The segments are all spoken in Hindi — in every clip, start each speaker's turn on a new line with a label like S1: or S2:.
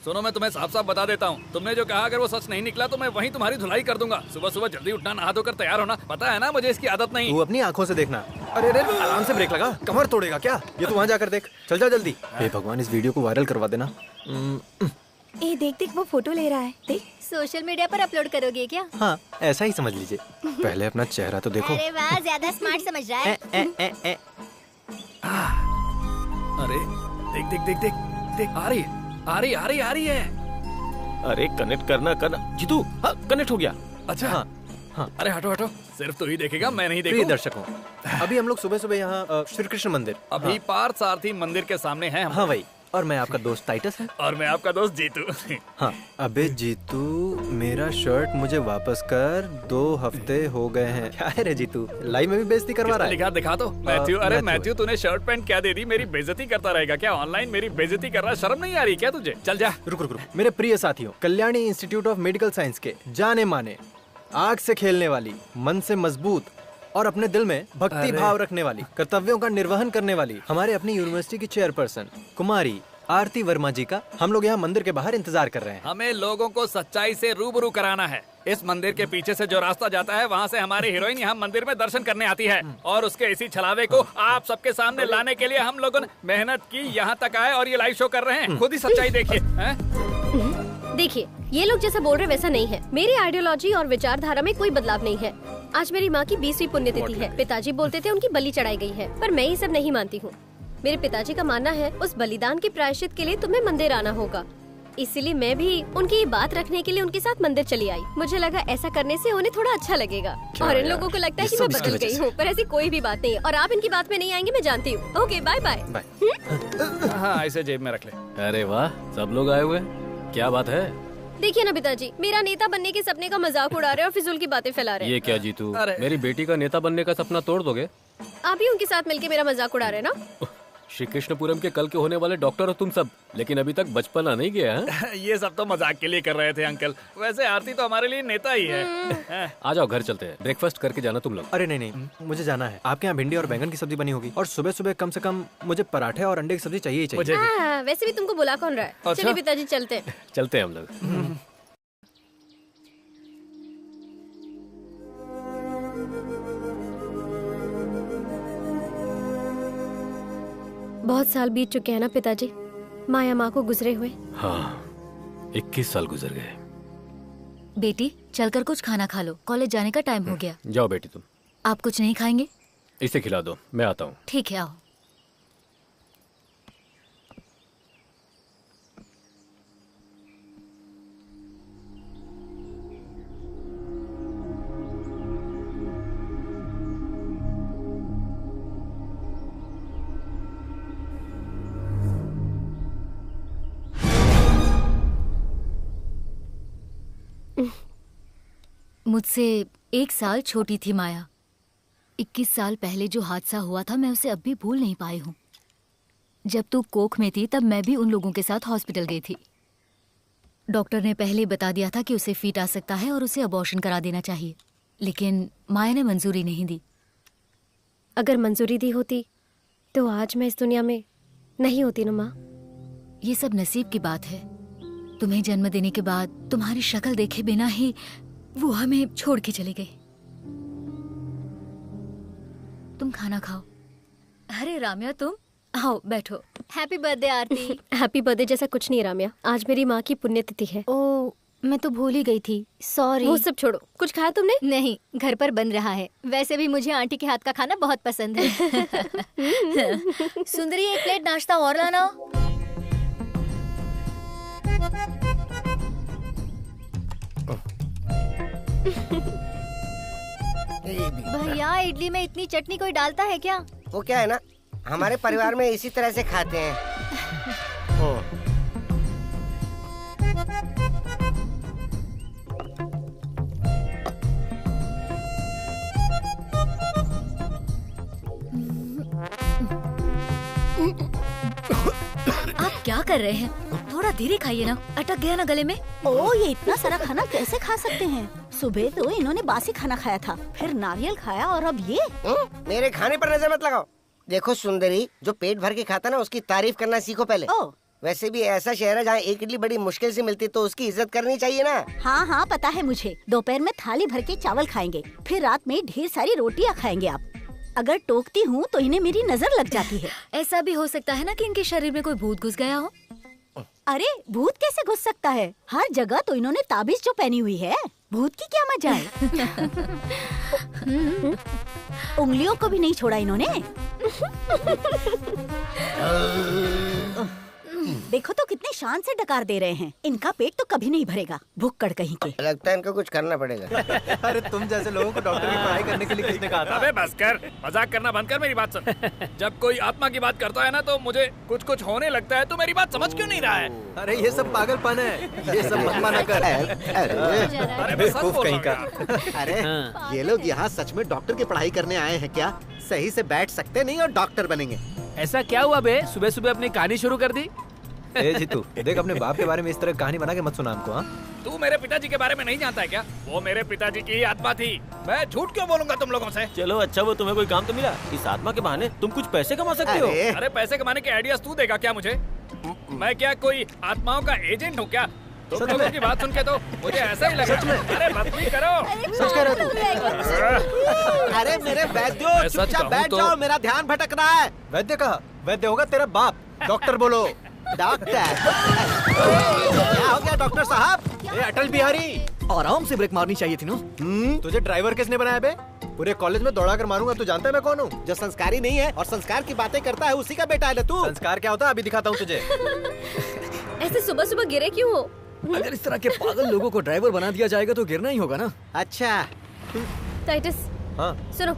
S1: सुनो मैं तुम्हें साफ साफ बता देता हूँ, तुमने जो कहा अगर वो सच नहीं निकला तो मैं वहीं तुम्हारी धुलाई कर दूंगा। सुबह सुबह जल्दी उठना, नहा धोकर तैयार होना, पता है ना मुझे इसकी आदत नहीं।
S2: तू अपनी आंखों से देखना। अरे अरे आराम से ब्रेक लगा, कमर तोड़ेगा क्या? ये तू वहाँ जाकर देख, चल जा जल्दी। हे भगवान, इस वीडियो को वायरल करवा देना।
S3: ए देख देख वो फोटो ले रहा है, देख।
S4: सोशल मीडिया पर अपलोड करोगे क्या?
S2: हाँ ऐसा ही समझ लीजिए। पहले अपना चेहरा तो देखो।
S4: अरे वाह, ज्यादा स्मार्ट समझ रहा है।
S1: अरे देख देख देख देख देख, आ रही है, आ रही आ रही आ रही है।
S2: अरे कनेक्ट करना जीतू। हाँ कनेक्ट हो गया।
S1: अच्छा
S2: हाँ हाँ।
S1: अरे हटो हटो, सिर्फ तू ही देखेगा, मैं नहीं
S2: प्रिय
S1: देखूं।
S2: दर्शकों, अभी हम लोग सुबह सुबह यहाँ श्री कृष्ण मंदिर,
S1: अभी पार्थ सारथी मंदिर के सामने हैं हम।
S2: हाँ वही। और मैं आपका दोस्त टाइटस है।
S1: और मैं आपका दोस्त जीतू।
S2: हाँ। अबे जीतू, मेरा शर्ट मुझे वापस कर, 2 हफ्ते हो गए हैं। क्या है रे जीतू, लाइव में भी बेइज्जती करवा रहा है?
S1: लिखा दिखा दो। मैथ्यू, अरे मैथ्यू तूने शर्ट पैंट क्या दे दी? मेरी बेइज्जती करता रहेगा क्या? ऑनलाइन मेरी बेइज्जती कर रहा है, शर्म नहीं आ रही क्या तुझे? चल जा।
S2: रुक रुक रुक। मेरे प्रिय साथियों, Kalyani institute of medical science के जाने माने, आग से खेलने वाली, मन से मजबूत और अपने दिल में भक्ति भाव रखने वाली, कर्तव्यों का निर्वहन करने वाली हमारे अपनी यूनिवर्सिटी की चेयरपर्सन कुमारी आरती वर्मा जी का हम लोग यहाँ मंदिर के बाहर इंतजार कर रहे हैं।
S1: हमें लोगों को सच्चाई से रूबरू कराना है। इस मंदिर के पीछे से जो रास्ता जाता है वहाँ से हमारी हीरोइन यहाँ मंदिर में दर्शन करने आती है, और उसके इसी छलावे को आप सबके सामने लाने के लिए हम लोगों ने मेहनत की, यहाँ तक आए और ये लाइव शो कर रहे हैं। खुद ही सच्चाई देखिए।
S4: देखिए, ये लोग जैसा बोल रहे वैसा नहीं है। मेरी आइडियोलॉजी और विचारधारा में कोई बदलाव नहीं है। आज मेरी माँ की 20वीं पुण्यतिथि है। पिताजी बोलते थे उनकी बलि चढ़ाई गई है, पर मैं ये सब नहीं मानती हूँ। मेरे पिताजी का मानना है उस बलिदान के प्रायश्चित के लिए तुम्हें मंदिर आना होगा, इसीलिए मैं भी उनकी ये बात रखने के लिए उनके साथ मंदिर चली आई। मुझे लगा ऐसा करने से उन्हें थोड़ा अच्छा लगेगा, और इन लोगों को लगता है कि मैं बदल गई हूँ, पर ऐसी कोई भी बात नहीं है। और आप इनकी बात में नहीं आएंगे, मैं जानती हूँ। Okay bye bye.
S1: हाँ इसे जेब में रख ले।
S5: अरे वाह, सब लोग आए हुए, क्या बात है?
S4: देखिए ना पिताजी, मेरा नेता बनने के सपने का मजाक उड़ा रहे हैं और फिजूल की बातें फैला रहे हैं।
S5: ये क्या जीतू, मेरी बेटी का नेता बनने का सपना तोड़ दोगे?
S4: आप ही उनके साथ मिलके मेरा मजाक उड़ा रहे हैं ना?
S5: श्री कृष्णपुरम के कल के होने वाले डॉक्टर हो तुम सब, लेकिन अभी तक बचपना नहीं गया है?
S1: ये सब तो मजाक के लिए कर रहे थे अंकल, वैसे आरती तो हमारे लिए नेता ही है।
S5: आ जाओ घर चलते हैं, ब्रेकफास्ट करके जाना तुम लोग।
S2: अरे नहीं नहीं, मुझे जाना है। आपके यहाँ भिंडी और बैंगन की सब्जी बनी होगी, और सुबह सुबह कम से कम मुझे पराठे और अंडे की सब्जी चाहिए ही चाहिए।
S4: वैसे भी तुमको बुला कौन रहा है? चलिए पिताजी चलते हैं।
S5: चलते हैं हम लोग।
S4: बहुत साल बीत चुके हैं ना पिताजी, माया माँ को गुजरे हुए।
S5: हाँ, 21 साल गुजर गए।
S6: बेटी चलकर कुछ खाना खा लो, कॉलेज जाने का टाइम हो गया।
S5: जाओ बेटी तुम।
S6: आप कुछ नहीं खाएंगे?
S5: इसे खिला दो, मैं आता हूँ।
S6: ठीक है आओ। मुझसे 1 साल छोटी थी माया। 21 साल पहले जो हादसा हुआ था मैं उसे अब भी भूल नहीं पाई हूँ। जब तू कोख में थी तब मैं भी उन लोगों के साथ हॉस्पिटल गई थी। डॉक्टर ने पहले बता दिया था कि उसे फीट आ सकता है और उसे अबॉर्शन करा देना चाहिए, लेकिन माया ने मंजूरी नहीं दी।
S4: अगर मंजूरी दी होती तो आज मैं इस दुनिया में नहीं होती ना माँ।
S6: ये सब नसीब की बात है। तुम्हें जन्म देने के बाद तुम्हारी शक्ल देखे बिना ही वो हमें छोड़ के चली गई। तुम खाना खाओ। अरे राम्या तुम आओ बैठो।
S4: हैप्पी बर्थडे आरती। हैप्पी बर्थडे जैसा कुछ नहीं राम्या, आज मेरी माँ की पुण्यतिथि है।
S6: ओ मैं तो भूल ही गई थी, सॉरी।
S4: वो सब छोड़ो, कुछ खाया तुमने?
S7: नहीं, घर पर बन रहा है। वैसे भी मुझे आंटी के हाथ का खाना बहुत पसंद है। सुंदरी 1 प्लेट नाश्ता और लाना। भैया इडली में इतनी चटनी कोई डालता है क्या?
S8: वो क्या है ना, हमारे परिवार में इसी तरह से खाते हैं।
S6: आप क्या कर रहे हैं? थोड़ा धीरे खाइए ना, अटक गया ना गले में।
S3: ओ ये इतना सारा खाना कैसे खा सकते हैं? सुबह तो इन्होंने बासी खाना खाया था, फिर नारियल खाया और अब ये।
S8: मेरे खाने पर नजर मत लगाओ। देखो सुंदरी, जो पेट भर के खाता ना उसकी तारीफ करना सीखो पहले।
S3: ओ
S8: वैसे भी ऐसा शहर है जहाँ एक इडली बड़ी मुश्किल से मिलती, तो उसकी इज्जत करनी चाहिए ना।
S3: हाँ हाँ पता है मुझे। दोपहर में थाली भर के चावल खाएंगे, फिर रात में ढेर सारी रोटियाँ खाएंगे आप। अगर टोकती हूँ तो इन्हें मेरी नजर लग जाती है।
S6: ऐसा भी हो सकता है ना कि इनके शरीर में कोई भूत घुस गया हो।
S3: अरे भूत कैसे घुस सकता है? हर जगह तो इन्होंने ताबीज जो पहनी हुई है, भूत की क्या मजा है। उंगलियों को भी नहीं छोड़ा इन्होंने। देखो तो कितने शान से डकार दे रहे हैं। इनका पेट तो कभी नहीं भरेगा, भुक्कड़ कहीं के।
S8: लगता है इनको कुछ करना पड़ेगा।
S2: अरे तुम जैसे लोगों को डॉक्टर की पढ़ाई करने के लिए किसने कहा था?
S1: अबे बस कर, मजाक करना बंद कर, मेरी बात सुन। जब कोई आत्मा की बात करता है ना तो मुझे कुछ कुछ होने लगता है। तो मेरी बात समझ क्यों नहीं रहा है?
S2: अरे ये सब पागलपन है, ये सब मत माना कर।
S1: अरे मैं सच बोल
S2: कहीं
S1: रहा
S2: का।
S1: हूँ यार।
S9: अरे ये लोग यहाँ सच में डॉक्टर की पढ़ाई करने आए हैं क्या? सही से बैठ सकते नहीं और डॉक्टर बनेंगे।
S5: ऐसा क्या हुआ बे? सुबह सुबह अपनी कहानी शुरू कर दी।
S2: ए जीतू, देख अपने बाप के बारे में इस तरह कहानी बना के मत सुना हमको। हाँ
S1: तू मेरे पिताजी के बारे में नहीं जानता है क्या? वो मेरे पिताजी की ही आत्मा थी। मैं झूठ क्यों बोलूंगा तुम लोगों से?
S5: चलो अच्छा, वो तुम्हें कोई काम तो मिला? इस आत्मा के बहाने तुम कुछ पैसे कमा सकते हो।
S9: अरे
S1: अरे पैसे कमाने के आइडियाज तू देगा क्या मुझे? मैं क्या कोई आत्माओं का एजेंट हूँ क्या? तुम
S2: सच
S1: लोगों
S2: में?
S1: की बात सुन के तो मुझे ऐसा ही लगा। अरे मत भी करो।
S2: सच कह रहा तू?
S9: अरे मेरे वैद्यो,
S1: मैं सच
S9: चुपचाप
S1: कहूँ
S9: बैठ
S1: तो-
S9: जाओ, मेरा ध्यान भटक रहा है।
S2: वैद्य कहा? वैद्य होगा तेरा बाप। डॉक्टर बोलो।
S9: डॉक्टर क्या हो गया डॉक्टर साहब?
S2: ए अटल बिहारी,
S10: आराम से ब्रेक मारनी चाहिए थी ना।
S2: तुझे ड्राइवर किसने बनाया बे? पूरे कॉलेज में दौड़ा कर मारूंगा। तू जानता है मैं कौन हूँ?
S9: जो संस्कारी नहीं है और संस्कार की बातें करता है, उसी का बेटा है ना तू।
S2: संस्कार क्या होता है अभी दिखाता हूँ तुझे।
S4: ऐसे सुबह सुबह गिरे क्यों हो?
S10: अगर इस तरह के पागल लोगों को ड्राइवर बना दिया जाएगा तो गिरना ही होगा ना।
S9: अच्छा
S4: टाइटस
S2: हाँ
S4: सुनो,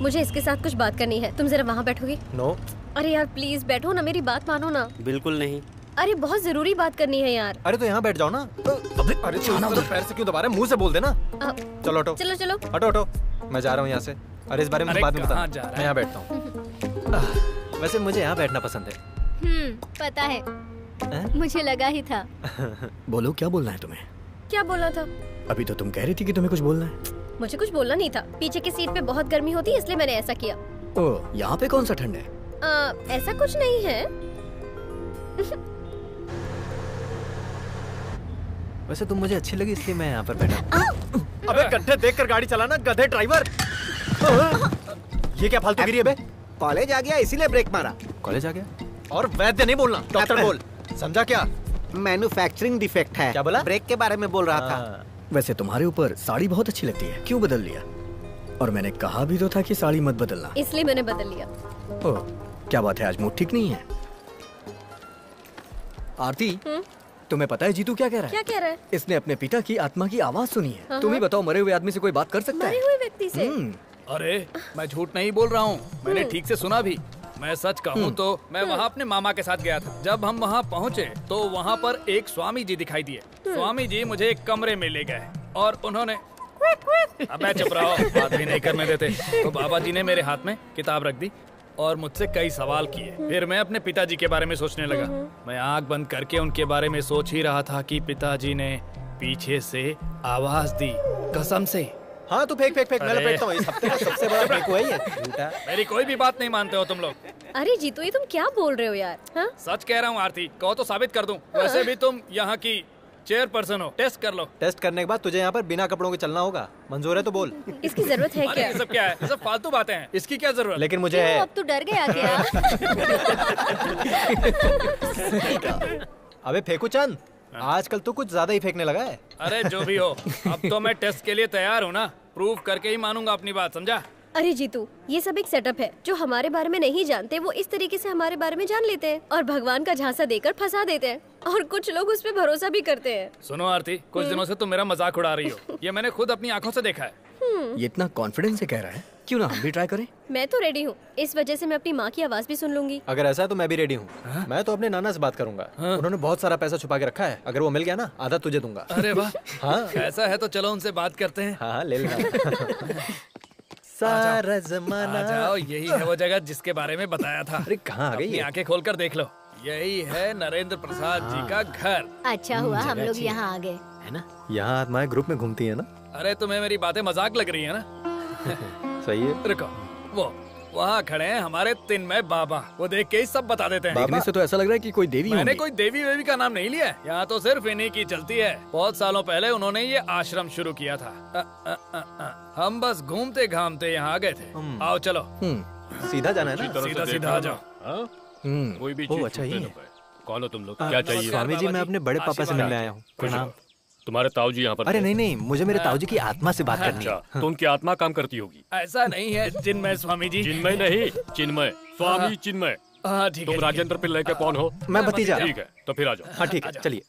S4: मुझे इसके साथ कुछ बात करनी है। तुम जरा वहाँ बैठोगे?
S2: नो।
S4: अरे यार प्लीज बैठो ना, मेरी बात मानो ना।
S5: बिल्कुल नहीं।
S4: अरे बहुत जरूरी बात करनी है यार।
S2: अरे तो यहाँ बैठ जाओ ना। अरे तू पैर से क्यों दबा रहा है? मुंह से बोल देना। चलो हटो।
S4: चलो चलो।
S2: हटो हटो, मैं जा रहा हूँ यहाँ से। अरे इस बारे में
S1: अरे
S2: बाद में
S1: कहाँ
S2: बता।
S1: जा रहा है?
S2: मैं यहाँ बैठता हूँ। वैसे मुझे यहाँ बैठना पसंद है।
S7: पता है,
S2: हैं?
S7: मुझे लगा ही था।
S10: बोलो क्या बोलना है तुम्हें?
S4: क्या बोलना था?
S10: अभी तो तुम कह रही थी कि तुम्हें कुछ बोलना है।
S4: मुझे कुछ बोलना नहीं था। पीछे की सीट पे बहुत गर्मी होती है इसलिए मैंने ऐसा किया।
S10: ओह, यहाँ पे कौन सा ठंड है?
S4: ऐसा कुछ नहीं है।
S2: वैसे तुम मुझे अच्छी लगी इसलिए मैं यहाँ पर बैठा। अबे गड्ढे देखकर गाड़ी चलाना, गधे ड्राइवर। ये क्या फालतू गिरी है बे?
S9: कॉलेज आ गया इसीलिए ब्रेक मारा।
S2: कॉलेज आ गया? और वैद्य नहीं बोलना, डॉक्टर बोल। समझा क्या?
S9: मैन्युफैक्चरिंग डिफेक्ट है।
S2: क्या बोला?
S9: ब्रेक के बारे में बोल रहा था।
S2: हाँ।
S10: वैसे तुम्हारे ऊपर साड़ी बहुत अच्छी लगती है, क्यों बदल लिया? और मैंने कहा भी तो था कि साड़ी मत बदलना।
S4: इसलिए मैंने बदल लिया।
S10: ओह, क्या बात है, आज मूड ठीक नहीं है? आरती, तुम्हें पता है जीतू क्या कह रहा है?
S4: क्या कह रहा है?
S10: इसने अपने पिता की आत्मा की आवाज सुनी है।
S4: हाँ,
S10: तुम ही बताओ, मरे हुए आदमी से कोई बात कर सकता
S4: मरे
S10: है?
S4: हुए व्यक्ति से?
S1: अरे मैं झूठ नहीं बोल रहा हूँ, मैंने ठीक से सुना भी। मैं सच कहूँ तो मैं वहाँ अपने मामा के साथ गया था। जब हम वहाँ पहुँचे तो वहाँ पर एक स्वामी जी दिखाई दिए। स्वामी जी मुझे एक कमरे में ले गए और उन्होंने अबे चुप रहो, बात भी नहीं करने देते। तो बाबा जी ने मेरे हाथ में किताब रख दी और मुझसे कई सवाल किए। फिर मैं अपने पिताजी के बारे में सोचने लगा। मैं आंख बंद करके उनके बारे में सोच ही रहा था कि पिताजी ने पीछे से आवाज दी, कसम से।
S2: हाँ तू फेंक फेंक फेंक, मैं
S1: अरे।
S2: लपेटता हूँ। इस हफ्ते का सबसे बड़ा फेंकू है ये। झूठा।
S1: मेरी कोई भी बात नहीं मानते हो तुम लोग।
S4: अरे जीतू, ये तुम क्या बोल रहे हो यार? हाँ?
S1: सच कह रहा हूँ आरती, कहो तो साबित कर दूं। वैसे भी तुम यहाँ की चेयरपर्सन हो, टेस्ट कर लो।
S2: टेस्ट करने के बाद तुझे यहाँ पर बिना कपड़ों के चलना होगा। मंजूर है तो बोल।
S4: इसकी जरूरत है
S1: अरे
S4: क्या?
S1: ये सब क्या है? ये सब फालतू बातें हैं। इसकी क्या जरूरत?
S2: लेकिन मुझे
S7: क्यों,
S2: है।
S7: अब तो डर गया क्या?
S2: अबे फेंकू चंद, आजकल तो कुछ ज्यादा ही फेंकने लगा है।
S1: अरे जो भी हो, अब तो मैं टेस्ट के लिए तैयार हूँ ना। प्रूव करके ही मानूंगा अपनी बात, समझा?
S4: अरे जीतू, ये सब एक सेटअप है। जो हमारे बारे में नहीं जानते वो इस तरीके से हमारे बारे में जान लेते हैं और भगवान का झांसा देकर फंसा देते हैं। और कुछ लोग उस पे भरोसा भी करते हैं।
S1: सुनो आरती, कुछ दिनों से तुम मेरा मजाक उड़ा रही हो। ये मैंने खुद अपनी आंखों से देखा है।
S10: ये इतना कॉन्फिडेंस से कह रहा है, क्यों ना हम भी ट्राई करें?
S4: मैं तो रेडी हूँ। इस वजह से मैं अपनी माँ की आवाज भी सुन लूंगी।
S2: अगर ऐसा है तो मैं भी रेडी हूँ। मैं तो अपने नाना से बात करूंगा। उन्होंने बहुत सारा पैसा छुपा के रखा है। अगर वो मिल गया ना, आधा तुझे दूंगा।
S1: अरे वाह,
S2: हाँ
S1: ऐसा है तो चलो उनसे बात करते हैं।
S2: हाँ ले लेना। सारा जमाना।
S1: आ जाओ, यही है वो जगह जिसके बारे में बताया था।
S2: अरे कहाँ आ गई
S1: अपनी
S2: ये?
S1: आंखें खोलकर देख लो, यही है नरेंद्र प्रसाद जी का घर।
S7: अच्छा हुआ हम लोग यहाँ आ गए।
S10: है ना?
S2: यहाँ आत्माएं ग्रुप में घूमती है ना।
S1: अरे तुम्हें मेरी बातें मजाक लग रही है ना?
S2: सही है।
S1: रुको, वो वहाँ खड़े हैं हमारे तिन्मय बाबा, वो देख के ही सब बता देते हैं।
S10: देखने से तो ऐसा लग रहा है कि कोई देवी
S1: मैंने
S10: होंगी।
S1: कोई देवी वेवी का नाम नहीं लिया है, यहाँ तो सिर्फ इन्हीं की चलती है। बहुत सालों पहले उन्होंने ये आश्रम शुरू किया था। हम बस घूमते घामते यहाँ आ गए थे। आओ चलो।
S2: सीधा जाना है ना?
S1: सीधा सीधा आ जाओ।
S5: कोई भी
S2: ओह, अच्छा ही है।
S5: कौन हो तुम लोग? क्या चाहिए?
S2: स्वामी जी, मैं अपने बड़े पापा से मिलने आया हूँ। प्रणाम।
S5: तुम्हारे ताऊ जी यहाँ पर?
S2: अरे नहीं नहीं, मुझे मेरे ताऊ जी की आत्मा से बात करनी है।
S5: अच्छा, तो उनकी आत्मा काम करती होगी।
S1: ऐसा नहीं है चिन्मय स्वामी जी।
S5: चिन्मय नहीं, चिन्मय स्वामी चिन्मय।
S1: हाँ ठीक है।
S5: तुम राजेंद्र पिल्लई के कौन हो?
S2: मैं भतीजा।
S5: ठीक है, तो फिर आ जाओ।
S2: हाँ ठीक है, चलिए।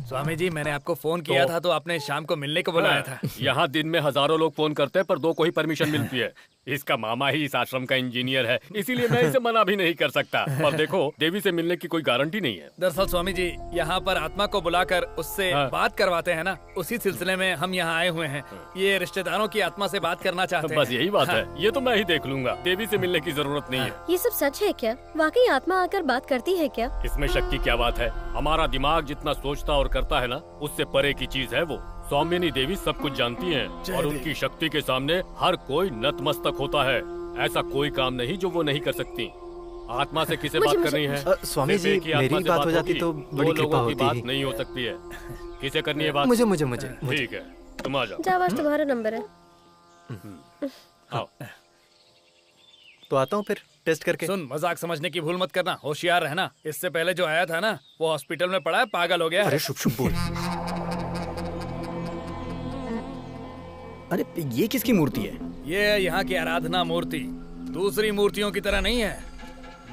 S1: स्वामी जी, मैंने आपको फोन किया था तो आपने शाम को मिलने को बुलाया था।
S5: यहाँ दिन में हजारों लोग फोन करते हैं पर 2 को ही परमिशन मिलती है। इसका मामा ही इस आश्रम का इंजीनियर है, इसीलिए मैं इसे मना भी नहीं कर सकता। पर देखो, देवी से मिलने की कोई गारंटी नहीं है।
S1: दरअसल स्वामी जी, यहाँ पर आत्मा को बुलाकर उससे बात करवाते हैं ना, उसी सिलसिले में हम यहाँ आए हुए हैं। ये रिश्तेदारों की आत्मा से बात करना चाहते हैं।
S5: बस यही बात है, ये तो मैं ही देख लूंगा। देवी से मिलने की जरूरत नहीं है।
S4: ये सब सच है क्या? वाकई आत्मा आकर बात करती है क्या?
S5: इसमें शक की क्या बात है? हमारा दिमाग जितना सोचता और करता है ना, उससे परे की चीज है वो। सौम्यनी देवी सब कुछ जानती हैं और उनकी शक्ति के सामने हर कोई नतमस्तक होता है। ऐसा कोई काम नहीं जो वो नहीं कर सकती। आत्मा से किसे बात करनी है?
S2: स्वामी जी, मेरी बात हो जाती तो बड़ी कृपा होती।
S5: बात नहीं हो सकती है। किसे करनी है बात?
S2: मुझे मुझे मुझे।
S5: ठीक है, तुम आ जाओ।
S4: जाओ, आज तुम्हारा नंबर है।
S5: आओ।
S2: तो आता हूँ फिर टेस्ट करके।
S1: सुन, मजाक समझने की भूल मत करना, होशियार रहना। इससे पहले जो आया था ना, वो हॉस्पिटल में पड़ा है, पागल हो गया।
S2: अरे शुभ शुभ बोल।
S10: अरे ये किसकी मूर्ति है?
S1: ये यहाँ की आराधना मूर्ति, दूसरी मूर्तियों की तरह नहीं है।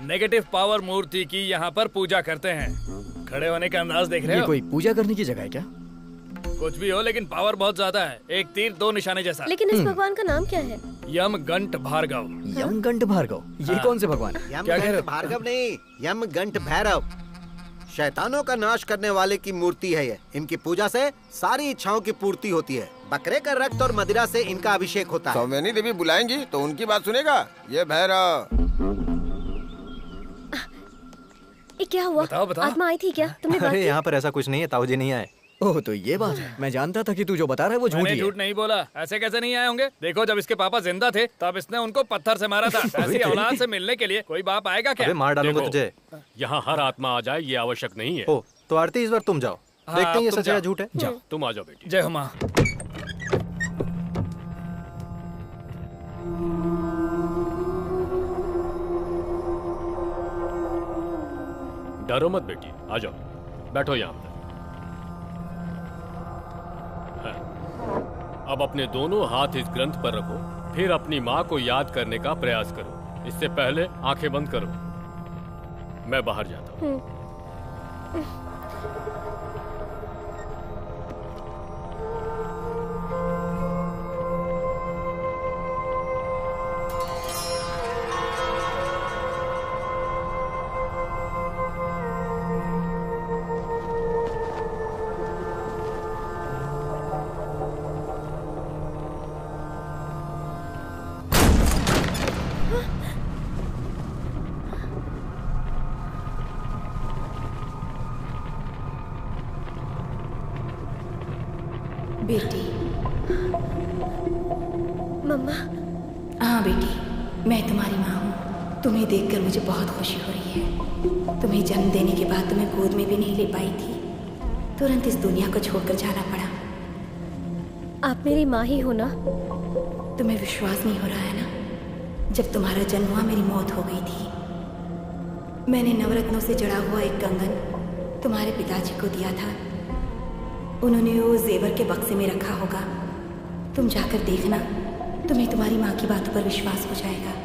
S1: नेगेटिव पावर मूर्ति की यहाँ पर पूजा करते हैं। खड़े होने का अंदाज देख रहे हो?
S10: ये कोई पूजा करने की जगह है क्या?
S1: कुछ भी हो, लेकिन पावर बहुत ज्यादा है। एक तीर 2 निशाने जैसा।
S4: लेकिन इस भगवान का नाम क्या है?
S1: यमगंट भार्गव।
S10: यमगंट भार्गव, ये कौन से भगवान है?
S9: यमगंट भार्गव नहीं, यमगंट भैरव। शैतानों का नाश करने वाले की मूर्ति है ये। इनकी पूजा से सारी इच्छाओं की पूर्ति होती है। बकरे का रक्त और मदिरा से इनका अभिषेक होता है।
S11: सौम्यनी देवी बुलाएंगी तो उनकी बात सुनेगा ये भैरव।
S4: ये क्या हुआ?
S1: बताओ बताओ।
S4: आत्मा आई थी क्या? तुमने बात
S2: अरे
S4: की?
S2: यहाँ पर ऐसा कुछ नहीं है, ताऊ जी नहीं आए।
S10: ओह, तो ये बात है। मैं जानता था कि तू जो बता रहा है वो झूठ
S1: मैंने
S10: ही है।
S1: झूठ नहीं बोला। ऐसे कैसे नहीं आए होंगे? देखो, जब इसके पापा जिंदा थे तब इसने उनको पत्थर से मारा था। ऐसी औलाद से मिलने के लिए कोई बाप आएगा क्या?
S2: अबे मार डालूंगा तुझे।
S5: यहाँ हर आत्मा आ जाए ये आवश्यक नहीं है।
S2: ओ, तो आरती इस बार तुम जाओ। देखते हैं ये
S1: तुम
S2: सच है या
S1: जाओ।
S2: झूठ है।
S5: जाओ, तुम आ जाओ बेटी।
S1: जय हो माँ।
S5: डरो मत बेटी, आ जाओ, बैठो यहाँ पर। अब अपने दोनों हाथ इस ग्रंथ पर रखो, फिर अपनी माँ को याद करने का प्रयास करो। इससे पहले आंखें बंद करो। मैं बाहर जाता हूँ।
S12: बेटी।
S4: मम्मा।
S12: हाँ बेटी, मैं तुम्हारी माँ हूँ। तुम्हें देखकर मुझे बहुत खुशी हो रही है। तुम्हें जन्म देने के बाद तुम्हें गोद में भी नहीं ले पाई थी, तुरंत इस दुनिया को छोड़कर जाना पड़ा।
S4: आप मेरी माँ ही हो ना?
S12: तुम्हें विश्वास नहीं हो रहा है ना? जब तुम्हारा जन्म हुआ मेरी मौत हो गई थी। मैंने नवरत्नों से जड़ा हुआ एक कंगन तुम्हारे पिताजी को दिया था। उन्होंने वो जेवर के बक्से में रखा होगा। तुम जाकर देखना, तुम्हें तुम्हारी माँ की बातों पर विश्वास हो जाएगा।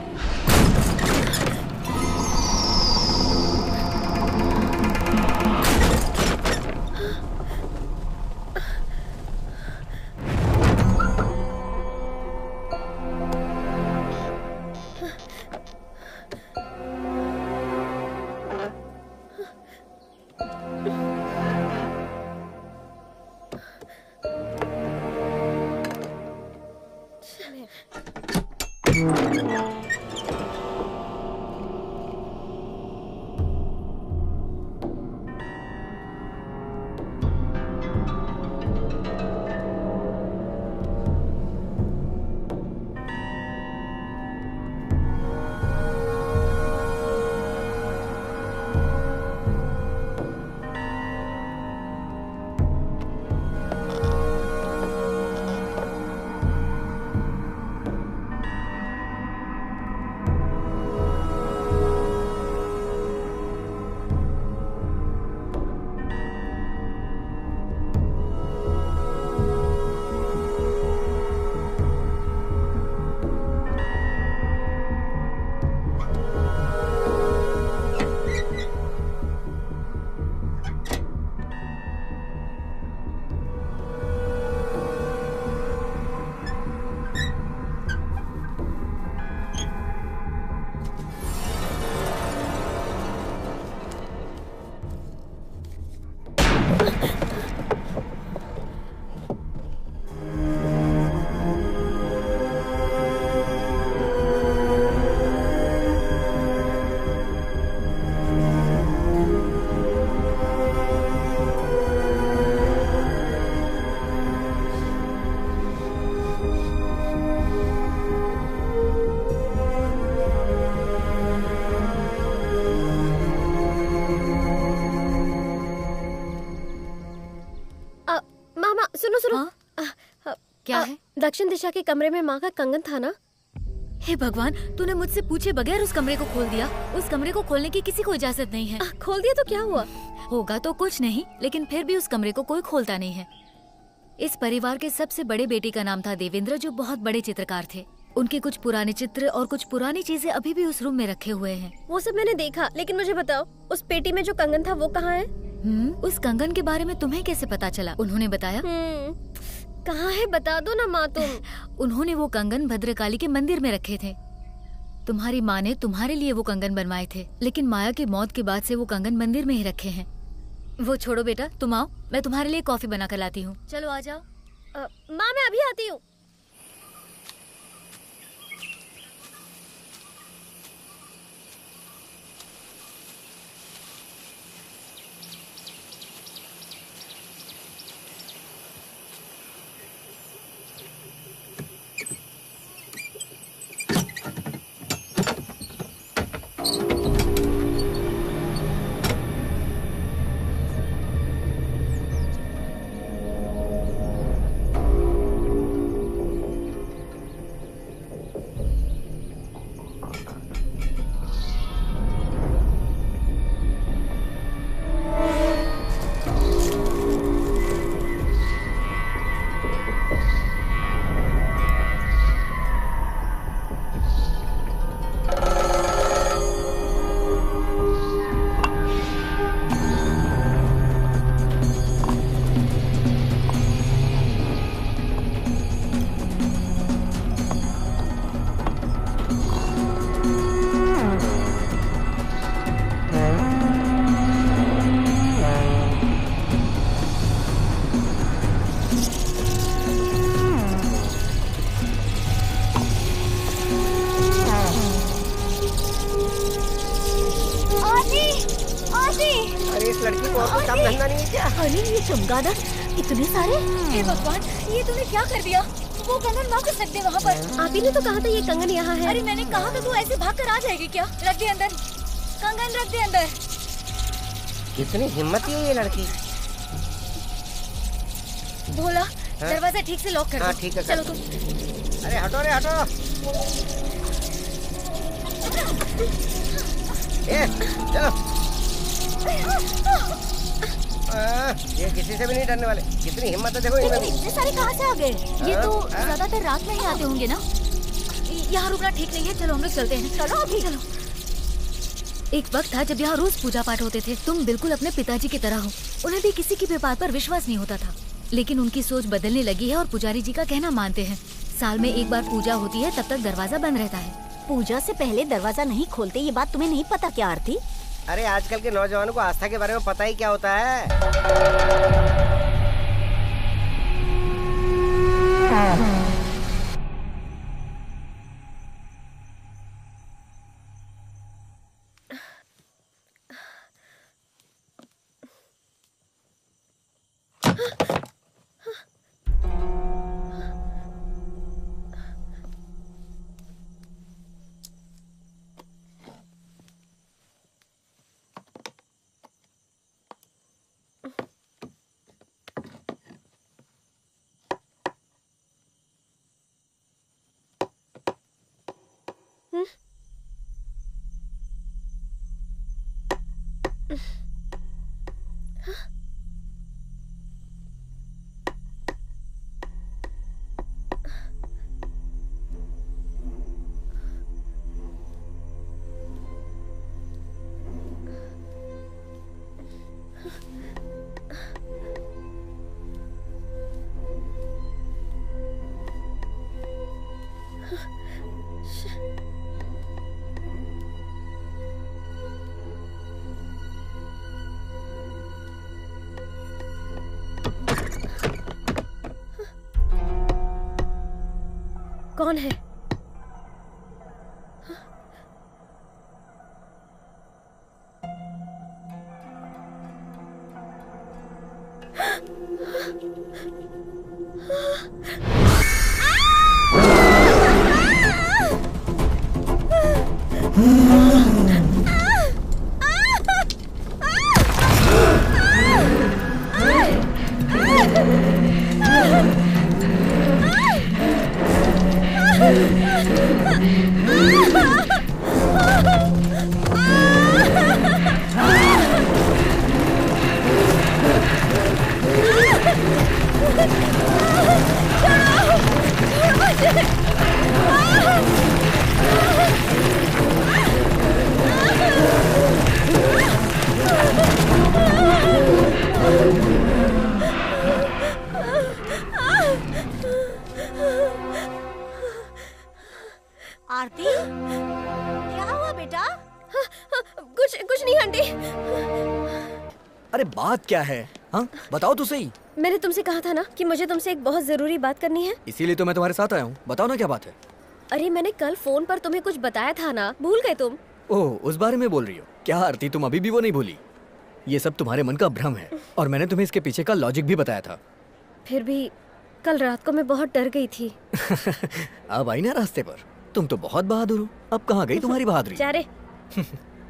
S4: सुनो सुनो।
S6: क्या है?
S4: दक्षिण दिशा के कमरे में माँ का कंगन था ना?
S6: हे भगवान, तूने मुझसे पूछे बगैर उस कमरे को खोल दिया। उस कमरे को खोलने की किसी को इजाजत नहीं है।
S4: खोल दिया तो क्या हुआ?
S6: होगा तो कुछ नहीं, लेकिन फिर भी उस कमरे को कोई खोलता नहीं है। इस परिवार के सबसे बड़े बेटे का नाम था देवेंद्र, जो बहुत बड़े चित्रकार थे। उनके कुछ पुराने चित्र और कुछ पुरानी चीजें अभी भी उस रूम में रखे हुए हैं।
S4: वो सब मैंने देखा, लेकिन मुझे बताओ उस पेटी में जो कंगन था वो कहाँ है?
S6: उस कंगन के बारे में तुम्हें कैसे पता चला? उन्होंने बताया?
S4: कहाँ है बता दो ना माँ तुम।
S6: उन्होंने वो कंगन भद्रकाली के मंदिर में रखे थे। तुम्हारी माँ ने तुम्हारे लिए वो कंगन बनवाए थे, लेकिन माया की मौत के बाद से वो कंगन मंदिर में ही रखे हैं। वो छोड़ो बेटा, तुम आओ, मैं तुम्हारे लिए कॉफी बना कर लाती हूँ। चलो आ जाओ।
S4: माँ मैं अभी आती हूँ।
S3: चमगादड़ इतने सारे।
S6: हे भगवान, ये तूने क्या कर दिया? वो कंगन वापस रख दे वहाँ पर।
S4: आप ही ने तो कहा था ये कंगन यहाँ है।
S6: अरे मैंने कहा था तू ऐसे भाग कर आ जाएगी क्या? रख दे अंदर, कंगन रख दे अंदर।
S8: कितनी हिम्मत है ये लड़की।
S6: भोला, दरवाजा ठीक से लॉक कर दो।
S8: हाँ ठीक है।
S6: चलो तुम।
S8: अरे हटो रे हटो। चलो। ये किसी से भी नहीं डरने वाले। कितनी हिम्मत है देखो इनमें।
S3: इतने सारे कहाँ से आ गए?
S6: ये तो ज्यादातर रात में ही आते होंगे ना। यहाँ रुकना ठीक नहीं है, चलो हम लोग चलते हैं।
S3: चलो अभी
S6: चलो। एक वक्त था जब यहाँ रोज पूजा पाठ होते थे। तुम बिल्कुल अपने पिताजी की तरह हो। उन्हें भी किसी की भी बात पर विश्वास नहीं होता था, लेकिन उनकी सोच बदलने लगी है और पुजारी जी का कहना मानते हैं। साल में एक बार पूजा होती है, तब तक दरवाजा बंद रहता है।
S3: पूजा से पहले दरवाजा नहीं खोलते, ये बात तुम्हें नहीं पता क्या आरती?
S8: अरे आजकल के नौजवानों को आस्था के बारे में पता ही क्या होता है।
S4: कौन है? कुछ नहीं आंटी।
S10: अरे बात क्या है? हाँ बताओ तो सही।
S4: मैंने तुमसे कहा था ना कि मुझे तुमसे एक बहुत जरूरी बात करनी है।
S10: इसीलिए तो मैं तुम्हारे साथ आया हूँ। बताओ ना क्या बात है।
S4: अरे मैंने कल फोन पर तुम्हें कुछ बताया था ना, भूल गए तुम?
S10: ओह, उस बारे में बोल रही हो क्या आरती? तुम अभी भी वो नहीं भूली? ये सब तुम्हारे मन का भ्रम है और मैंने तुम्हें इसके पीछे का लॉजिक भी बताया था।
S4: फिर भी कल रात को मैं बहुत डर गई थी।
S10: अब आई ना रास्ते पर। तुम तो बहुत बहादुर हो। अब कहाँ गई तुम्हारी बहादुरी?
S4: जा रे।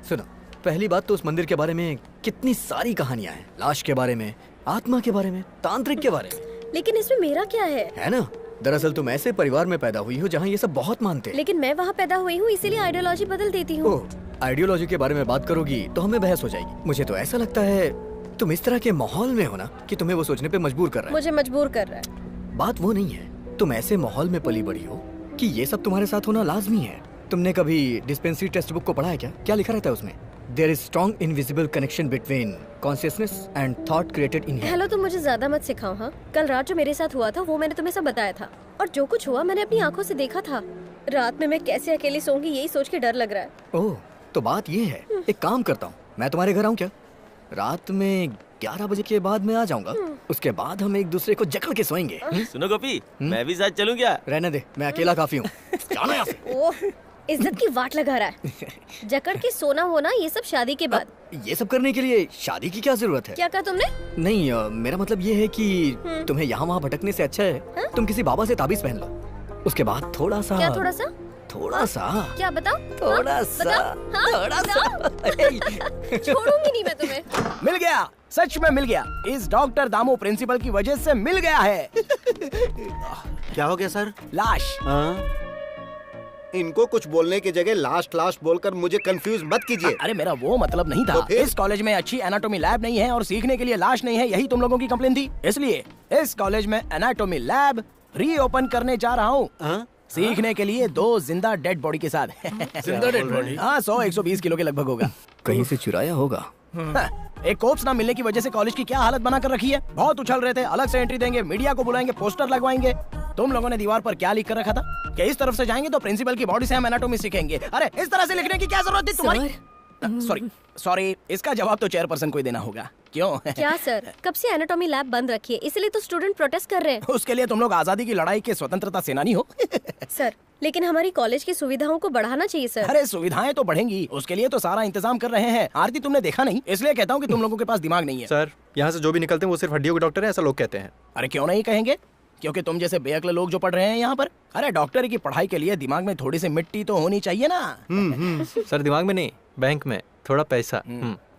S10: सुनो, पहली बात तो उस मंदिर के बारे में कितनी सारी कहानियां हैं। लाश के बारे में, आत्मा के बारे में, तांत्रिक के बारे में।
S4: लेकिन इसमें मेरा क्या है
S10: ना? दरअसल तुम ऐसे परिवार में पैदा हुई हो जहाँ ये सब बहुत मानते हैं।
S4: लेकिन मैं वहाँ पैदा हुई हूँ, इसीलिए आइडियोलॉजी बदल देती हूँ।
S10: आइडियोलॉजी के बारे में बात करोगी तो हमें बहस हो जाएगी। मुझे तो ऐसा लगता है तुम इस तरह के माहौल में हो ना कि तुम्हें वो सोचने पे मजबूर कर रहा है।
S4: मुझे मजबूर कर रहा है।
S10: बात वो नहीं है, तुम ऐसे माहौल में पली बड़ी हो कि ये सब तुम्हारे साथ होना लाजमी है। तुमने कभी डिस्पेंसरी टेक्स्ट बुक को पढ़ा है क्या? क्या लिखा रहता है उसमें? There is strong invisible connection between consciousness and thought created in here.
S4: Hello, तुम मुझे ज्यादा मत सिखाओ। हाँ, कल रात जो मेरे साथ हुआ था वो मैंने तुम्हें सब बताया था, और जो कुछ हुआ मैंने अपनी आंखों से देखा था। रात में मैं कैसे अकेली सोऊंगी यही सोच के डर लग रहा है।
S10: ओह, तो बात ये है। एक काम करता हूँ, मैं तुम्हारे घर आऊँ क्या? रात में 11 बजे के बाद मैं आ जाऊंगा। उसके बाद हम एक दूसरे को जकड़ के सोएंगे।
S13: सुनो गोपी, मैं भी साथ चलूं क्या?
S10: रहने दे, मैं अकेला काफी हूँ। जाना यहाँ से।
S4: ओह, इज्जत की वाट लगा रहा है। जकड़ के सोना होना ये सब शादी के बाद।
S10: ये सब करने के लिए शादी की क्या जरूरत है?
S4: क्या कहा तुमने?
S10: नहीं, मेरा मतलब ये है कि तुम्हें यहाँ वहाँ भटकने से अच्छा है तुम किसी बाबा से ताबीज पहन लो। उसके बाद थोड़ा सा।
S4: क्या थोड़ा सा?
S10: थोड़ा सा
S4: क्या? बताओ।
S10: थोड़ा सा।
S4: थोड़ा सा। छोड़ूंगी नहीं मैं तुम्हें।
S14: मिल गया, सच में मिल गया। इस डॉक्टर दामू प्रिंसिपल की वजह से मिल गया है।
S9: क्या हो गया सर?
S14: लाश।
S9: इनको कुछ बोलने की जगह लास्ट बोलकर मुझे कंफ्यूज मत कीजिए।
S14: अरे मेरा वो मतलब नहीं था।
S9: तो
S14: इस कॉलेज में अच्छी एनाटॉमी लैब नहीं है और सीखने के लिए लाश नहीं है, यही तुम लोगों की कंप्लेन थी। इसलिए इस कॉलेज में एनाटॉमी लैब रीओपन करने जा रहा हूँ। सीखने के लिए 2 जिंदा डेड बॉडी के साथ।
S5: जिंदा डेड बॉडी?
S14: हाँ, 100-120 किलो के लगभग होगा।
S10: कहीं से चुराया होगा।
S14: एक कोप्स ना मिलने की वजह से कॉलेज की क्या हालत बना कर रखी है। बहुत उछल रहे थे, अलग से एंट्री देंगे, मीडिया को बुलाएंगे, पोस्टर लगवाएंगे। तुम लोगों ने दीवार पर क्या लिख कर रखा था कि इस तरफ से जाएंगे तो प्रिंसिपल की बॉडी से हम एनाटॉमी सीखेंगे। अरे इस तरह से लिखने की क्या जरूरत थी तुम्हारी? सॉरी, इसका जवाब तो चेयरपर्सन को ही देना होगा। क्यों?
S4: क्या सर, कब से एनाटॉमी लैब बंद रखी है, इसलिए तो स्टूडेंट प्रोटेस्ट कर रहे हैं।
S14: उसके लिए तुम लोग आजादी की लड़ाई के स्वतंत्रता सेनानी हो।
S4: सर, लेकिन हमारी कॉलेज की सुविधाओं को बढ़ाना चाहिए सर।
S14: अरे सुविधाएं तो बढ़ेंगी, उसके लिए तो सारा इंतजाम कर रहे हैं। आरती तुमने देखा नहीं, इसलिए कहता हूँ कि तुम लोगों के पास दिमाग नहीं है।
S2: सर, यहाँ से जो भी निकलते हैं वो सिर्फ हड्डियों के डॉक्टर हैं, ऐसा लोग कहते हैं।
S14: अरे क्यों नहीं कहेंगे? क्योंकि तुम जैसे बेअक्ल लोग जो पढ़ रहे हैं यहाँ पर। अरे डॉक्टरी की पढ़ाई के लिए दिमाग में थोड़ी सी मिट्टी तो होनी चाहिए ना।
S2: सर, दिमाग में नहीं, बैंक में थोड़ा पैसा।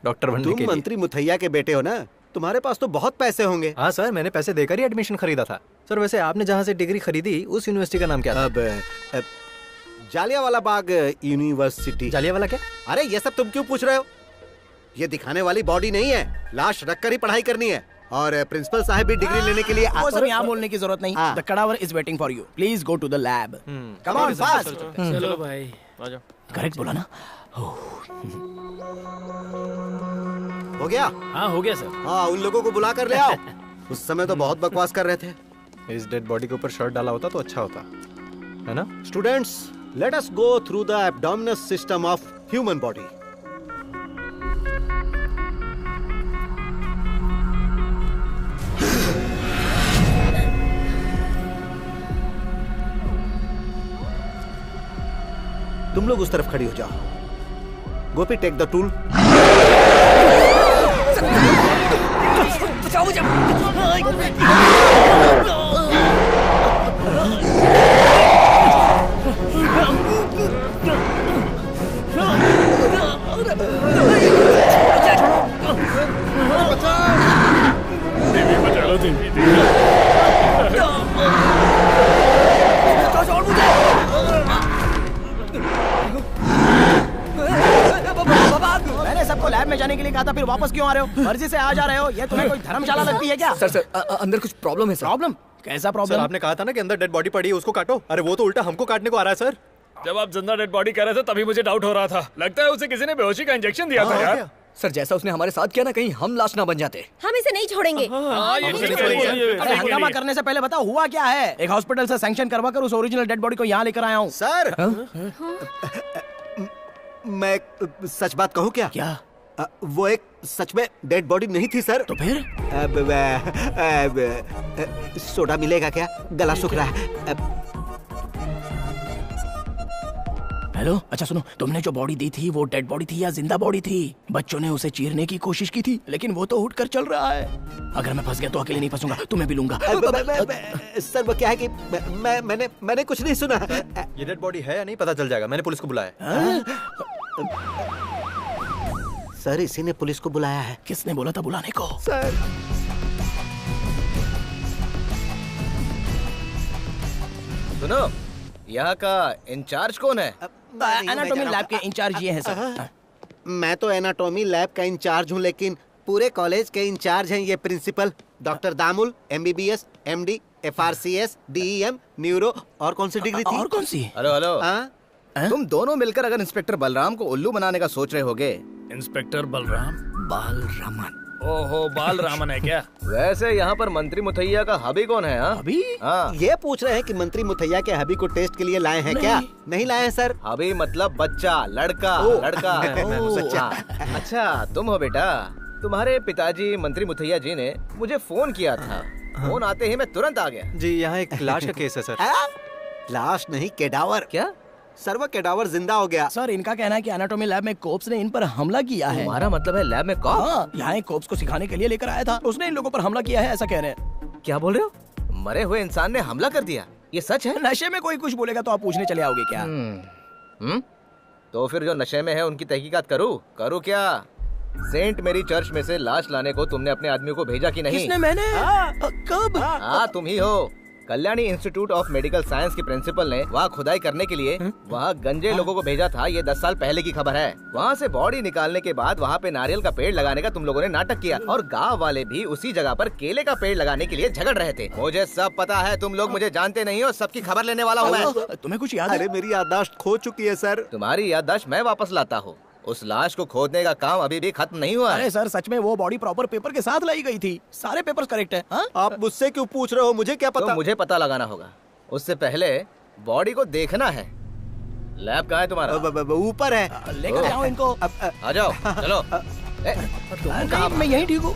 S2: डॉक्टर बनने के लिए।
S9: तुम मंत्री मुथैया के बेटे हो ना, तुम्हारे पास तो बहुत पैसे होंगे।
S2: हाँ सर, मैंने पैसे देकर ही एडमिशन खरीदा था। सर वैसे आपने जहाँ से डिग्री खरीदी उस यूनिवर्सिटी का नाम क्या था?
S9: अब जालियांवाला बाग यूनिवर्सिटी।
S2: जालियांवाला क्या?
S9: अरे ये सब तुम क्यों पूछ रहे हो? ये दिखाने वाली बॉडी नहीं है, लाश रख कर ही पढ़ाई करनी है। और प्रिंसिपल साहब भी डिग्री लेने के लिए
S14: वो सब यहाँ बोलने की जरूरत नहीं। The cadaver is waiting for you, please go to the lab. Come on fast.
S5: चलो भाई, आ जाओ।
S14: करेक्ट बोला ना?
S9: हो गया?
S5: हाँ हो गया सर।
S9: हाँ, उन लोगों को बुला कर ले आओ। उस समय तो बहुत बकवास कर रहे थे।
S2: इस डेड बॉडी के ऊपर शर्ट डाला होता तो अच्छा होता है ना?
S9: Students, let us go through the abdominal system of human body. तुम लोग उस तरफ खड़ी हो जाओ। गोपी, टेक द टूल।
S14: मैंने सबको लैब में जाने के लिए कहा था, फिर वापस क्यों आ रहे हो? मर्जी से आ जा रहे हो? ये तुम्हें कोई धर्मशाला लगती है क्या?
S10: सर अंदर कुछ प्रॉब्लम है सर।
S14: प्रॉब्लम? कैसा प्रॉब्लम?
S2: सर आपने कहा था ना कि अंदर डेड बॉडी पड़ी है, उसको काटो। अरे वो तो उल्टा हमको काटने को आ रहा है सर।
S1: जब आप जिंदा डेड बॉडी कह रहे थे तभी मुझे डाउट हो रहा था। लगता है उसे किसी ने बेहोशी का इंजेक्शन दिया था यार।
S10: सर जैसा उसने हमारे साथ किया ना, कहीं हम लाश ना बन जाते।
S4: हम इसे नहीं छोड़ेंगे।
S14: अरे हंगामा करने से पहले बताओ हुआ क्या है? एक हॉस्पिटल से सैंक्शन करवा कर उस ओरिजिनल डेड बॉडी को यहाँ लेकर आया हूँ।
S9: सर, मैं सच बात कहूँ क्या?
S14: क्या?
S9: वो एक सच में डेड बॉडी नहीं थी सर।
S14: तो फिर?
S9: सोडा मिलेगा क्या? गला सूख रहा है।
S14: हेलो, अच्छा सुनो, तुमने जो बॉडी दी थी वो डेड बॉडी थी या जिंदा बॉडी थी? बच्चों ने उसे चीरने की कोशिश की थी लेकिन वो तो उठकर चल रहा है। अगर मैं फंस गया तो अकेले नहीं फंसूंगा, तुम्हें भी लूंगा।
S9: सर वो क्या है कि मैंने कुछ नहीं सुना।
S2: ये डेड बॉडी है या नहीं पता चल जाएगा, मैंने पुलिस को बुलाया।
S9: सर इसी ने पुलिस को बुलाया है।
S14: किसने बोला था बुलाने को?
S9: सर
S10: सुनो, यहाँ का इंचार्ज कौन है?
S14: एनाटॉमी लैब के इंचार्ज ये हैं सर।
S9: मैं तो एनाटॉमी लैब का इंचार्ज हूँ, लेकिन पूरे कॉलेज के इंचार्ज हैं ये प्रिंसिपल डॉक्टर दामुल, MBBS, MD, FRCS, DEM, neuro और कौन सी डिग्री थी?
S14: और कौन सी?
S10: हेलो, तुम दोनों मिलकर अगर इंस्पेक्टर बलराम को उल्लू बनाने का सोच रहे होगे।
S1: इंस्पेक्टर बलराम?
S14: बालरामन।
S1: ओहो, बालरामन है क्या?
S10: वैसे यहाँ पर मंत्री मुथैया का हबी कौन है?
S14: हबी?
S10: हाँ।
S9: ये पूछ रहे हैं कि मंत्री मुथैया के हबी को टेस्ट के लिए लाए हैं क्या? नहीं लाए हैं सर।
S10: हबी मतलब बच्चा, लड़का। लड़का। अच्छा, तुम हो बेटा। तुम्हारे पिताजी मंत्री मुथैया जी ने मुझे फोन किया था। फोन आते ही मैं तुरंत आ गया।
S2: जी, यहाँ एक लाश का केस है सर।
S9: लाश नहीं, कैडावर।
S10: क्या?
S9: सर वो कैडावर जिंदा हो गया।
S14: सर इनका कहना है कि एनाटॉमी लैब में कोप्स ने इन पर हमला किया है।
S10: तुम्हारा मतलब है लैब में कॉप्स?
S14: हाँ, यहाँ एक कोप्स को सिखाने के लिए लेकर आया था, उसने इन लोगों पर हमला किया है, ऐसा कह रहे हैं।
S10: क्या बोल रहे हो? मरे हुए इंसान ने हमला कर दिया? ये सच है?
S14: नशे में कोई कुछ बोलेगा तो आप पूछने चले आओगे क्या?
S10: तो फिर जो नशे में है उनकी तहकीकात करूँ क्या? सेंट मेरी चर्च में से लाश लाने को तुमने अपने आदमियों को भेजा कि नहीं?
S14: किसने? मैंने? कब?
S10: हाँ, तुम ही हो। Kalyani institute of medical science के प्रिंसिपल ने वहाँ खुदाई करने के लिए वहाँ गंजे लोगों को भेजा था। ये 10 साल पहले की खबर है। वहाँ से बॉडी निकालने के बाद वहाँ पे नारियल का पेड़ लगाने का तुम लोगों ने नाटक किया और गांव वाले भी उसी जगह पर केले का पेड़ लगाने के लिए झगड़ रहे थे। मुझे सब पता है, तुम लोग मुझे जानते नहीं हो, सबकी खबर लेने वाला हूँ मैं।
S14: तुम्हें कुछ याद है?
S9: अरे मेरी याददाश्त खो चुकी है सर।
S10: तुम्हारी याददाश्त मैं वापस लाता हूँ। उस लाश को खोदने का काम अभी भी खत्म नहीं हुआ है।
S14: अरे सर, सच में वो बॉडी प्रॉपर पेपर के साथ लाई गई थी। सारे पेपर्स करेक्ट है। हाँ?
S9: आप मुझसे क्यों पूछ रहे हो? मुझे क्या पता?
S10: तो मुझे पता लगाना होगा। उससे पहले बॉडी को देखना है। लैब कहाँ है तुम्हारा?
S9: ऊपर है।
S14: लेकर जाओ इनको।
S10: आ जाओ, चलो।
S14: मैं यहीं ठीक हूँ।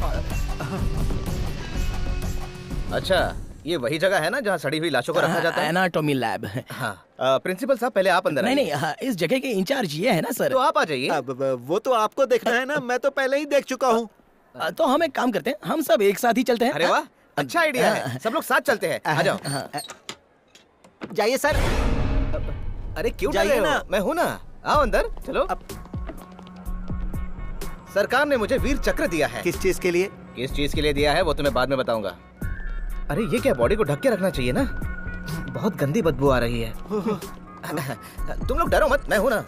S10: अच्छा, ये वही जगह है ना जहाँ सड़ी हुई लाशों को रखा जाता है?
S14: Anatomy lab.
S10: हाँ। प्रिंसिपल साहब पहले आप अंदर
S14: नहीं नहीं, इस जगह के इंचार्ज ये है ना सर।
S10: तो आप आ जाइए।
S9: वो तो आपको देखना है ना, मैं तो पहले ही देख चुका हूँ।
S14: तो हम एक काम करते हैं, हम सब एक साथ ही चलते हैं।
S10: अरे वाह, अच्छा आइडिया है। सब लोग साथ चलते हैं। आ जाओ।
S9: जाइए सर।
S10: अरे क्यों जाइए ना, मैं हूँ ना। आओ अंदर, चलो। सरकार ने मुझे वीर चक्र दिया है।
S9: किस चीज के लिए?
S10: किस चीज के लिए दिया है वो तुम्हें बाद में बताऊंगा। अरे ये क्या, बॉडी को ढक के रखना चाहिए ना? बहुत गंदी बदबू आ रही है। तुम लोग डरो मत, मैं हूं ना।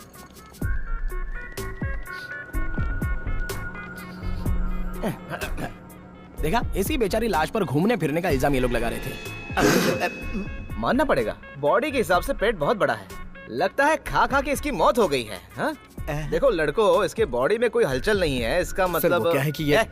S14: देखा, इसी बेचारी लाश पर घूमने फिरने का इल्जाम ये लोग लगा रहे थे।
S10: मानना पड़ेगा, बॉडी के हिसाब से पेट बहुत बड़ा है। लगता है खा खा के इसकी मौत हो गई है। हाँ? देखो लड़को, इसके बॉडी में कोई हलचल नहीं है। इसका मतलब
S14: क्या है कि ये...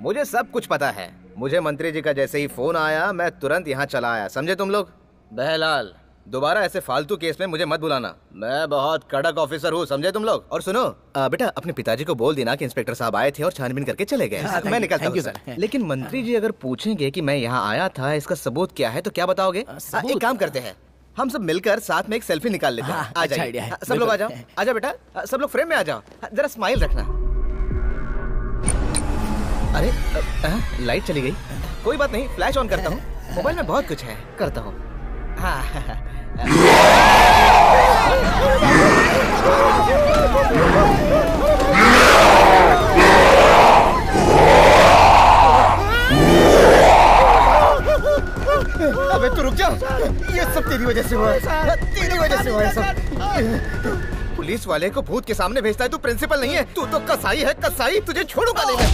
S10: मुझे सब कुछ पता है। मुझे मंत्री जी का जैसे ही फोन आया मैं तुरंत यहाँ चला आया, समझे तुम लोग? बहलाल, दोबारा ऐसे फालतू केस में मुझे मत बुलाना। मैं बहुत कड़क ऑफिसर हूँ, समझे तुम लोग? और सुनो बेटा, अपने पिताजी को बोल देना कि इंस्पेक्टर साहब आए थे और छानबीन करके चले गए। मैं निकलता हूँ सर। लेकिन मंत्री जी अगर पूछेंगे कि मैं यहाँ आया था, इसका सबूत क्या है, तो क्या बताओगे? एक काम करते हैं, हम सब मिलकर साथ में एक सेल्फी निकाल लेते हैं। आ जाइए सब लोग, आ जाओ। आजा बेटा, सब लोग फ्रेम में आ जाओ। जरा स्माइल रखना। अरे लाइट चली गई। कोई बात नहीं, फ्लैश ऑन करता हूँ। मोबाइल में बहुत कुछ है, करता हूँ। अबे तू रुक जा, ये सब तेरी वजह से हुआ है। तेरी वजह से हुआ है सब। पुलिस वाले को भूत के सामने भेजता है, तू प्रिंसिपल नहीं है। तू तो कसाई है, कसाई। तुझे छोड़ूंगा नहीं मैं।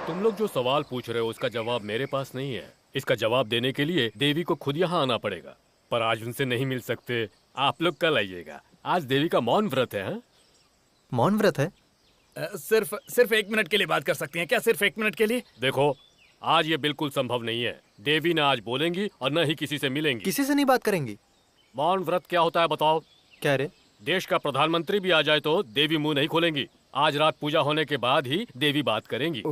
S5: तुम लोग जो सवाल पूछ रहे हो उसका जवाब मेरे पास नहीं है। इसका जवाब देने के लिए देवी को खुद यहाँ आना पड़ेगा, पर आज उनसे नहीं मिल सकते। आप लोग कल आइएगा। आज देवी का मौन व्रत है। हाँ?
S2: मौन व्रत है?
S1: सिर्फ 1 मिनट के लिए बात कर सकती हैं क्या? सिर्फ 1 मिनट के लिए?
S5: देखो, आज ये बिल्कुल संभव नहीं है। देवी न आज बोलेंगी और न ही किसी से मिलेंगी।
S2: किसी से नहीं बात करेंगी?
S5: मौन व्रत क्या होता है बताओ?
S2: क्या रे,
S5: देश का प्रधानमंत्री भी आ जाए तो देवी मुंह नहीं खोलेंगी। आज रात पूजा होने के बाद ही देवी बात करेंगी।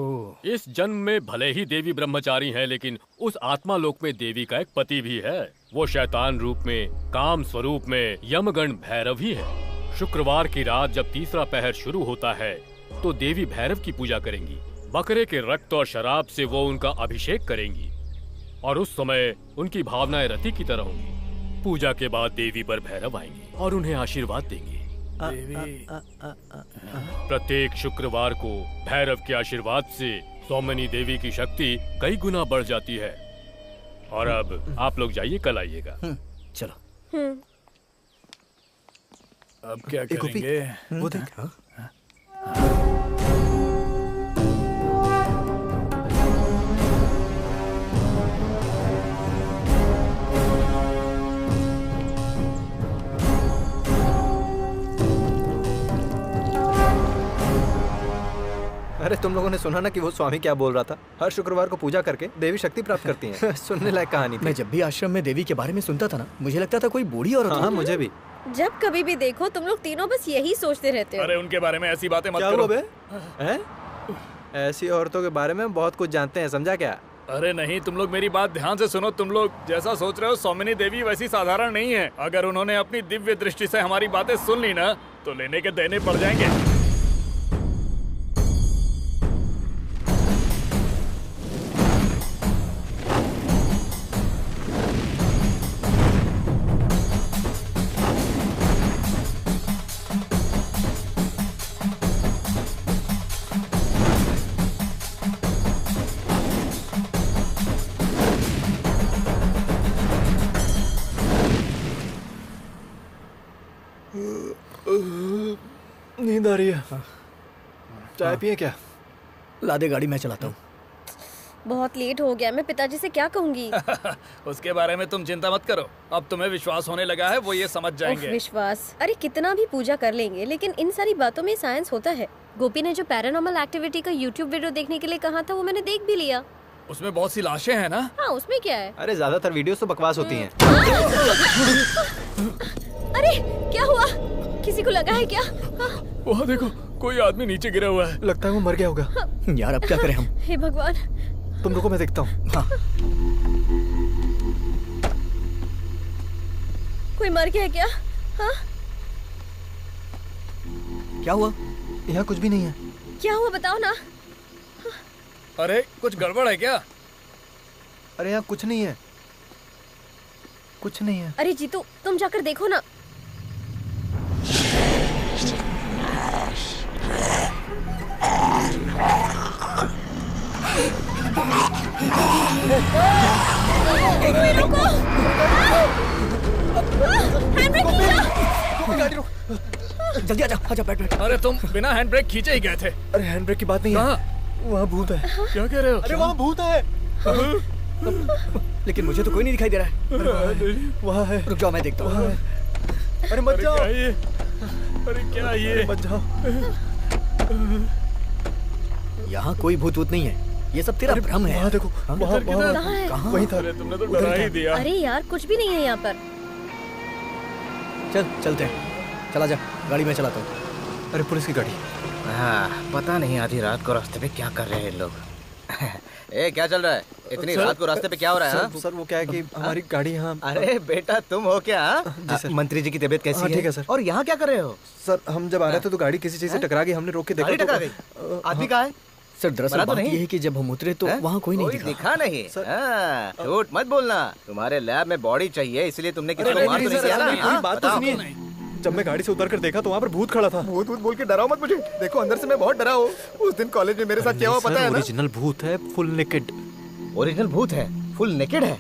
S5: इस जन्म में भले ही देवी ब्रह्मचारी है, लेकिन उस आत्मा लोक में देवी का एक पति भी है। वो शैतान रूप में, काम स्वरूप में यमगण भैरव ही है। शुक्रवार की रात जब तीसरा पहर शुरू होता है तो देवी भैरव की पूजा करेंगी। बकरे के रक्त और शराब से वो उनका अभिषेक करेंगी और उस समय उनकी भावनाएं रति की तरह होंगी। पूजा के बाद देवी पर भैरव आएंगे और उन्हें आशीर्वाद देंगे। प्रत्येक शुक्रवार को भैरव के आशीर्वाद से सौमनी देवी की शक्ति कई गुना बढ़ जाती है। और अब आप लोग जाइए, कल आइएगा।
S10: चलो।
S15: अब क्या करेंगे?
S2: वो देख। अरे तुम लोगों ने सुना ना कि वो स्वामी क्या बोल रहा था? हर शुक्रवार को पूजा करके देवी शक्ति प्राप्त करती हैं। सुनने लायक कहानी थी।
S10: मैं जब भी आश्रम में देवी के बारे में सुनता था ना, मुझे लगता था कोई बूढ़ी औरत।
S2: हाँ, मुझे भी।
S4: जब कभी भी देखो तुम लोग तीनों बस यही सोचते रहते हो।
S1: अरे उनके बारे में ऐसी बातें मत
S2: क्या
S1: करो।
S2: हुआ बे? हैं? ऐसी औरतों के बारे में बहुत कुछ जानते हैं, समझा क्या?
S1: अरे नहीं, तुम लोग मेरी बात ध्यान से सुनो। तुम लोग जैसा सोच रहे हो सौमिनी देवी वैसी साधारण नहीं है। अगर उन्होंने अपनी दिव्य दृष्टि से हमारी बातें सुन ली ना तो लेने के देने पड़ जाएंगे।
S2: नींद आ रही है। चाय पिए क्या?
S10: ला दे गाड़ी, मैं चलाता हूँ।
S4: बहुत लेट हो गया, मैं पिताजी से क्या कहूँगी?
S1: उसके बारे में तुम चिंता मत करो। अब तुम्हें विश्वास होने लगा है, वो ये समझ जाएंगे।
S4: विश्वास? अरे कितना भी पूजा कर लेंगे, लेकिन इन सारी बातों में साइंस होता है। गोपी ने जो पैरानॉर्मल एक्टिविटी का यूट्यूब वीडियो देखने के लिए कहा था वो मैंने देख भी लिया।
S1: उसमें बहुत सी लाशें हैं ना?
S4: हाँ, उसमें क्या है?
S2: अरे ज्यादातर वीडियोस तो बकवास होती हैं।
S4: अरे क्या हुआ? किसी को लगा है क्या?
S1: वहाँ देखो, कोई आदमी नीचे गिरा हुआ है।
S2: लगता है वो मर गया होगा।
S10: यार अब क्या करें हम?
S4: हे भगवान।
S2: तुम रुको, मैं देखता हूँ।
S10: हाँ।
S4: कोई मर गया क्या? हाँ?
S10: क्या हुआ?
S2: यहाँ कुछ भी नहीं है।
S4: क्या हुआ बताओ ना।
S1: अरे कुछ गड़बड़ है क्या?
S2: अरे यहाँ कुछ नहीं है, कुछ नहीं है।
S4: अरे जीतू, तुम जाकर देखो ना। एक मिनट रुको। हैंडब्रेक खींचो।
S2: गाड़ी रोक।
S10: जल्दी आजा, आजा, बैठ बैठ।
S1: अरे तुम बिना हैंडब्रेक खींचे ही गए थे।
S2: अरे हैंडब्रेक की बात नहीं है। वहाँ भूत है।
S1: क्या कह रहे हो?
S2: अरे वहाँ भूत है।
S10: लेकिन मुझे तो कोई नहीं दिखाई दे रहा है।
S2: वहाँ है।
S10: रुक जाओ, मैं देखता हूँ।
S2: अरे मत जाओ।
S1: अरे क्या ये?
S2: मत जाओ।
S10: यहाँ कोई भूत वूत नहीं है, ये सब तेरा भ्रम है।
S2: वहाँ देखो, वहाँ
S10: कहाँ?
S2: वहीं था।
S1: अरे तुमने तो डरा ही दिया।
S4: अरे यार कुछ भी नहीं है यहाँ पर।
S10: चल चलते हैं, चला जा, गाड़ी में चलाता हूँ।
S2: अरे पुलिस की गाड़ी।
S8: हाँ, पता नहीं आधी रात को रास्ते पे क्या कर रहे हैं लोग। ए, क्या चल रहा है? इतनी रात को रास्ते पे क्या हो रहा है?
S2: सर वो क्या है कि हमारी गाड़ी यहाँ।
S8: अरे बेटा तुम हो क्या?
S2: जी सर।
S8: मंत्री जी की तबीयत कैसी है?
S2: ठीक है सर।
S8: और यहाँ क्या कर रहे हो?
S2: सर हम जब आ रहे थे तो गाड़ी किसी चीज से टकरा गई, हमने रोक के देखा।
S8: गाड़ी टकरा गई? आदमी कहाँ है?
S10: सर दरअसल बात ये है कि जब हम उतरे तो वहाँ कोई नहीं
S8: दिखा नहीं। झूठ मत बोलना। तुम्हारे लैब में बॉडी चाहिए, इसलिए तुमने किसी को मार तो नहीं दिया ना?
S2: बात तो सुनिए। जब मैं गाड़ी से उतर कर देखा तो वहाँ पर भूत खड़ा था।
S11: भूत भूत बोल के डराओ मत मुझे। देखो अंदर से मैं बहुत डरा हूँ। उस दिन कॉलेज में मेरे साथ क्या हुआ पता है ना?
S2: ओरिजिनल भूत है, फुल नेकेड।
S8: ओरिजिनल भूत है, फुल नेकेड है।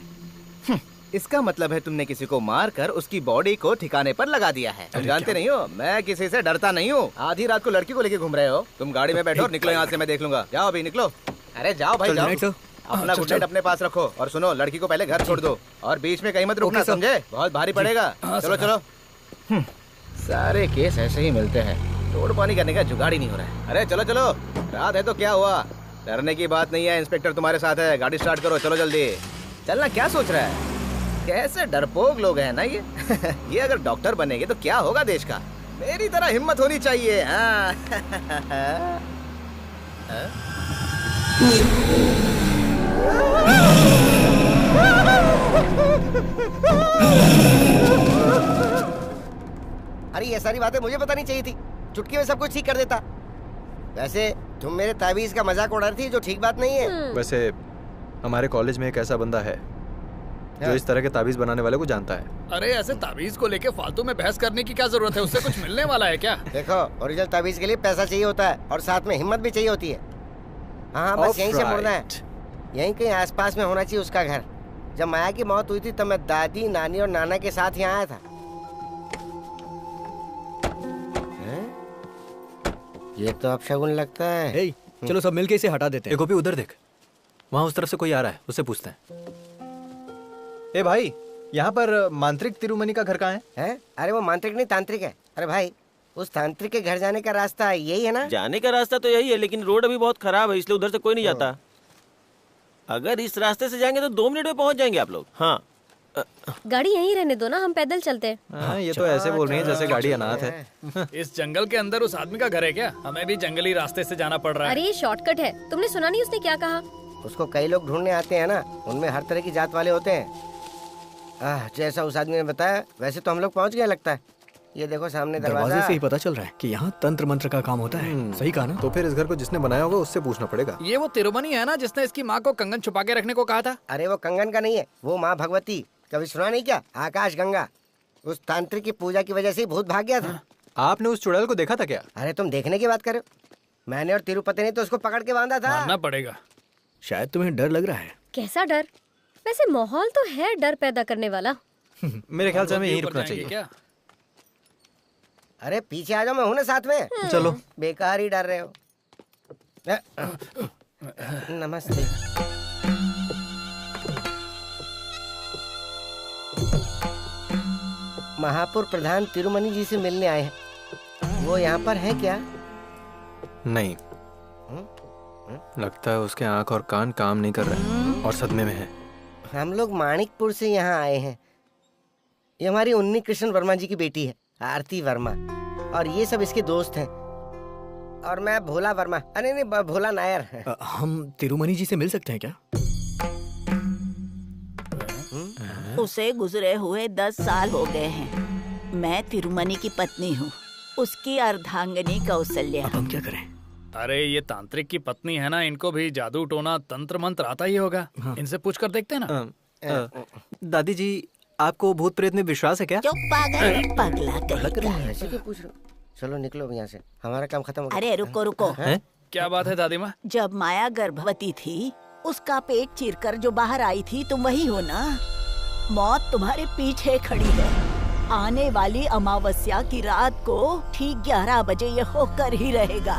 S8: इसका मतलब है तुमने किसी को मार कर उसकी बॉडी को ठिकाने पर लगा दिया है। तुम जानते नहीं हो, मैं किसी से डरता नहीं हूँ। आधी रात को लड़की को लेके घूम रहे हो। तुम गाड़ी में बैठो और निकलो यहाँ से, मैं देख लूंगा। जाओ अभी निकलो। अरे जाओ भाई जाओ। अपना गुड नाइट अपने पास रखो। और सुनो, लड़की को पहले घर छोड़ दो और बीच में कहीं मत रुकना, समझे? बहुत भारी पड़ेगा। चलो चलो। सारे केस ऐसे ही मिलते हैं, तोड़ पानी करने का जुगाड़ ही नहीं हो रहा है। अरे चलो चलो, रात है तो क्या हुआ, डरने की बात नहीं है। इंस्पेक्टर तुम्हारे साथ है, गाड़ी स्टार्ट करो, चलो जल्दी। चलना, क्या सोच रहा है? कैसे डरपोक लोग हैं ना ये। ये अगर डॉक्टर बनेंगे तो क्या होगा देश का। मेरी तरह हिम्मत होनी चाहिए। हाँ।
S15: अरे ये सारी बातें मुझे पता नहीं चाहिए थी। चुटकी में सब कुछ ठीक कर देता। वैसे तुम मेरे ताबीज का मजाक उड़ा रही थी, जो ठीक बात नहीं है।
S2: वैसे हमारे कॉलेज में एक ऐसा बंदा है जो इस तरह के ताबीज बनाने वाले को जानता है।
S1: अरे ऐसे ताबीज को लेके फालतू में बहस करने की क्या जरूरत है? उससे कुछ मिलने वाला है क्या?
S15: देखो, ओरिजिनल ताबीज के लिए पैसा चाहिए होता है और साथ में हिम्मत भी चाहिए होती है। हाँ, बस यहीं से मुड़ना है। यहीं कहीं आसपास में होना चाहिए उसका घर। जब माया की मौत हुई थी तब मैं दादी, नानी और नाना के साथ यहाँ आया था। ये तो अपशगुन लगता है।
S10: चलो सब मिलके इसे हटा देते हैं।
S2: गोपी उधर देख, वहाँ उस तरफ से कोई आ रहा है, उससे पूछते हैं। ए भाई, यहाँ पर मांत्रिक तिरुमनी का घर कहाँ
S15: है? अरे वो मांत्रिक नहीं, तांत्रिक है। अरे भाई, उस तांत्रिक के घर जाने का रास्ता यही है ना?
S13: जाने का रास्ता तो यही है, लेकिन रोड अभी बहुत खराब है, इसलिए उधर से कोई नहीं जाता। अगर इस रास्ते से जाएंगे तो 2 मिनट में पहुंच जाएंगे आप लोग। हाँ,
S4: गाड़ी यहीं रहने दो ना, हम पैदल चलते हैं।
S2: हाँ, ये तो ऐसे बोल रही है जैसे गाड़ी अनाथ है।
S1: इस जंगल के अंदर उस आदमी का घर है क्या? हमें भी जंगली रास्ते से जाना पड़ रहा है।
S4: अरे ये शॉर्टकट है, तुमने सुना नहीं उसने क्या कहा?
S15: उसको कई लोग ढूंढने आते हैं ना, उनमें हर तरह की जात वाले होते हैं। जैसा उस आदमी ने बताया वैसे तो हम लोग पहुंच गए लगता है। ये देखो सामने
S10: दरवाजे से ही पता चल रहा है कि यहाँ तंत्र मंत्र का काम होता है। सही कहा ना?
S2: तो फिर इस घर को जिसने बनाया होगा उससे पूछना पड़ेगा।
S1: ये वो तिरुमनी है ना जिसने इसकी माँ को कंगन छुपा के रखने को कहा था?
S15: अरे वो कंगन का नहीं है, वो माँ भगवती। कभी सुना नहीं क्या? आकाश गंगा। उस तांत्रिक की पूजा की वजह से ही भूत भाग गया था।
S2: आपने उस चुड़ैल को देखा था क्या?
S15: अरे तुम देखने की बात कर रहे हो? मैंने और तिरुपति ने तो उसको पकड़ के बांधा था।
S1: मानना पड़ेगा।
S10: शायद तुम्हें डर लग रहा है।
S4: कैसा डर? वैसे माहौल तो है डर पैदा करने वाला।
S2: मेरे ख्याल से हमें यहीं रुकना चाहिए।
S1: क्या?
S15: अरे पीछे आ जाओ, मैं हूं ना साथ में।
S2: चलो।
S15: बेकार ही डर रहे हो। नमस्ते। महापुर प्रधान तिरुमनी जी से मिलने आए हैं। वो यहाँ पर है क्या?
S2: नहीं, लगता है उसके आंख और कान काम नहीं कर रहे और सदमे में है।
S15: हम लोग माणिकपुर से यहाँ आए हैं। ये हमारी उन्नी कृष्ण वर्मा जी की बेटी है, आरती वर्मा, और ये सब इसके दोस्त हैं। और मैं भोला वर्मा, अरे नहीं, भोला नायर।
S10: हम तिरुमनी जी से मिल सकते हैं क्या?
S3: उसे गुजरे हुए 10 साल हो गए हैं। मैं तिरुमनी की पत्नी हूँ, उसकी अर्धांगिनी कौशल्या।
S10: अब हम क्या करें?
S1: अरे ये तांत्रिक की पत्नी है ना, इनको भी जादू टोना तंत्र मंत्र आता ही होगा। इनसे पूछ कर देखते हैं ना।
S2: दादी जी, आपको भूत प्रेत में विश्वास है क्या?
S3: चुप पागल, पगला कहीं।
S15: ऐसे क्यों पूछ रहे हो? चलो निकलो यहाँ से, हमारा काम खत्म हो गया।
S3: अरे रुको रुको।
S1: क्या बात है दादी माँ?
S3: जब माया गर्भवती थी, उसका पेट चीरकर जो बाहर आई थी, तुम वही हो ना? मौत तुम्हारे पीछे खड़ी है। आने वाली अमावस्या की रात को ठीक 11 बजे ये होकर ही रहेगा।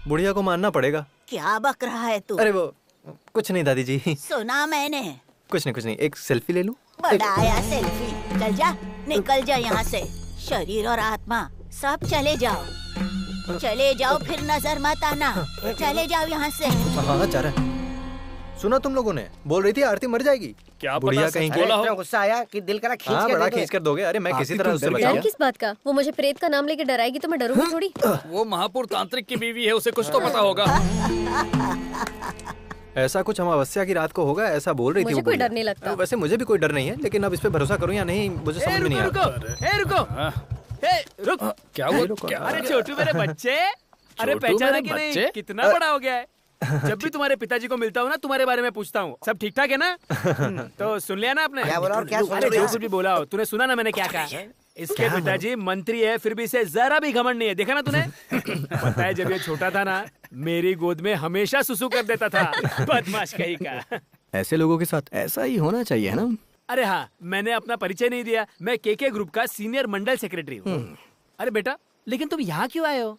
S2: बुढ़िया को मानना पड़ेगा।
S3: क्या बक रहा है तू?
S2: अरे वो कुछ नहीं दादी जी।
S3: सुना मैंने।
S2: कुछ नहीं, एक सेल्फी ले लूं?
S3: बड़ा आया सेल्फी। चल जा, निकल जा यहाँ से। शरीर और आत्मा सब चले जाओ। चले जाओ, फिर नजर मत आना। चले जाओ यहाँ से।
S2: हाँ, जा रहा है। सुना तुम लोगों ने? बोल रही थी आरती मर जाएगी।
S1: क्या
S2: बुढ़िया कहीं
S15: इतना गुस्सा आया कि दिल करा खींच कर
S2: खींच कर दोगे। अरे मैं किसी तरह उससे
S4: डर
S2: बचाऊंगा।
S4: किस बात का? वो मुझे प्रेत का नाम लेके डराएगी तो मैं डरूंगी थोड़ी।
S1: वो महापुर तांत्रिक की बीवी है, उसे कुछ तो पता होगा।
S2: ऐसा कुछ अमावस्या की रात को होगा, ऐसा बोल रही थी।
S4: मुझे कोई डर नहीं लगता।
S2: वैसे मुझे भी कोई डर नहीं है, लेकिन अब इस पे भरोसा करूं या नहीं मुझे समझ में नहीं आ रहा।
S16: रुको।
S1: क्या हुआ?
S16: अरे छोटू मेरे बच्चे, अरे पहचाना कि नहीं? कितना बड़ा हो गया है। जब भी तुम्हारे पिताजी को मिलता हूँ ना, तुम्हारे बारे में पूछता हूँ। सब ठीक ठाक है ना? तो सुन लिया ना आपने?
S15: क्या बोला और क्या सुन
S16: अरे
S15: लिया?
S16: जो कुछ भी बोला हो, तूने सुना ना मैंने क्या कहा? इसके पिताजी मंत्री है, फिर भी इसे जरा भी घमंड नहीं है। देखा ना तूने? पता है जब ये छोटा था ना, मेरी गोद में हमेशा सुसु कर देता था। बदमाश कहीं का।
S10: ऐसे लोगों के साथ ऐसा ही होना चाहिए ना?
S16: अरे हाँ, मैंने अपना परिचय नहीं दिया। मैं केके ग्रुप का सीनियर मंडल सेक्रेटरी हूँ। अरे बेटा, लेकिन तुम यहाँ क्यों आए हो?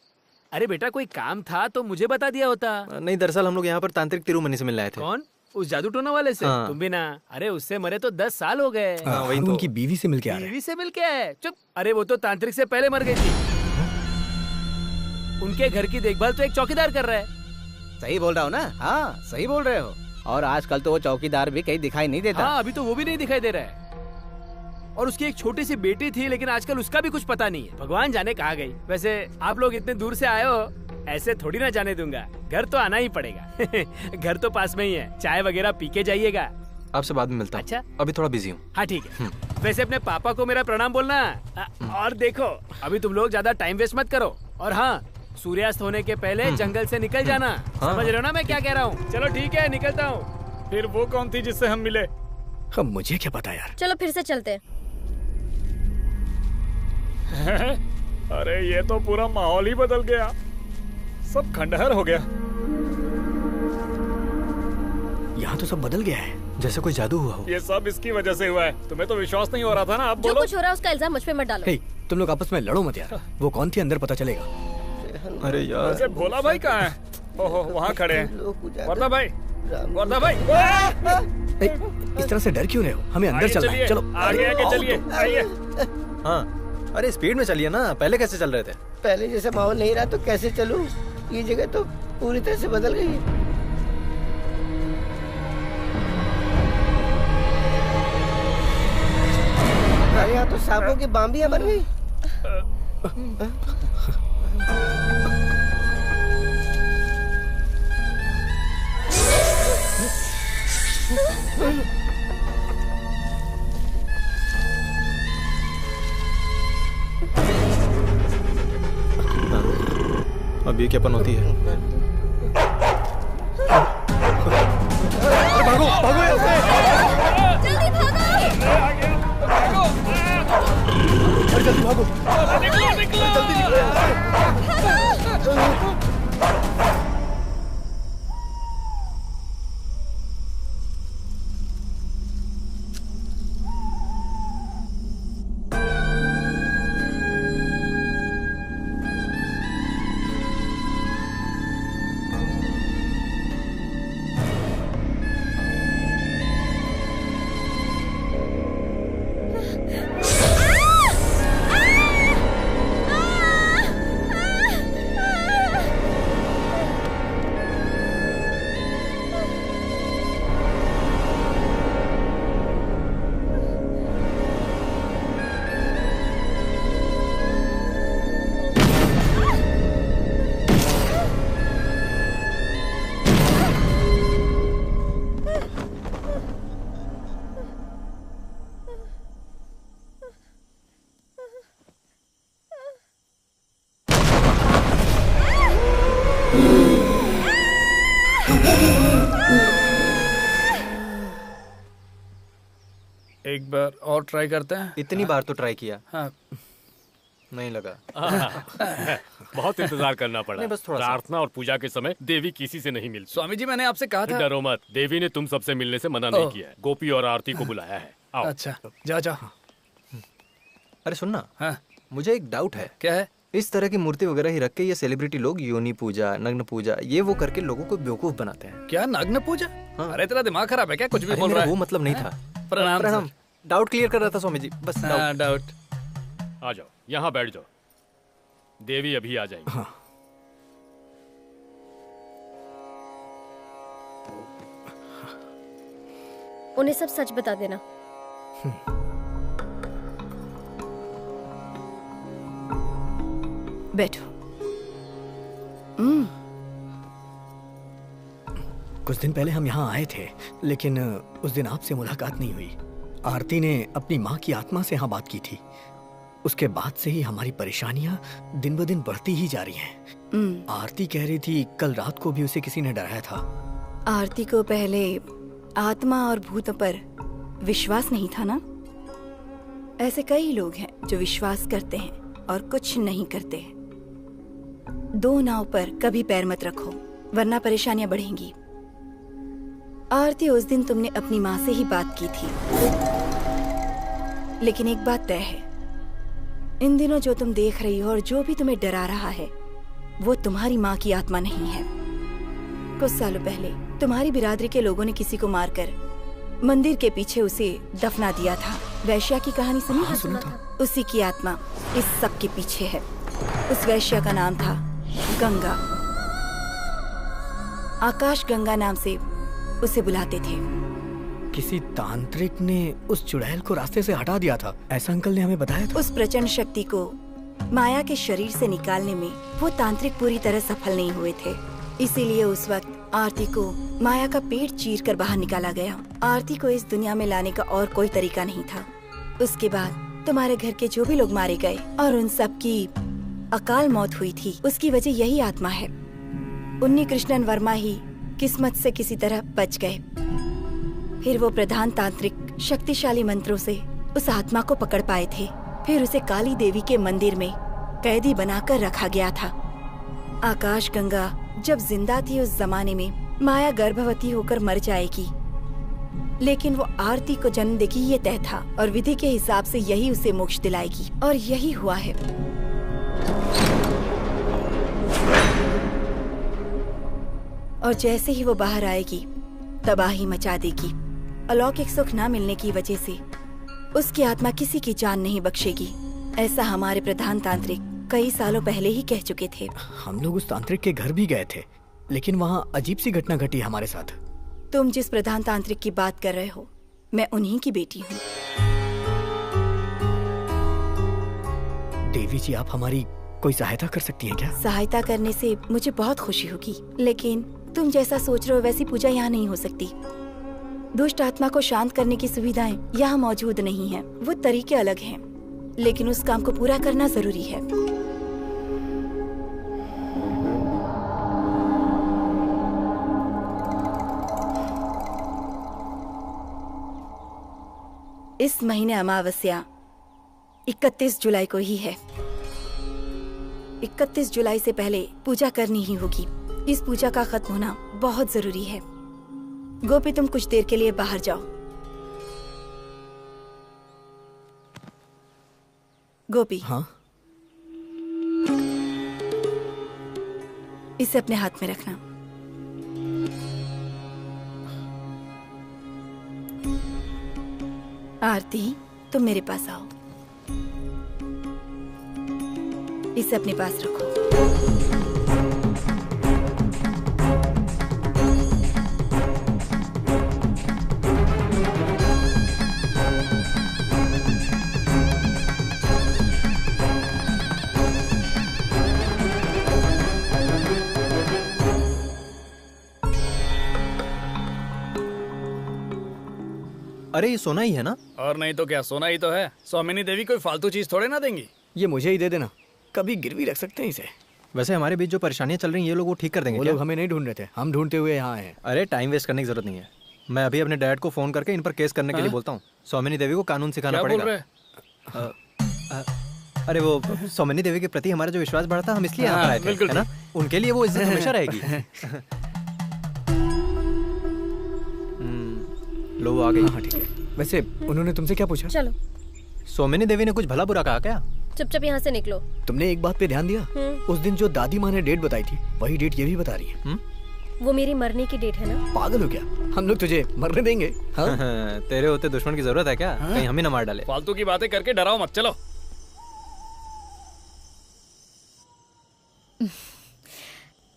S16: अरे बेटा, कोई काम था तो मुझे बता दिया होता।
S2: नहीं, दरअसल हम लोग यहाँ पर तांत्रिक तिरुमनी से मिलने आए थे।
S16: कौन? उस जादू टोना वाले से?
S2: हाँ।
S16: तुम भी ना? अरे उससे मरे तो 10 साल हो गए।
S2: वही तो।
S10: उनकी बीवी से मिलके आ रहे हैं।
S16: बीवी से मिल के आए? चुप। अरे वो तो तांत्रिक से पहले मर गई थी। उनके घर की देखभाल तो एक चौकीदार कर रहा है।
S8: सही बोल रहा हूँ ना? हाँ, सही बोल रहे हो। और आजकल तो वो चौकीदार भी कहीं दिखाई नहीं देता।
S16: हाँ, अभी तो वो भी नहीं दिखाई दे रहा है। और उसकी एक छोटी सी बेटी थी, लेकिन आजकल उसका भी कुछ पता नहीं है। भगवान जाने कहाँ गई। वैसे आप लोग इतने दूर से आए हो, ऐसे थोड़ी ना जाने दूंगा। घर तो आना ही पड़ेगा। घर तो पास में ही है, चाय वगैरह पी के जाइएगा।
S2: आपसे बाद में मिलता हूँ।
S16: अच्छा,
S2: अभी थोड़ा बिजी हूँ।
S16: हाँ ठीक है। वैसे अपने पापा को मेरा प्रणाम बोलना। और देखो, अभी तुम लोग ज्यादा टाइम वेस्ट मत करो। और हाँ, सूर्यास्त होने के पहले जंगल से निकल जाना। समझ रहे हो ना मैं क्या कह रहा हूँ? चलो ठीक है, निकलता हूँ।
S1: फिर वो कौन थी जिससे हम मिले?
S10: मुझे क्या पता यार।
S4: चलो फिर से चलते हैं।
S1: अरे ये तो पूरा माहौल ही बदल गया, सब खंडहर हो गया।
S10: यहाँ तो सब बदल गया है,
S2: जैसे कोई जादू हुआ हो।
S1: ये सब इसकी वजह से हुआ है। तुम्हें तो विश्वास नहीं हो रहा था ना? अब
S4: जो
S1: बोलो।
S4: कुछ हो रहा है उसका इल्जाम मुझ पे मत डालो।
S10: हे, तुम लोग आपस में लड़ो मत यार। वो कौन थी अंदर पता चलेगा।
S2: अरे यार,
S1: वैसे भोला भाई कहाँ है? ओहो, वहाँ खड़े हैं। वर्धा भाई, वर्धा भाई।
S10: इस तरह से डर क्यों रहे हो? हमें अंदर चलना है। चलो
S1: आगे आगे चलिए, आइए।
S2: हाँ, अरे स्पीड में चलिए ना। पहले कैसे चल रहे थे?
S15: पहले जैसा माहौल नहीं रहा तो कैसे चलूं? ये जगह तो पूरी तरह से बदल गई है। अरे यहाँ तो सांपों की बाम्बियां बन गई।
S2: अब ये क्या पनौती है?
S10: भागो भागो यहाँ से।
S4: जल्दी भागो।
S10: जल्दी भागो।
S1: निकलो निकलो।
S10: जल्दी निकलो यहाँ से।
S1: एक बार और ट्राई करते हैं।
S2: इतनी बार तो ट्राई किया।
S1: हाँ।
S2: नहीं लगा।
S5: बहुत इंतजार करना पड़ा।
S2: नहीं, बस थोड़ा सा।
S5: प्रार्थना और पूजा के समय देवी किसी से नहीं मिलती।
S1: स्वामी जी, मैंने आपसे कहा था।
S5: डरो मत, देवी ने तुम सबसे मिलने से मना नहीं किया है। गोपी और आरती को बुलाया है। आओ।
S1: अच्छा, जा जा।
S2: अरे सुनना।
S1: हाँ,
S2: मुझे एक डाउट है।
S1: क्या है?
S2: इस तरह की मूर्ति वगैरह ही रख के ये सेलिब्रिटी लोग योनि पूजा, नग्न पूजा, ये वो करके लोगों को बेवकूफ बनाते हैं।
S1: क्या नग्न पूजा?
S2: हाँ।
S1: अरे तेरा दिमाग खराब है क्या? कुछ भी बोल रहा है।
S2: वो मतलब नहीं था।
S1: प्रणाम।
S2: प्रणाम। डाउट क्लियर कर रहा था स्वामी जी, बस।
S1: हाँ, डाउट।
S5: आ जाओ, यहाँ बैठ जाओ। देवी अभी आ जाएंगी।
S10: हाँ।
S4: उन्हें सब सच बता देना।
S12: बैठो।
S10: कुछ दिन पहले हम यहाँ आए थे, लेकिन उस दिन आपसे मुलाकात नहीं हुई। आरती ने अपनी माँ की आत्मा से यहाँ बात की थी। उसके बाद से ही हमारी परेशानियां दिन ब दिन बढ़ती ही जा रही हैं। आरती कह रही थी कल रात को भी उसे किसी ने डराया था।
S12: आरती को पहले आत्मा और भूतों पर विश्वास नहीं था ना? ऐसे कई लोग हैं जो विश्वास करते हैं और कुछ नहीं करते। दो नाव पर कभी पैर मत रखो, वरना परेशानियां बढ़ेंगी। आरती, उस दिन तुमने अपनी माँ से ही बात की थी, लेकिन एक बात तय है, इन दिनों जो तुम देख रही हो और जो भी तुम्हें डरा रहा है, वो तुम्हारी माँ की आत्मा नहीं है। कुछ सालों पहले तुम्हारी बिरादरी के लोगों ने किसी को मारकर मंदिर के पीछे उसे दफना दिया था। वैश्या की कहानी सुनी?
S10: हाँ, सुना था।
S12: उसी की आत्मा इस सब के पीछे है। उस वैश्या का नाम था गंगा। आकाश गंगा नाम से उसे बुलाते थे।
S10: किसी तांत्रिक ने उस चुड़ैल को रास्ते से हटा दिया था, ऐसा अंकल ने हमें बताया था।
S12: उस प्रचंड शक्ति को माया के शरीर से निकालने में वो तांत्रिक पूरी तरह सफल नहीं हुए थे। इसीलिए उस वक्त आरती को माया का पेट चीर कर बाहर निकाला गया। आरती को इस दुनिया में लाने का और कोई तरीका नहीं था। उसके बाद तुम्हारे घर के जो भी लोग मारे गए और उन सब की अकाल मौत हुई थी, उसकी वजह यही आत्मा है। उन्नी कृष्णन वर्मा ही किस्मत से किसी तरह बच गए। फिर वो प्रधान तांत्रिक शक्तिशाली मंत्रों से उस आत्मा को पकड़ पाए थे। फिर उसे काली देवी के मंदिर में कैदी बनाकर रखा गया था। आकाश गंगा जब जिंदा थी उस जमाने में माया गर्भवती होकर मर जाएगी, लेकिन वो आरती को जन्म देगी ये तय था और विधि के हिसाब से यही उसे मोक्ष दिलाएगी, और यही हुआ है। और जैसे ही वो बाहर आएगी तबाही मचा देगी। अलौकिक सुख न मिलने की वजह से उसकी आत्मा किसी की जान नहीं बख्शेगी। ऐसा हमारे प्रधान तांत्रिक कई सालों पहले ही कह चुके थे।
S10: हम लोग उस तांत्रिक के घर भी गए थे, लेकिन वहाँ अजीब सी घटना घटी हमारे साथ।
S12: तुम जिस प्रधान तांत्रिक की बात कर रहे हो, मैं उन्हीं की बेटी हूँ।
S10: देवी जी, आप हमारी कोई सहायता कर सकती हैं क्या?
S12: सहायता करने से मुझे बहुत खुशी होगी, लेकिन तुम जैसा सोच रहे हो वैसी पूजा यहाँ नहीं हो सकती। दुष्ट आत्मा को शांत करने की सुविधाएं यहाँ मौजूद नहीं है। वो तरीके अलग हैं, लेकिन उस काम को पूरा करना जरूरी है। इस महीने अमावस्या 31 जुलाई को ही है। 31 जुलाई से पहले पूजा करनी ही होगी। इस पूजा का खत्म होना बहुत जरूरी है। गोपी, तुम कुछ देर के लिए बाहर जाओ। गोपी।
S10: हाँ?
S12: इसे अपने हाथ में रखना। आरती, तुम मेरे पास आओ। इसे अपने पास रखो।
S2: अरे ये सोना ही है ना?
S1: और नहीं तो क्या, सोना ही तो है। स्वामिनी देवी कोई फालतू चीज थोड़े ना देंगी।
S10: ये मुझे ही दे देना, कभी गिरवी रख सकते हैं इसे।
S2: वैसे हमारे बीच जो परेशानियां चल रही हैं ये लोग वो ठीक कर देंगे।
S10: वो
S2: क्या?
S10: लोग हमें नहीं ढूंढ रहे थे, हम ढूंढते हुए यहाँ आए हैं।
S2: अरे टाइम वेस्ट करने की जरूरत नहीं है। मैं अभी अपने डैड को फोन करके इन पर केस करने के लिए बोलता हूँ। स्वामिनी देवी को कानून सिखाना पड़ेगा। अरे वो स्वामिनी देवी के प्रति हमारा जो विश्वास बढ़ा था, हम इसलिए यहाँ आए थे, है ना? उनके लिए वो इज्जत हमेशा रहेगी। लो आ गई।
S10: हाँ ठीक है। वैसे उन्होंने तुमसे क्या पूछा?
S4: चलो।
S2: स्वामिनी देवी ने कुछ भला बुरा कहा क्या?
S4: चुपचाप यहाँ से निकलो।
S10: तुमने एक बात पे ध्यान दिया? उस दिन जो दादी माँ ने डेट बताई थी, वही डेट ये भी बता रही है।
S4: वो मेरी मरने की डेट है ना?
S10: पागल हो क्या? हम लोग तुझे मरने देंगे? हाँ?
S2: तेरे होते दुश्मन की जरूरत है क्या? कहीं हमें न मार डाले।
S1: फालतू की बातें करके डराओ मत। चलो।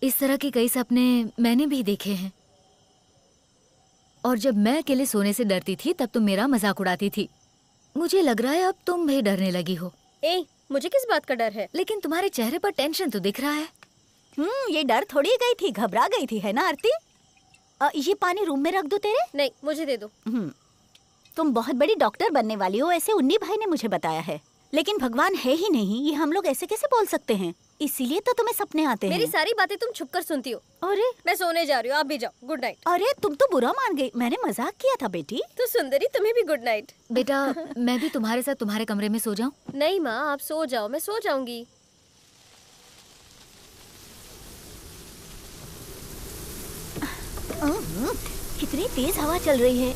S6: इस तरह के कई सपने मैंने भी देखे हैं, और जब मैं अकेले सोने से डरती थी तब तुम मेरा मजाक उड़ाती थी। मुझे लग रहा है अब तुम भी डरने लगी हो।
S4: ए, मुझे किस बात का डर है?
S6: लेकिन तुम्हारे चेहरे पर टेंशन तो दिख रहा है।
S3: ये डर थोड़ी गई थी, घबरा गई थी, है ना आरती? ये पानी रूम में रख दो तेरे?
S4: नहीं, मुझे दे दो।
S3: तुम बहुत बड़ी डॉक्टर बनने वाली हो, ऐसे उन्नी भाई ने मुझे बताया है। लेकिन भगवान है ही नहीं, ये हम लोग ऐसे कैसे बोल सकते हैं? इसीलिए तो तुम्हें सपने आते हैं।
S4: मेरी सारी बातें तुम छुपकर सुनती हो।
S3: अरे
S4: मैं सोने जा रही हूँ, आप भी जाओ। Good night.
S3: अरे तुम तो बुरा मान गई, मैंने मजाक किया था बेटी।
S4: तो सुंदरी, तुम्हें भी गुड नाइट।
S6: बेटा, मैं भी तुम्हारे साथ तुम्हारे कमरे में सो जाऊं?
S4: नहीं माँ, आप सो जाओ, मैं सो जाऊंगी।
S3: कितनी तेज हवा चल रही है,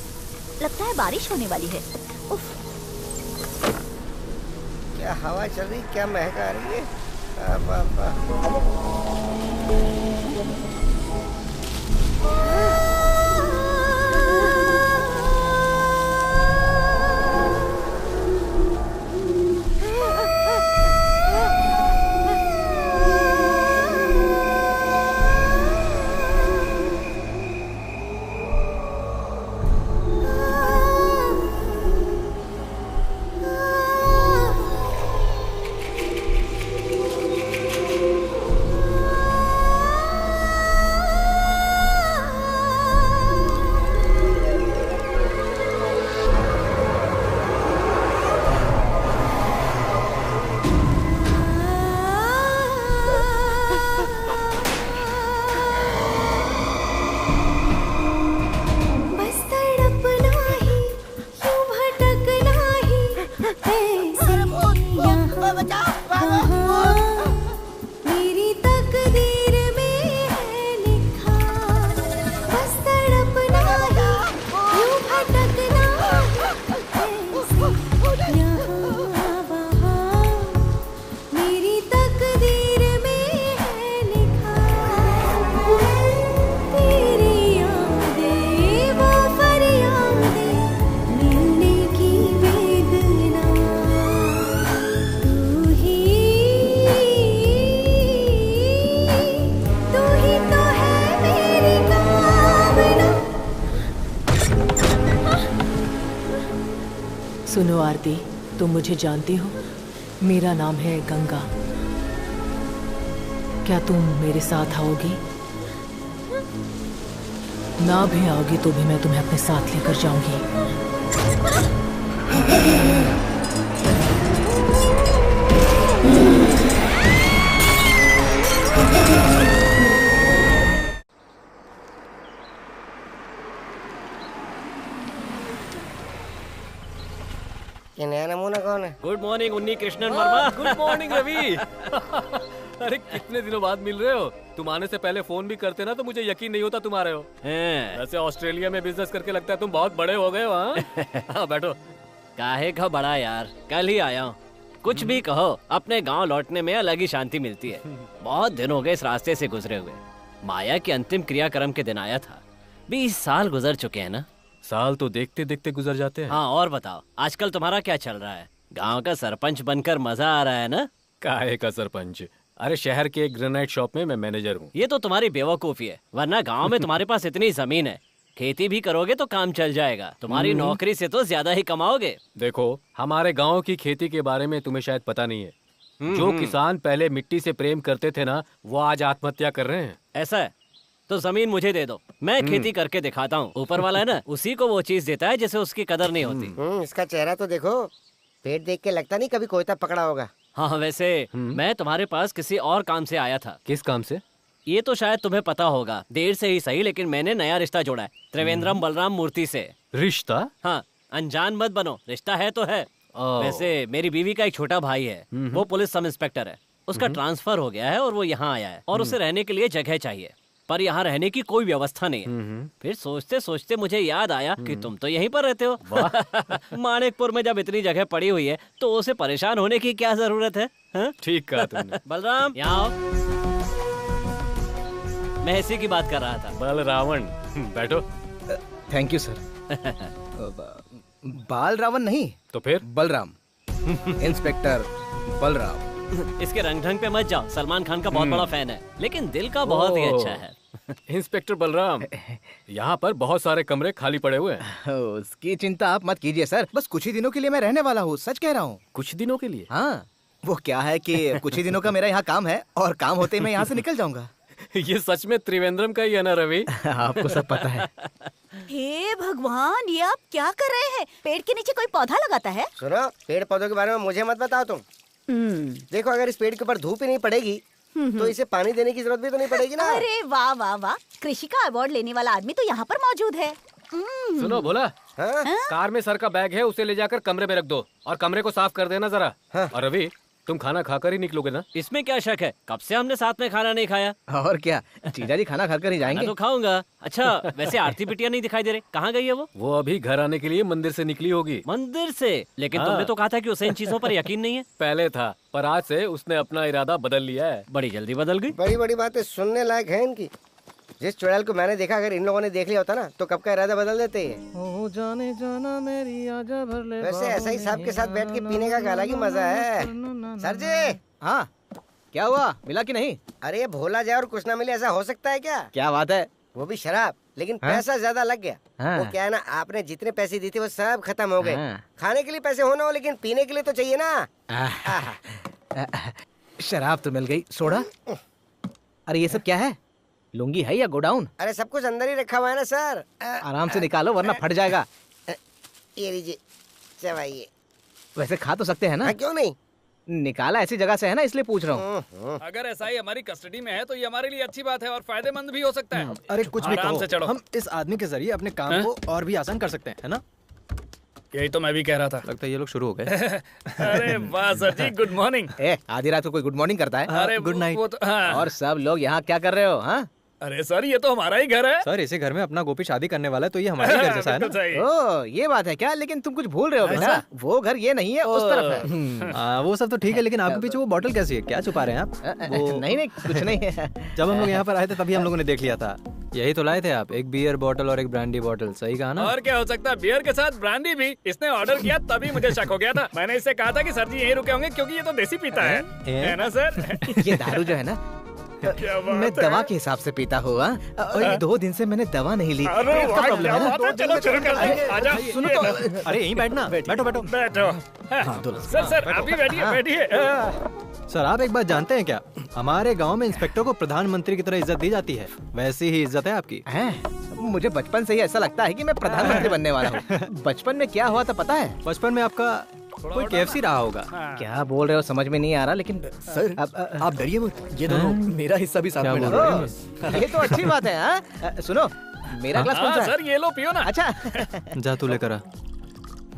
S3: लगता है बारिश होने वाली है। उफ।
S15: क्या हवा चल रही, क्या महक आ रही है।
S12: मेरी तकदीर में है लिखा, बस तड़पना ही, यूं भटकना ऐसे यहाँ वहाँ। मेरी तकदीर में है लिखा, तेरी यादें वो फरियादें, मिलने की वेदना। तू ही तो है मेरी कामना।
S17: सुनो आरती, तुम मुझे जानती हो, मेरा नाम है गंगा। क्या तुम मेरे साथ आओगी? ना भी आओगी तो भी मैं तुम्हें अपने साथ लेकर जाऊंगी।
S15: ये नया नमूना कौन है?
S5: Good morning Unni Krishnan Varma. Good morning Ravi. अरे कितने दिनों बाद मिल रहे हो। तुम आने से पहले फोन भी करते ना तो मुझे यकीन नहीं होता तुम आ रहे हो। वैसे ऑस्ट्रेलिया में बिजनेस करके लगता है तुम बहुत बड़े हो गए हो। हाँ बैठो।
S18: काहे का बड़ा यार, कल ही आया हूँ। कुछ भी कहो, अपने गांव लौटने में अलग ही शांति मिलती है। बहुत दिन हो गए इस रास्ते से गुजरे हुए। माया की अंतिम क्रियाक्रम के दिन आया था। 20 साल गुजर चुके हैं ना।
S5: साल तो देखते देखते गुजर जाते हैं।
S18: हाँ और बताओ, आजकल तुम्हारा क्या चल रहा है? गांव का सरपंच बनकर मजा आ रहा है ना?
S5: काहे का सरपंच? अरे शहर के एक ग्रेनाइट शॉप में मैं मैनेजर हूँ।
S18: ये तो तुम्हारी बेवकूफी है, वरना गांव में तुम्हारे पास इतनी जमीन है, खेती भी करोगे तो काम चल जाएगा। तुम्हारी नौकरी से तो ज्यादा ही कमाओगे।
S5: देखो, हमारे गांव की खेती के बारे में तुम्हें शायद पता नहीं है। जो किसान पहले मिट्टी से प्रेम करते थे ना, वो आज आत्महत्या कर रहे हैं।
S18: ऐसा है तो जमीन मुझे दे दो, मैं खेती करके दिखाता हूँ। ऊपर वाला है ना, उसी को वो चीज देता है जिसे उसकी कदर नहीं होती।
S15: इसका चेहरा तो देखो, पेट देख के लगता नहीं कभी कोयता पकड़ा होगा।
S18: हाँ वैसे मैं तुम्हारे पास किसी और काम से आया था।
S5: किस काम से?
S18: ये तो शायद तुम्हें पता होगा, देर से ही सही, लेकिन मैंने नया रिश्ता जोड़ा है त्रिवेंद्रम बलराम मूर्ति से।
S5: रिश्ता?
S18: हाँ, अनजान मत बनो, रिश्ता है तो है। वैसे मेरी बीवी का एक छोटा भाई है, वो पुलिस सब इंस्पेक्टर है। उसका ट्रांसफर हो गया है और वो यहाँ आया है और उसे रहने के लिए जगह चाहिए, पर यहाँ रहने की कोई व्यवस्था नहीं है। फिर सोचते सोचते मुझे याद आया कि तुम तो यहीं पर रहते हो। मानिकपुर में जब इतनी जगह पड़ी हुई है तो उसे परेशान होने की क्या जरूरत है?
S5: ठीक कहा तुमने।
S18: बलराम यहाँ आओ। मैं इसी की बात कर रहा था।
S5: बलरावण, बैठो।
S14: Thank you sir. बाल रावण नहीं
S5: तो फिर?
S14: बलराम। इंस्पेक्टर बलराम।
S18: इसके रंग ढंग पे मत जाओ, सलमान खान का बहुत बड़ा फैन है, लेकिन दिल का बहुत ही अच्छा है।
S5: इंस्पेक्टर बलराम, यहाँ पर बहुत सारे कमरे खाली पड़े हुए हैं।
S14: उसकी चिंता आप मत कीजिए सर, बस कुछ ही दिनों के लिए मैं रहने वाला हूँ, सच कह रहा हूँ।
S5: कुछ दिनों के लिए?
S14: हाँ, वो क्या है कि कुछ ही दिनों का मेरा यहाँ काम है और काम होते ही मैं यहाँ से निकल जाऊंगा।
S5: ये सच में त्रिवेंद्रम का ही है ना रवि?
S14: आपको सब पता है।
S3: हे भगवान, ये आप क्या कर रहे हैं? पेड़ के नीचे कोई पौधा लगाता है?
S15: सुनो, पेड़ पौधों के बारे में मुझे मत बताओ तुम। देखो, अगर इस पेड़ के ऊपर धूप ही नहीं पड़ेगी तो इसे पानी देने की जरूरत भी तो नहीं पड़ेगी ना।
S3: अरे वाह वाह वाह, कृषि का अवार्ड लेने वाला आदमी तो यहाँ पर मौजूद है।
S5: सुनो भोला, कार में सर का बैग है, उसे ले जाकर कमरे में रख दो और कमरे को साफ कर देना जरा। और रवि, तुम खाना खाकर ही निकलोगे ना?
S18: इसमें क्या शक है, कब से हमने साथ में खाना नहीं खाया।
S14: और क्या, जीजा जी खाना खाकर ही जाएंगे।
S18: तो खाऊंगा। अच्छा वैसे आरती बिटिया नहीं दिखाई दे रही, कहाँ गई है वो?
S5: वो अभी घर आने के लिए मंदिर से निकली होगी।
S18: मंदिर से? लेकिन तुमने तो कहा था कि उसे इन चीजों पर यकीन नहीं है।
S5: पहले था, पर आज से उसने अपना इरादा बदल लिया है।
S18: बड़ी जल्दी बदल गई।
S15: बड़ी बड़ी बातें सुनने लायक है इनकी। जिस चुड़ैल को मैंने देखा, अगर इन लोगों ने देख लिया होता ना तो कब का इरादा बदल देते हैं।
S14: जाने जाना मेरी आजा भर ले।
S15: वैसे ऐसा ही साहब के साथ बैठ के पीने का अलग ही मजा है। सर जी।
S14: हाँ, क्या हुआ, मिला कि नहीं?
S15: अरे भोला जाए और कुछ ना मिले, ऐसा हो सकता है क्या?
S14: क्या बात है?
S15: वो भी शराब, लेकिन पैसा ज्यादा लग गया। वो क्या है ना, आपने जितने पैसे दिए थे वो सब खत्म हो गए। खाने के लिए पैसे हो ना हो, लेकिन पीने के लिए तो चाहिए ना।
S14: शराब तो मिल गई, सोडा? अरे ये सब क्या है, लुंगी है या गोडाउन?
S15: अरे सब कुछ अंदर ही रखा हुआ है ना सर।
S14: आराम से निकालो वरना फट जाएगा।
S15: ये लीजिए, चबाइए।
S14: वैसे खा तो सकते हैं ना?
S15: क्यों नहीं,
S14: निकाला ऐसी जगह से है ना, इसलिए पूछ रहा हूँ।
S1: अगर एसआई हमारी कस्टडी में है तो ये हमारे लिए अच्छी बात है और फायदेमंद भी हो सकता है।
S2: अरे कुछ भी
S1: आराम
S2: कहो,
S1: से चढ़ो।
S2: हम इस आदमी के जरिए अपने काम को और भी आसान कर सकते हैं, है ना?
S1: यही तो मैं भी कह रहा था।
S2: लगता है ये लोग शुरू हो गए।
S1: अरे वाह सर जी, गुड मॉर्निंग।
S8: आधी रात को कोई गुड मॉर्निंग करता है?
S1: अरे
S2: गुड नाइट।
S1: वो तो हाँ।
S8: और सब लोग यहाँ क्या कर रहे हो? हाँ,
S1: अरे सर ये तो हमारा ही घर है।
S2: सर इसी घर में अपना गोपी शादी करने वाला है, तो ये हमारे घर जैसा है ना।
S8: ओ ये बात है क्या? लेकिन तुम कुछ भूल रहे हो बेटा, वो घर ये नहीं है, उस तरफ है।
S2: वो सब तो ठीक है, लेकिन आपके पीछे वो बोतल कैसी है? क्या छुपा रहे हैं आप?
S8: नहीं कुछ नहीं है।
S2: जब हम लोग यहाँ पर आए थे तभी हम लोगों ने देख लिया था। यही तो लाए थे आप, एक बियर बोतल और एक ब्रांडी बोतल। सही कहा ना?
S1: और क्या हो सकता है, बियर के साथ ब्रांडी भी। इसने ऑर्डर किया तभी मुझे शक हो गया था। मैंने इससे कहा था कि सर जी यहीं रुके होंगे क्योंकि ये तो देसी पीता है ना सर?
S8: ये दारू जो है ना, मैं दवा के हिसाब से पीता हुआ, और ये 2 दिन से मैंने दवा नहीं ली। प्रॉब्लम है ना?
S1: चलो शुरू करते हैं। आजा।
S2: सुनो तो, अरे यहीं बैठना। बैठो बैठो
S1: बैठो। सर आप भी बैठिए।
S2: सर आप एक बात जानते हैं क्या? हमारे गांव में इंस्पेक्टर को प्रधानमंत्री की तरह इज्जत दी जाती है, वैसी ही इज्जत है आपकी।
S8: मुझे बचपन से ही ऐसा लगता है कि मैं प्रधानमंत्री बनने वाला हूँ। बचपन में क्या हुआ था पता है?
S2: बचपन में आपका कोई KFC रहा होगा।
S8: क्या बोल रहे हो समझ में नहीं आ रहा, लेकिन
S10: सर आप डरिए मत, ये दोनों मेरा हिस्सा भी साथ में डाल रहे हैं।
S8: ये तो अच्छी बात है। हाँ सुनो, मेरा ग्लास कौन सा है?
S1: सर ये लो पियो ना।
S8: अच्छा
S2: जा तू लेकर आ।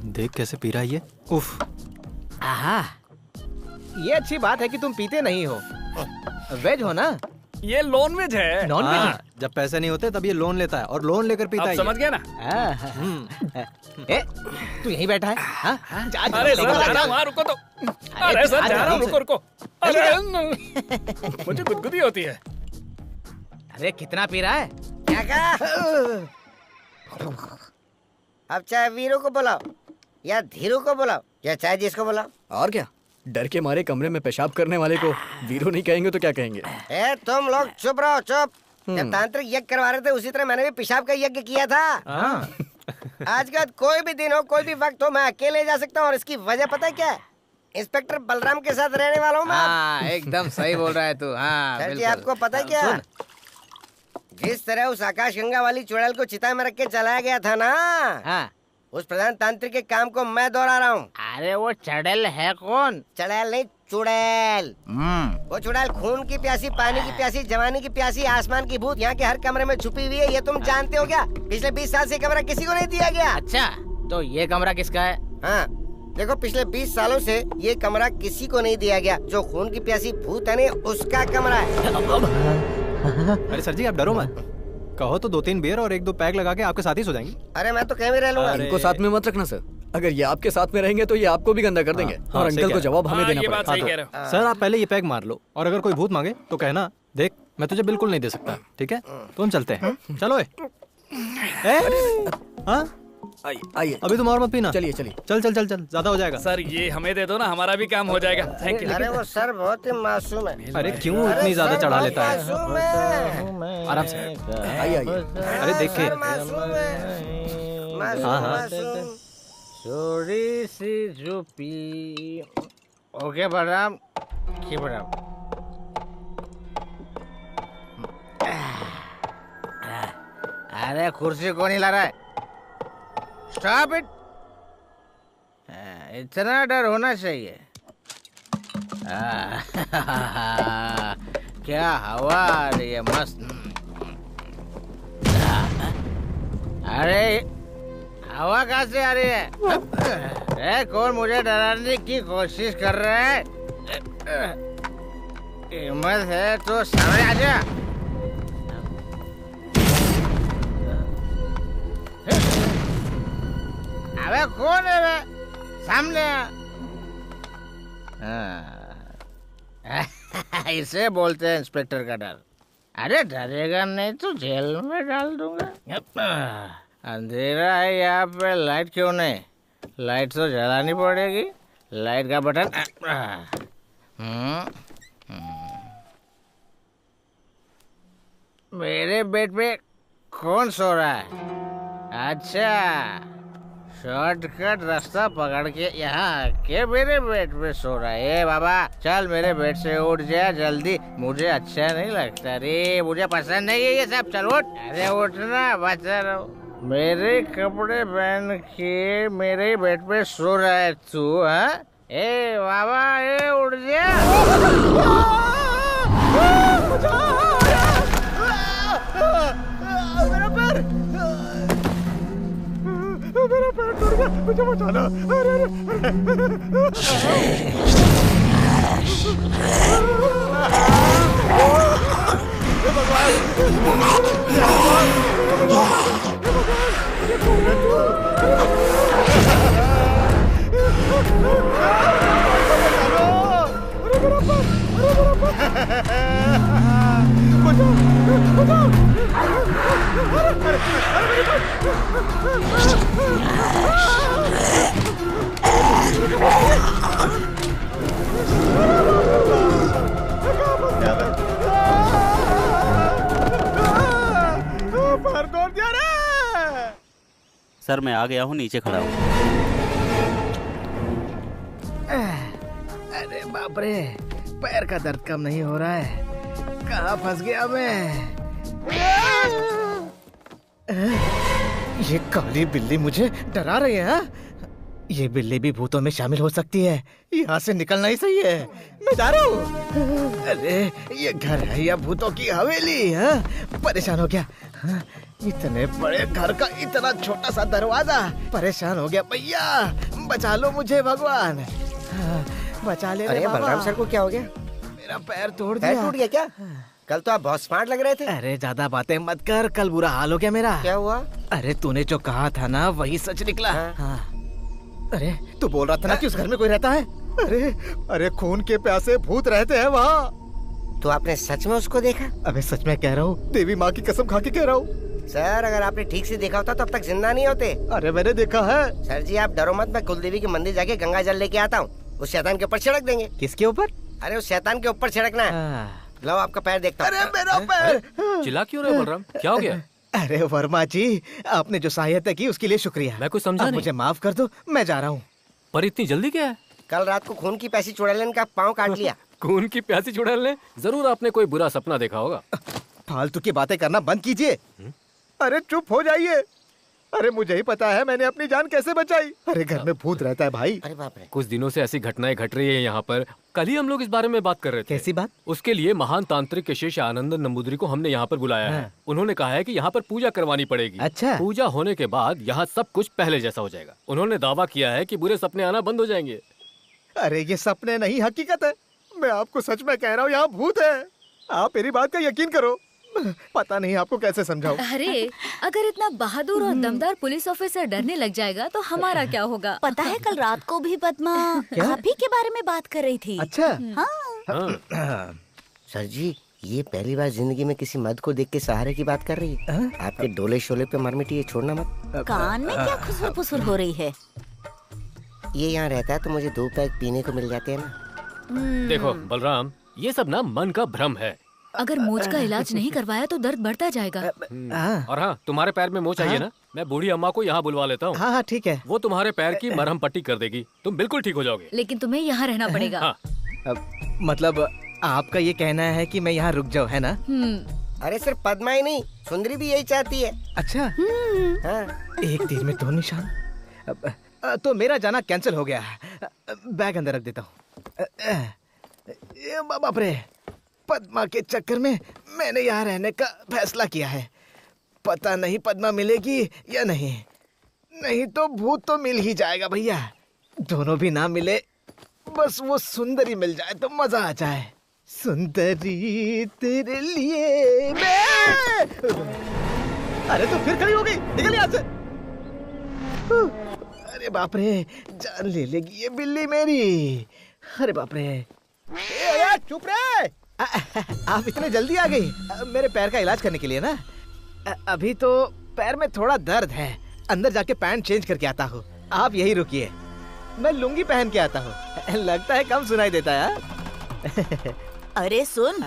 S2: देख कैसे पी रहा है ये। उफ।
S8: आहा, ये अच्छी बात है कि तुम पीते नहीं हो। वेज हो ना?
S1: ये लोन वेज है।
S8: Non veg?
S2: जब पैसे नहीं होते तब ये लोन लेता है और लोन लेकर पीता है।
S1: समझ गया ना?
S8: तू यहीं बैठा है? हाँ?
S1: अरे सर जा रहा हूँ, रुको तो। अरे सर जा रहा हूँ, रुको। अरे मुझे गुदगुदी होती है।
S8: अरे कितना पी रहा है?
S15: क्या कहा? अब चाहे वीरू को बुलाओ या धीरू को बुलाओ या चाहे जिसको बुलाओ।
S10: और क्या, डर के मारे कमरे में पेशाब करने वाले को वीरू नहीं कहेंगे तो क्या कहेंगे?
S15: तुम लोग चुप रहो, चुप। जब तांत्रिक यज्ञ करवा रहे थे उसी तरह मैंने भी पेशाब का यज्ञ किया था। आज का कोई भी दिन हो, कोई भी वक्त हो, मैं अकेले जा सकता हूँ। और इसकी वजह पता है क्या है? इंस्पेक्टर बलराम के साथ रहने वाला हूँ मैं।
S8: एकदम सही बोल रहा है तू। हाँ
S15: सर जी आपको पता है क्या, जिस तरह उस आकाश गंगा वाली चुड़ैल को चिता में रख के चलाया गया था ना, उस प्रधान तांत्रिक के काम को मैं दोहरा रहा हूँ।
S8: अरे वो चुड़ैल है कौन?
S15: चुड़ैल नहीं, चुड़ैल। वो चुड़ैल खून की प्यासी, पानी की प्यासी, जवानी की प्यासी, आसमान की भूत यहाँ के हर कमरे में छुपी हुई है। ये तुम जानते हो क्या? पिछले 20 साल से कमरा किसी को नहीं दिया गया।
S8: अच्छा, तो ये कमरा किसका है?
S15: हाँ देखो, पिछले 20 सालों से ये कमरा किसी को नहीं दिया गया। जो खून की प्यासी भूत है ना, उसका कमरा है।
S2: अरे सर जी आप डरो मत, कहो तो 2-3 बियर और 1-2 पैक लगा के आपके साथ ही सो जाएंगे।
S15: अरे मैं तो कहीं भी रह लूंगा।
S10: इनको साथ में मत रखना सर, अगर ये आपके साथ में रहेंगे तो ये आपको भी गंदा कर देंगे। और अंकल को जवाब हमें देना पड़ेगा।
S2: सर आप पहले ये पैक मार लो, और अगर कोई भूत मांगे तो कहना, देख मैं तुझे बिल्कुल नहीं दे सकता, ठीक है? तो हम चलते हैं। चलो आइए, अभी तुम और मत पीना।
S10: चलिए
S2: चल ज्यादा हो जाएगा।
S1: सर ये हमें दे दो ना, हमारा भी काम हो जाएगा। Thank you.
S15: अरे वो सर बहुत ही मासूम है।
S2: अरे क्यों इतनी ज्यादा चढ़ा लेता है? आराम से आइए। अरे देखे
S8: थोड़ी सी झुपी। ओके बलराम, अरे कुर्सी कौन हिला रहा है? Stop it. इतना डर होना चाहिए। क्या हवा आ रही है, मस्त। अरे हवा कहाँ से आ रही है? कौन मुझे डराने की कोशिश कर रहा है? हिम्मत है तो सामने आ जा। अबे कौन है बे? सामने इसे बोलते हैं इंस्पेक्टर का डर। अरे डरेगा नहीं तो जेल में डाल दूंगा। अंधेरा है यहाँ पे, लाइट क्यों नहीं? लाइट तो जलानी पड़ेगी। लाइट का बटन। मेरे बेड पे कौन सो रहा है? अच्छा, शॉर्टकट रास्ता पकड़ के यहाँ के मेरे बेड पे सो रहा है। बाबा चल मेरे बेड से उठ जा जल्दी, मुझे अच्छा नहीं लगता रे, मुझे पसंद नहीं है ये सब। चल उठ। अरे उठना, बचा रहो। मेरे कपड़े पहन के मेरे बेड पे सो रहा है तू? हाँ ए बाबा, ए उठ जा। मेरा पैर टूट गया।
S11: मुझे बचाना।
S19: सर मैं आ गया हूँ, नीचे खड़ा हूँ।
S14: अरे बाप रे, पैर का दर्द कम नहीं हो रहा है। कहाँ फंस गया मैं? ये काली बिल्ली मुझे डरा रही है। ये बिल्ली भी भूतों में शामिल हो सकती है। यहाँ से निकलना ही सही है। मैं जा रहा हूँ। अरे ये घर है या भूतों की हवेली है? परेशान हो गया। इतने बड़े घर का इतना छोटा सा दरवाजा। परेशान हो गया भैया, बचा लो मुझे भगवान, बचा ले।
S15: अरे बलराम सर को क्या हो गया?
S14: मेरा पैर तोड़ दिया।
S15: पैर टूट गया क्या? कल तो आप बहुत स्मार्ट लग रहे थे।
S14: अरे ज्यादा बातें मत कर, कल बुरा हाल हो गया मेरा।
S15: क्या हुआ?
S14: अरे तूने जो कहा था ना वही सच निकला। हाँ। अरे तू बोल रहा था ना कि उस घर में कोई रहता है।
S11: अरे खून के प्यासे भूत रहते हैं वहाँ।
S15: तो आपने सच में उसको देखा?
S14: अबे सच में कह रहा हूँ,
S11: देवी माँ की कसम खा के कह रहा हूँ।
S15: सर अगर आपने ठीक से देखा होता तो अब तक जिंदा नहीं होते।
S11: अरे मैंने देखा है।
S15: सर जी आप डरो मत, मैं कुलदेवी के मंदिर जाके गंगा जल लेके आता हूँ। उस शैतान के ऊपर छिड़क देंगे।
S14: किसके ऊपर?
S15: अरे उस शैतान के ऊपर छिड़कना है। लो आपका पैर देखता हूँ।
S14: अरे मेरा पैर।
S5: चिल्ला क्यों रहे बलराम, क्या हो गया?
S14: अरे वर्मा जी, आपने जो सहायता की उसके लिए शुक्रिया।
S5: मैं कुछ समझा नहीं।
S14: मुझे माफ कर दो, मैं जा रहा हूँ।
S5: पर इतनी जल्दी क्या है?
S15: कल रात को खून की प्यासी चुड़ैल का पाँव काट लिया।
S5: खून की प्यासी चुड़ैल ने? जरूर आपने कोई बुरा सपना देखा होगा।
S11: फालतू की बातें करना बंद कीजिए। अरे चुप हो जाइए। अरे मुझे ही पता है मैंने अपनी जान कैसे बचाई। अरे घर में भूत रहता है भाई।
S15: अरे बाप रे।
S5: कुछ दिनों से ऐसी घटनाएं घट रही है यहाँ पर। कल ही हम लोग इस बारे में बात कर रहे थे।
S14: कैसी बात?
S5: उसके लिए महान तांत्रिक शेष आनंद नंबूदरी को हमने यहाँ पर बुलाया है। उन्होंने कहा है कि यहाँ पर पूजा करवानी पड़ेगी।
S14: अच्छा।
S5: पूजा होने के बाद यहाँ सब कुछ पहले जैसा हो जाएगा। उन्होंने दावा किया है कि बुरे सपने आना बंद हो जाएंगे।
S11: अरे ये सपने नहीं हकीकत है। मैं आपको सच में कह रहा हूँ, यहाँ भूत है। आप मेरी बात का यकीन करो। पता नहीं आपको कैसे समझाऊं।
S6: अरे अगर इतना बहादुर और दमदार पुलिस ऑफिसर डरने लग जाएगा तो हमारा क्या होगा?
S3: पता है कल रात को भी पद्मा आप ही के बारे में बात कर रही थी।
S14: अच्छा।
S3: हाँ।
S15: सर जी ये पहली बार जिंदगी में किसी मर्द को देख के सहारे की बात कर रही है। आपके डोले शोले पे मरमिटी ये छोड़ना मत।
S3: कान में क्या खुसुर फुसुर हो रही है?
S15: ये यहाँ रहता है तो मुझे 2 पैक पीने को मिल जाते हैं ना।
S5: देखो बलराम, ये सब ना मन का भ्रम है।
S6: अगर मोच का इलाज नहीं करवाया तो दर्द बढ़ता जाएगा।
S5: और हाँ, तुम्हारे पैर में मोच आई है ना, मैं बूढ़ी अम्मा को यहाँ बुलवा लेता हूँ।
S14: हाँ ठीक है।
S5: वो तुम्हारे पैर की मरहम पट्टी कर देगी, तुम बिल्कुल ठीक हो जाओगे।
S6: लेकिन तुम्हें यहाँ रहना पड़ेगा।
S5: हाँ।
S14: मतलब आपका ये कहना है कि मैं यहाँ रुक जाऊँ, है ना?
S15: अरे सिर्फ पद्मा ही नहीं, सुंदरी भी यही चाहती है।
S14: अच्छा। एक तीर में 2 निशान। तो मेरा जाना कैंसिल हो गया। बैग अंदर रख देता हूँ। बाप रे, पद्मा के चक्कर में मैंने यहाँ रहने का फैसला किया है। पता नहीं पद्मा मिलेगी या नहीं। नहीं तो भूत तो मिल ही जाएगा भैया। दोनों भी ना मिले, बस वो सुंदरी मिल जाए तो मजा आ जाए। सुंदरी तेरे लिए मैं। अरे तो फिर खड़ी हो गई, निकल यहाँ से। अरे बाप रे, जान ले लेगी ये बिल्ली मेरी। अरे बाप रे। चुप रे। आप इतने जल्दी आ गई? मेरे पैर का इलाज करने के लिए ना? अभी तो पैर में थोड़ा दर्द है, अंदर जाके पैंट चेंज करके आता हूँ। आप यही रुकिए, मैं लुंगी पहन के आता हूँ। लगता है कम सुनाई देता है।
S3: अरे सुन।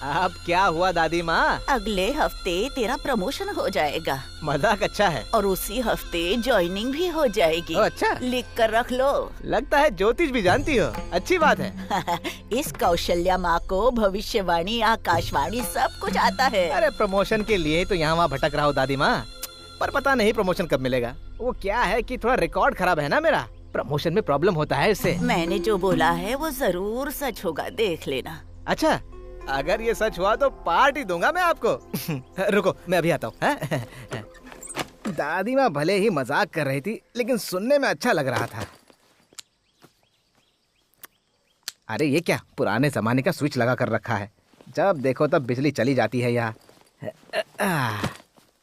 S14: अब क्या हुआ दादी माँ?
S3: अगले हफ्ते तेरा प्रमोशन हो जाएगा।
S14: मजाक अच्छा है।
S3: और उसी हफ्ते ज्वाइनिंग भी हो जाएगी।
S14: अच्छा।
S3: लिख कर रख लो।
S14: लगता है ज्योतिष भी जानती हो, अच्छी बात है।
S3: इस कौशल्या माँ को भविष्यवाणी, आकाशवाणी सब कुछ आता है।
S14: अरे प्रमोशन के लिए तो यहाँ वहाँ भटक रहा हूँ दादी माँ, पर पता नहीं प्रमोशन कब मिलेगा। वो क्या है कि थोड़ा रिकॉर्ड खराब है ना मेरा, प्रमोशन में प्रॉब्लम होता है इससे।
S3: मैंने जो बोला है वो जरूर सच होगा, देख लेना।
S14: अच्छा, अगर ये सच हुआ तो पार्टी दूंगा मैं आपको। रुको मैं अभी आता हूँ।
S11: दादी माँ भले ही मजाक कर रही थी, लेकिन सुनने में अच्छा लग रहा था। अरे ये क्या पुराने जमाने का स्विच लगा कर रखा है, जब देखो तब बिजली चली जाती है यहाँ।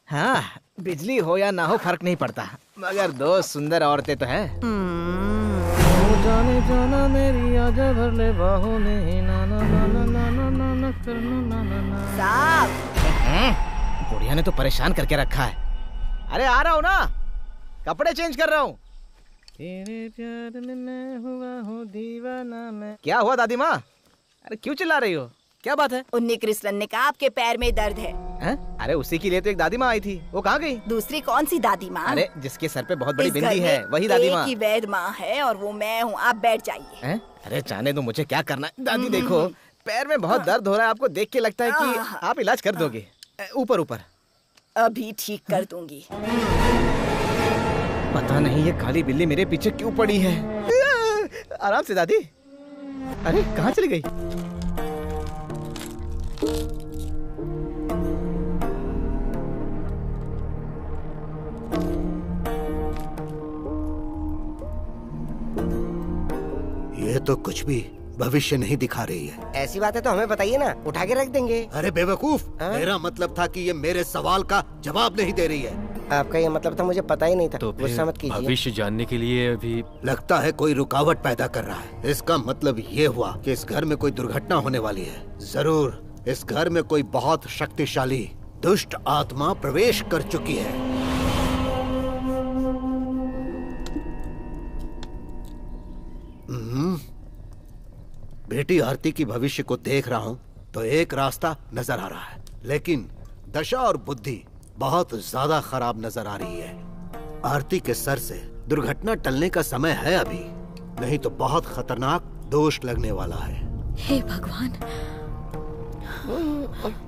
S11: हाँ, बिजली हो या ना हो फर्क नहीं पड़ता, मगर दो सुंदर औरतें तो है। जाने जाना मेरी आजा भर ले बाहों में, ना ना ना ना ना ना ना ना करना ना ना ना। साहब, बुढ़िया ने तो परेशान करके रखा है। अरे आ रहा हूँ ना, कपड़े चेंज कर रहा हूँ। तेरे प्यार में मैं हुआ हूँ दीवाना मैं। क्या हुआ दादी माँ? अरे क्यों चिल्ला रही हो, क्या बात है?
S3: उन्नी कृष्णन ने कहा आपके पैर में दर्द है।
S11: अरे उसी के लिए तो एक दादी माँ आई थी, वो कहाँ गई?
S3: दूसरी कौन सी दादी माँ?
S11: अरे जिसके सर पे बहुत बड़ी बिंदी है, वही दादी माँ।
S3: एक ही वैद माँ है और वो मैं हूँ, आप बैठ जाइए।
S11: अरे जाने दो, मुझे क्या करना है। दादी देखो, पैर में बहुत दर्द हो रहा है, आपको देख के लगता है कि आप इलाज कर दोगे। ऊपर ऊपर
S3: अभी ठीक कर दूंगी।
S11: पता नहीं ये काली बिल्ली मेरे पीछे क्यों पड़ी है। आराम से दादी। अरे कहाँ चली गई?
S9: ये तो कुछ भी भविष्य नहीं दिखा रही है।
S15: ऐसी बात है तो हमें बताइए ना, उठा के रख देंगे।
S9: अरे बेवकूफ, मेरा मतलब था कि ये मेरे सवाल का जवाब नहीं दे रही है।
S15: आपका ये मतलब था, मुझे पता ही नहीं था।
S5: तो
S15: गुस्सा मत कीजिए।
S5: भविष्य जानने के लिए अभी
S9: लगता है कोई रुकावट पैदा कर रहा है। इसका मतलब ये हुआ कि इस घर में कोई दुर्घटना होने वाली है। जरूर इस घर में कोई बहुत शक्तिशाली दुष्ट आत्मा प्रवेश कर चुकी है। बेटी आरती की भविष्य को देख रहा हूँ तो एक रास्ता नजर आ रहा है, लेकिन दशा और बुद्धि बहुत ज्यादा खराब नजर आ रही है। आरती के सर से दुर्घटना टलने का समय है अभी, नहीं तो बहुत खतरनाक दोष लगने वाला है।
S6: हे भगवान,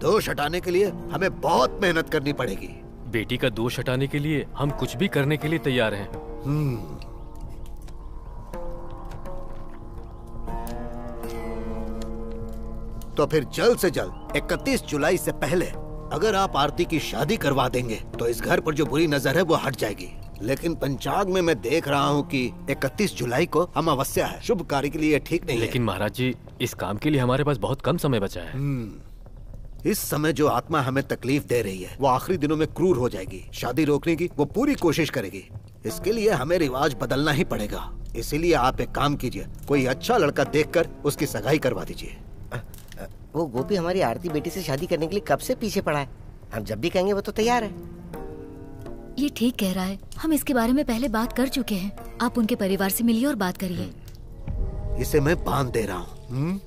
S9: दोष हटाने के लिए हमें बहुत मेहनत करनी पड़ेगी।
S5: बेटी का दोष हटाने के लिए हम कुछ भी करने के लिए तैयार हैं।
S9: तो फिर जल्द से जल्द 31 जुलाई से पहले अगर आप आरती की शादी करवा देंगे तो इस घर पर जो बुरी नजर है वो हट जाएगी। लेकिन पंचांग में मैं देख रहा हूँ कि 31 जुलाई को अमावस्या है, शुभ कार्य के लिए ठीक नहीं है।
S5: लेकिन महाराज जी, इस काम के लिए हमारे पास बहुत कम समय बचा है।
S9: इस समय जो आत्मा हमें तकलीफ दे रही है वो आखिरी दिनों में क्रूर हो जाएगी। शादी रोकने की वो पूरी कोशिश करेगी। इसके लिए हमें रिवाज बदलना ही पड़ेगा। इसीलिए आप एक काम कीजिए, कोई अच्छा लड़का देखकर उसकी सगाई करवा दीजिए।
S15: वो गोपी हमारी आरती बेटी से शादी करने के लिए कब से पीछे पड़ा है। हम जब भी कहेंगे वो तो तैयार है।
S6: ये ठीक कह रहा है, हम इसके बारे में पहले बात कर चुके हैं। आप उनके परिवार से मिलिए और बात करिए।
S9: इसे मैं बांध दे रहा हूँ।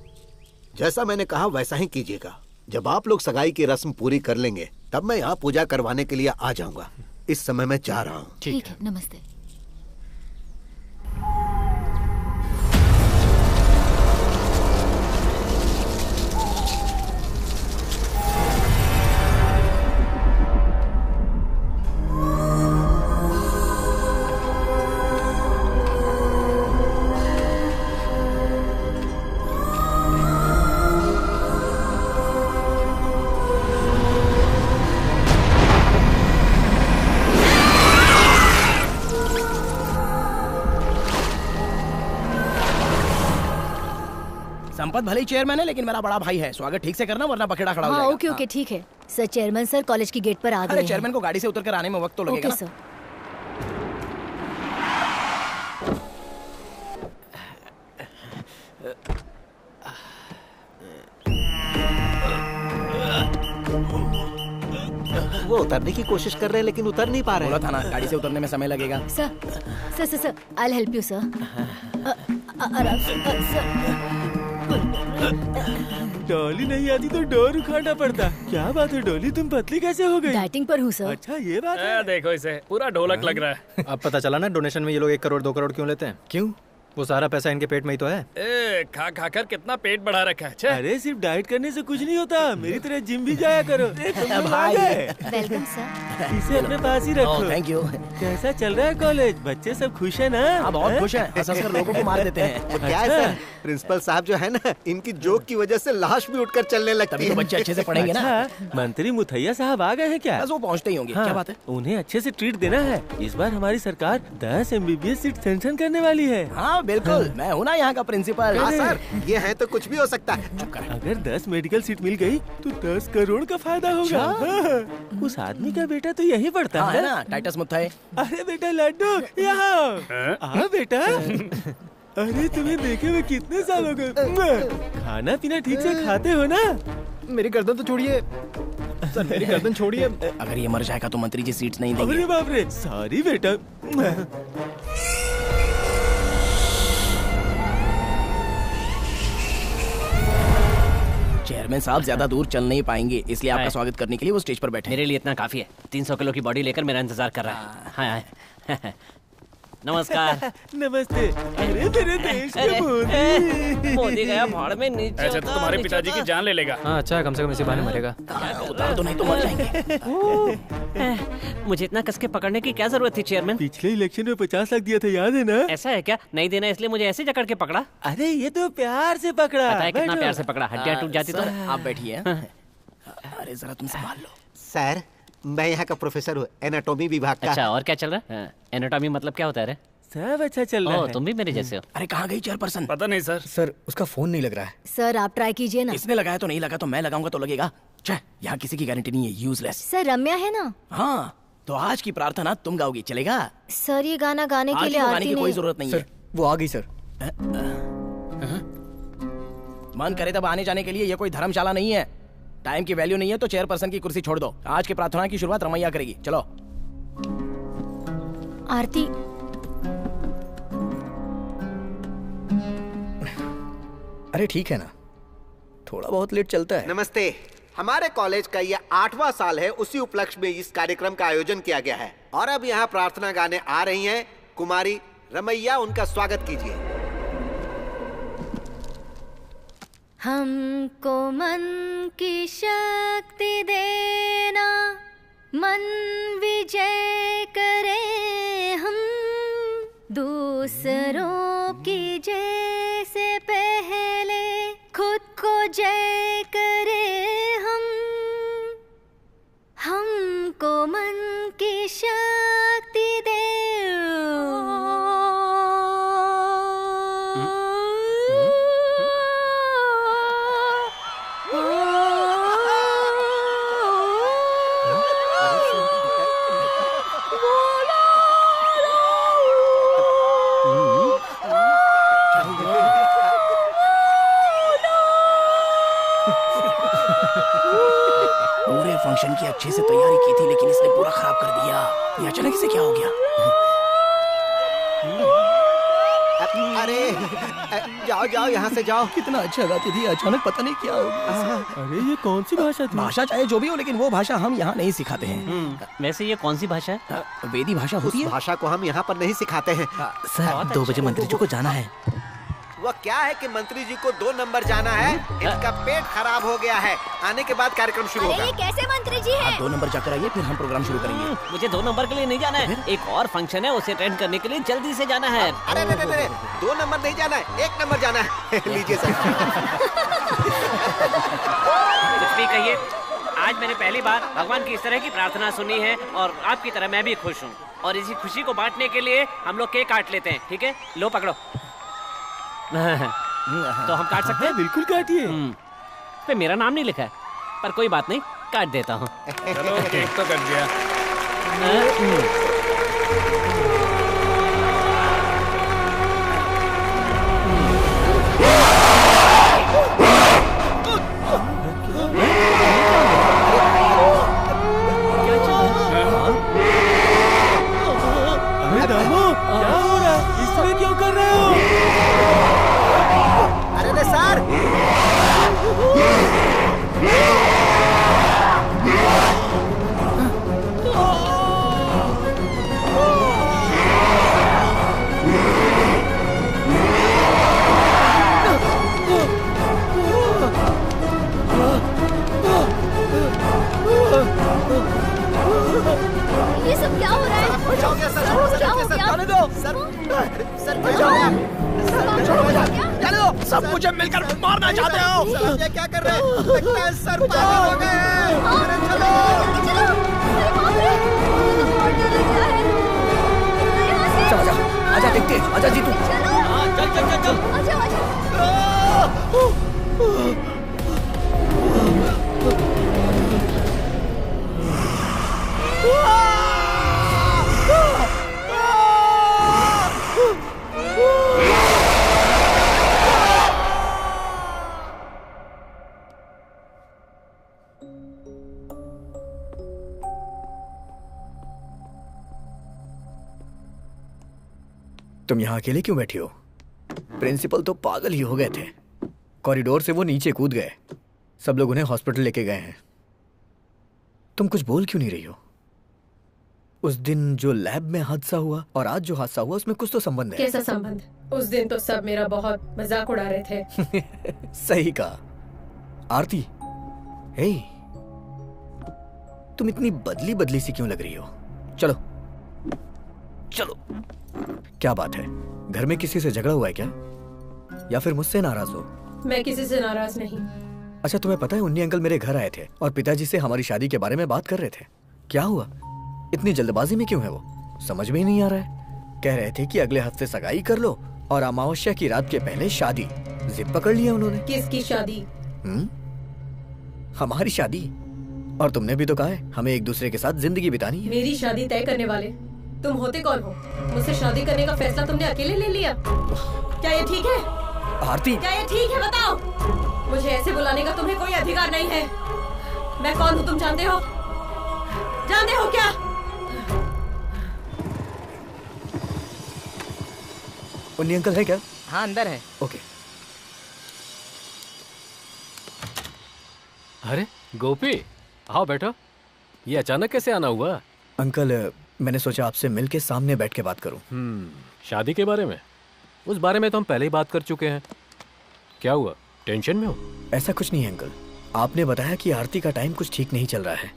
S9: जैसा मैंने कहा वैसा ही कीजिएगा। जब आप लोग सगाई की रस्म पूरी कर लेंगे तब मैं यहाँ पूजा करवाने के लिए आ जाऊंगा। इस समय मैं जा रहा हूँ।
S6: ठीक है, नमस्ते।
S14: संपत भले ही चेयरमैन है, लेकिन मेरा बड़ा भाई है। स्वागत ठीक से करना वरना बखेड़ा खड़ा हो जाएगा।
S6: ओके ओके, ठीक है सर। चेयरमैन सर कॉलेज की गेट पर आ गए।
S14: अरे चेयरमैन को गाड़ी से उतर कर आने में वक्त तो लगेगा।
S6: Okay sir.
S9: वो उतरने की कोशिश कर रहे हैं लेकिन उतर नहीं पा रहे।
S14: बोला था ना, गाड़ी से उतरने में समय लगेगा।
S6: Sir sir sir sir, I will help you sir. आराम से सर।
S13: डॉली नहीं आती तो डोर उखाड़ना पड़ता। क्या बात है डॉली, तुम पतली कैसे हो गई?
S6: डाइटिंग पर हूँ सर।
S13: अच्छा ये बात है।
S1: देखो इसे पूरा ढोलक लग रहा है।
S2: अब पता चला ना डोनेशन में ये लोग 1 करोड़ 2 करोड़ क्यों लेते हैं।
S10: क्यों?
S2: वो सारा पैसा इनके पेट में ही तो है।
S1: ए, खा खा कर कितना पेट बढ़ा रखा है।
S13: अरे सिर्फ डाइट करने से कुछ नहीं होता, मेरी तरह जिम भी जाया करो।
S14: भाई।
S7: Welcome sir.
S13: इसे अपने पास ही रखो।
S14: Thank you.
S13: कैसा चल रहा है कॉलेज? बच्चे सब खुश है ना?
S14: हाँ बहुत खुश हैं। हंस-हंस कर लोगों को मार देते हैं।
S9: क्या है सर, प्रिंसिपल साहब जो है ना, इनकी जोक की वजह से लाश भी उठकर चलने लगती है।
S14: बच्चे अच्छे से पढ़ेंगे ना।
S13: मंत्री मुथैया साहब आ गए हैं क्या?
S14: बस वो पहुंचते ही होंगे। क्या बात है?
S13: उन्हें अच्छे से ट्रीट देना है। इस बार हमारी सरकार 10 MBBS सीट सैंक्शन करने वाली है।
S14: हाँ बिल्कुल, मैं हूँ ना यहाँ का प्रिंसिपल।
S9: हाँ सर, ये है तो कुछ भी हो सकता है।
S13: अगर 10 मेडिकल सीट मिल गई तो 10 करोड़ का फायदा होगा। हाँ। उस आदमी का बेटा तो यही पढ़ता
S14: है ना, टाइटस मुथैया।
S13: अरे बेटा लड्डू, यहाँ आ बेटा। अरे तुम्हें देखे हुए कितने साल हो गए? खाना पीना ठीक से खाते हो ना?
S2: मेरी गर्दन तो छोड़िए सर, मेरी गर्दन छोड़िए।
S14: अगर ये मर जाएगा तो मंत्री जी सीट्स नहीं देंगे।
S13: अरे बाप रे, सॉरी बेटा।
S14: चेयरमैन साहब ज्यादा दूर चल नहीं पाएंगे, इसलिए आपका स्वागत करने के लिए वो स्टेज पर बैठे।
S18: मेरे लिए इतना काफी है। 300 किलो की बॉडी लेकर मेरा इंतजार कर रहा है। हाँ। नमस्कार।
S13: नमस्ते। अरे मेरे देश के मोदी।
S18: मोदी गया भाड़ में नीचे।
S1: ऐसे तो तुम्हारे पिताजी की जान ले लेगा।
S2: हाँ अच्छा, कम से कम इसी बहाने मरेगा।
S14: उतार दो नहीं तो मर
S18: जाएंगे। मुझे इतना कसके पकड़ने की क्या जरूरत थी चेयरमैन?
S13: पिछले इलेक्शन में 50 लाख दिया था, याद है ना?
S18: ऐसा है क्या? नहीं देना इसलिए मुझे ऐसे जकड़ के पकड़ा?
S13: अरे ये तो प्यार से पकड़ा।
S18: पता है कितना प्यार से पकड़ा? हड्डियां टूट जाती तो।
S14: आप बैठिए। अरे जरा तुम संभाल लो।
S9: सर, मैं यहाँ का प्रोफेसर हूँ, एनाटॉमी विभाग का।
S18: अच्छा, और क्या चल रहा है? एनाटॉमी मतलब क्या होता है रे?
S13: सब अच्छा चल रहा है।
S18: तुम भी मेरे जैसे हो।
S14: अरे कहाँ गई चेयरपर्सन?
S1: पता नहीं सर।
S10: सर उसका फोन नहीं लग रहा है।
S7: सर आप ट्राई कीजिए ना।
S14: इसने लगाया तो नहीं लगा तो मैं लगाऊंगा तो लगेगा। यहाँ किसी की गारंटी नहीं है, यूजलेस।
S7: सर रम्या है ना?
S14: हाँ, तो आज की प्रार्थना तुम गाओगी, चलेगा?
S7: सर ये गाना गाने के लिए
S14: गाने की कोई जरूरत नहीं है।
S10: वो आ गई सर।
S14: मन करे तब आने जाने के लिए, ये कोई धर्मशाला नहीं है। टाइम की वैल्यू नहीं है तो चेयरपर्सन की कुर्सी छोड़ दो। आज की प्रार्थना की शुरुआत रमैया करेगी। चलो।
S7: आरती।
S10: अरे ठीक है ना, थोड़ा बहुत लेट चलता है।
S9: नमस्ते। हमारे कॉलेज का ये 8वां साल है, उसी उपलक्ष्य में इस कार्यक्रम का आयोजन किया गया है। और अब यहाँ प्रार्थना गाने आ रही हैं कुमारी रमैया, उनका स्वागत कीजिए।
S7: हमको मन की शक्ति देना, मन विजय करे हम, दूसरों की जय से पहले खुद को जय करे हम। हमको मन की शक्ति दे।
S14: पूरे फंक्शन की अच्छे से तैयारी की थी, लेकिन इसने पूरा खराब कर दिया। ये अचानक से क्या हो गया?
S9: अरे जाओ जाओ, यहाँ से जाओ।
S14: कितना अच्छा गाती थी, अचानक पता नहीं क्या हो गया।
S13: अरे ये कौन सी भाषा थी?
S14: भाषा चाहे जो भी हो, लेकिन वो भाषा हम यहाँ नहीं सिखाते हैं।
S18: वैसे ये कौन सी भाषा है?
S14: वेदी भाषा होती है।
S9: भाषा को हम यहाँ पर नहीं सिखाते हैं।
S14: सर 2 बजे मंत्री जी को जाना है।
S9: वह क्या है कि मंत्री जी को 2 नंबर जाना है, इनका पेट खराब हो गया है। आने के बाद कार्यक्रम शुरू होगा।
S7: ये कैसे मंत्री जी हैं?
S14: 2 नंबर जाकर आइए, फिर हम प्रोग्राम शुरू करेंगे।
S18: मुझे 2 नंबर के लिए नहीं जाना है, एक और फंक्शन है, उसे अटेंड करने के लिए जल्दी से जाना है।
S9: अरे 2 नंबर नहीं जाना है, 1 नंबर जाना है। लीजिए सर।
S18: कुछ भी कहिए, आज मैंने पहली बार भगवान की इस तरह की प्रार्थना सुनी है और आपकी तरह मैं भी खुश हूँ। और इसी खुशी को बांटने के लिए हम लोग केक काट लेते हैं, ठीक है? लो पकड़ो। तो हम काट सकते हैं?
S13: बिल्कुल काटिए।
S18: पे मेरा नाम नहीं लिखा है, पर कोई बात नहीं, काट देता हूँ।
S1: चलो केक तो कट गया।
S13: अरे दामो, क्या हो रहा है? इस तरह क्यों कर रहे हो?
S9: अरे सर,
S14: सर चलो, सब मुझे मिलकर मारना चाहते हो।
S11: सर ये क्या कर रहे हैं? लगता है सर पागल हो गए हैं। अरे चलो।
S10: चल आजा देखते हैं। आजा जीतू।
S11: चल।
S10: तुम यहाँ अकेले क्यों बैठी हो? प्रिंसिपल तो पागल ही हो गए थे। कॉरिडोर से वो नीचे कूद गए। सब लोग उन्हें हॉस्पिटल लेके गए हैं। तुम कुछ बोल क्यों नहीं रही हो? उस दिन जो लैब में हादसा हुआ और आज जो हादसा हुआ उसमें कुछ तो संबंध है।
S20: कैसा संबंध? उस दिन तो सब मेरा बहुत मजाक उड़ा रहे थे।
S10: सही कहा। आरती, हे, तुम इतनी बदली बदली सी क्यों लग रही हो? चलो चलो। क्या बात है? घर में किसी से झगड़ा हुआ है क्या? या फिर मुझसे नाराज हो?
S20: मैं किसी से नाराज नहीं।
S10: अच्छा, तुम्हें पता है उन्नी अंकल मेरे घर आए थे और पिताजी से हमारी शादी के बारे में बात कर रहे थे। क्या हुआ? इतनी जल्दबाजी में क्यों है वो? समझ में ही नहीं आ रहा है। कह रहे थे कि अगले हफ्ते सगाई कर लो और अमावस्या की रात के पहले शादी। जिद पकड़ लिया उन्होंने।
S20: किसकी शादी?
S10: हमारी शादी। और तुमने भी तो कहा है हमें एक दूसरे के साथ जिंदगी बितानी है।
S20: मेरी शादी तय करने वाले तुम होते कौन हो? मुझसे शादी करने का फैसला तुमने अकेले ले लिया। क्या ये ठीक है?
S10: आरती,
S20: क्या ये ठीक है? बताओ। मुझे ऐसे बुलाने का तुम्हें कोई अधिकार नहीं है। मैं कौन हूँ तुम जानते हो? जानते हो क्या?
S10: उन्नी अंकल है क्या?
S11: हाँ, अंदर है।
S10: ओके।
S5: अरे गोपी, आओ बैठो। ये अचानक कैसे आना हुआ?
S10: अंकल, मैंने सोचा आपसे मिल के सामने बैठ के बात करूं।
S5: शादी के बारे में? उस बारे में तो हम पहले ही बात कर चुके हैं। क्या हुआ? टेंशन में हो?
S10: ऐसा कुछ नहीं है अंकल। आपने बताया कि आरती का टाइम कुछ ठीक नहीं चल रहा है।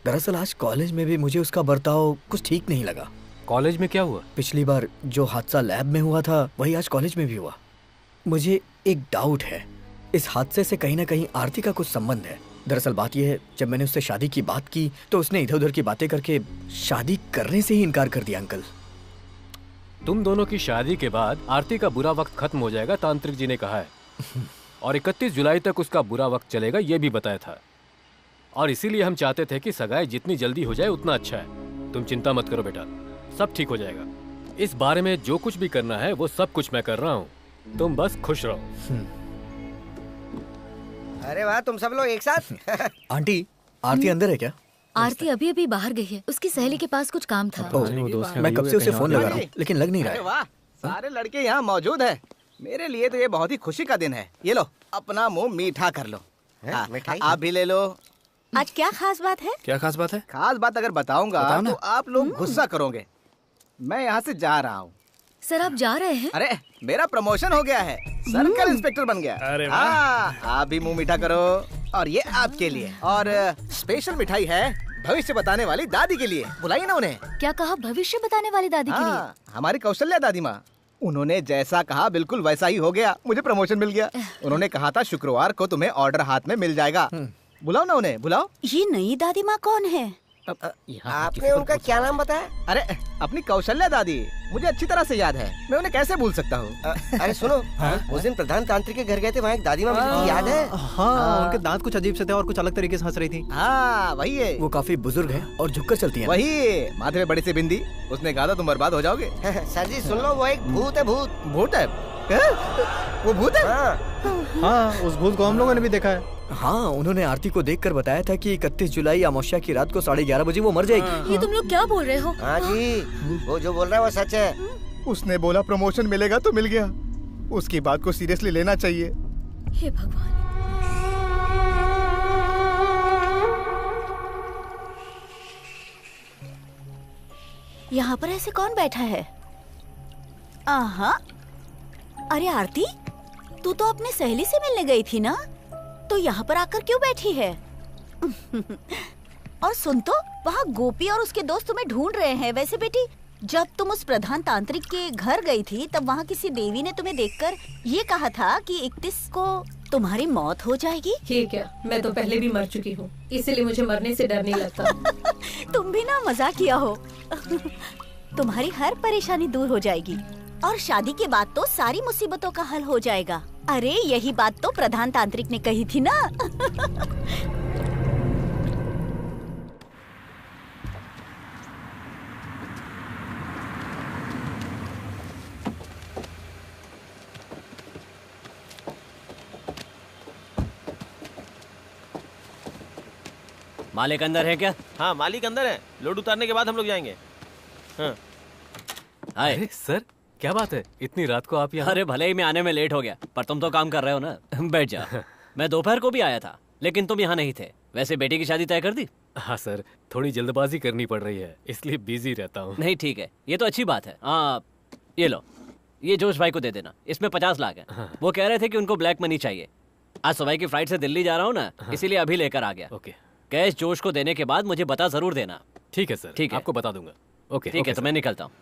S10: दरअसल आज कॉलेज में भी मुझे उसका बर्ताव कुछ ठीक नहीं लगा।
S5: कॉलेज में क्या हुआ?
S10: पिछली बार जो हादसा लैब में हुआ था वही आज कॉलेज में भी हुआ। मुझे एक डाउट है, इस हादसे से कहीं ना कहीं आरती का कुछ संबंध है। दरअसल बात यह है, जब मैंने उससे शादी की बात की तो उसने इधर उधर की बातें करके शादी करने से ही इनकार कर दिया। अंकल,
S5: तुम दोनों की शादी के बाद आरती का बुरा वक्त खत्म हो जाएगा, तांत्रिक जी ने कहा है। और 31 जुलाई तक उसका बुरा वक्त चलेगा, ये भी बताया था। और इसीलिए हम चाहते थे कि सगाई जितनी जल्दी हो जाए उतना अच्छा है। तुम चिंता मत करो बेटा, सब ठीक हो जाएगा। इस बारे में जो कुछ भी करना है वो सब कुछ मैं कर रहा हूँ, तुम बस खुश रहो।
S15: अरे वाह, तुम सब लोग एक साथ।
S10: आंटी, आरती अंदर है क्या?
S6: आरती अभी अभी बाहर गई है। उसकी सहेली के पास कुछ काम था।
S10: मैं कब से उसे फोन लगा रहा हूँ लेकिन लग नहीं रहा है।
S11: वाह, सारे लड़के यहाँ मौजूद हैं। मेरे लिए तो ये बहुत ही खुशी का दिन है। ये लो, अपना मुंह मीठा कर लो।
S15: मिठाई
S11: आप भी ले लो।
S3: आज क्या खास बात है?
S11: क्या खास बात है? खास बात अगर बताऊंगा तो आप लोग गुस्सा करोगे। मैं यहाँ से जा रहा हूँ।
S6: सर, आप जा रहे हैं?
S11: अरे, मेरा प्रमोशन हो गया है, सर्कल इंस्पेक्टर बन गया।
S1: अरे वाह।
S11: आप भी मुंह मीठा करो। और ये आपके लिए। और स्पेशल मिठाई है भविष्य बताने वाली दादी के लिए। बुलाइए ना उन्हें।
S6: क्या कहा? भविष्य बताने वाली दादी के लिए?
S11: हमारी कौशल्या दादी माँ। उन्होंने जैसा कहा बिल्कुल वैसा ही हो गया। मुझे प्रमोशन मिल गया। उन्होंने कहा था शुक्रवार को तुम्हें ऑर्डर हाथ में मिल जाएगा। बुलाओ ना उन्हें, बुलाओ।
S3: ये नई दादी माँ कौन है?
S15: आपने उनका क्या नाम बताया?
S11: अरे, अपनी कौशल्या दादी। मुझे अच्छी तरह से याद है, मैं उन्हें कैसे भूल सकता हूँ।
S15: अरे सुनो, उस दिन प्रधान तांत्रिक के घर गए थे, वहाँ एक दादी माँ मिली थी, याद है?
S2: हाँ, उनके दांत कुछ अजीब से थे और कुछ अलग तरीके से हंस रही थी।
S11: हाँ, वही है।
S10: वो काफी बुजुर्ग है और झुककर चलती है।
S11: वही, माथे में बड़ी सी बिंदी। उसने कहा था तुम बर्बाद हो जाओगे।
S15: सर जी सुन लो, वो एक भूत है। भूत?
S11: भूत है? वो भूत है?
S2: हाँ, उस भूत को हम लोगों ने भी देखा है।
S10: हाँ, उन्होंने आरती को देखकर बताया था कि 31 जुलाई अमावस्या की रात को 11:30 बजे वो मर जाएगी।
S6: ये तुम लोग क्या बोल रहे हो?
S15: हाँ जी, वो जो बोल रहा है वो सच है।
S11: उसने बोला प्रमोशन मिलेगा तो मिल गया। उसकी बात को सीरियसली लेना चाहिए।
S6: हे भगवान।
S3: यहाँ पर ऐसे कौन बैठा है? आहा, अरे आरती, तू तो अपनी सहेली से मिलने गई थी ना, तो यहाँ पर आकर क्यों बैठी है? और सुन तो, वहाँ गोपी और उसके दोस्त तुम्हें ढूंढ रहे हैं। वैसे बेटी, जब तुम उस प्रधान तांत्रिक के घर गई थी तब वहाँ किसी देवी ने तुम्हें देखकर ये कहा था कि 31 को तुम्हारी मौत हो जाएगी।
S20: ये क्या, मैं तो पहले भी मर चुकी हूँ, इसीलिए मुझे मरने से डर नहीं लगता।
S3: तुम भी ना मजाक किया हो। तुम्हारी हर परेशानी दूर हो जाएगी और शादी के बाद तो सारी मुसीबतों का हल हो जाएगा। अरे यही बात तो प्रधान तांत्रिक ने कही थी ना।
S18: मालिक अंदर है क्या?
S13: हाँ मालिक अंदर है, लोड उतारने के बाद हम लोग जाएंगे। हाँ।
S18: हाय
S5: सर, क्या बात है, इतनी रात को आप यहाँ?
S18: अरे भले ही मैं आने में लेट हो गया, पर तुम तो काम कर रहे हो ना। बैठ जा। मैं दोपहर को भी आया था, लेकिन तुम यहाँ नहीं थे। वैसे बेटी की शादी तय कर दी?
S5: हाँ सर, थोड़ी जल्दबाजी करनी पड़ रही है, इसलिए बिजी रहता हूँ।
S18: नहीं ठीक है, ये तो अच्छी बात है। ये लो, ये जोश भाई को दे देना, इसमें 50 लाख है।
S5: हाँ।
S18: वो कह रहे थे कि उनको ब्लैक मनी चाहिए। आज सुबह की फ्लाइट से दिल्ली जा रहा हूँ ना, इसीलिए अभी लेकर आ गया।
S5: ओके।
S18: कैश जोश को देने के बाद मुझे बता जरूर देना।
S5: ठीक है सर,
S18: ठीक है,
S5: आपको बता दूंगा। ओके
S18: ठीक है, तो मैं निकलता हूँ।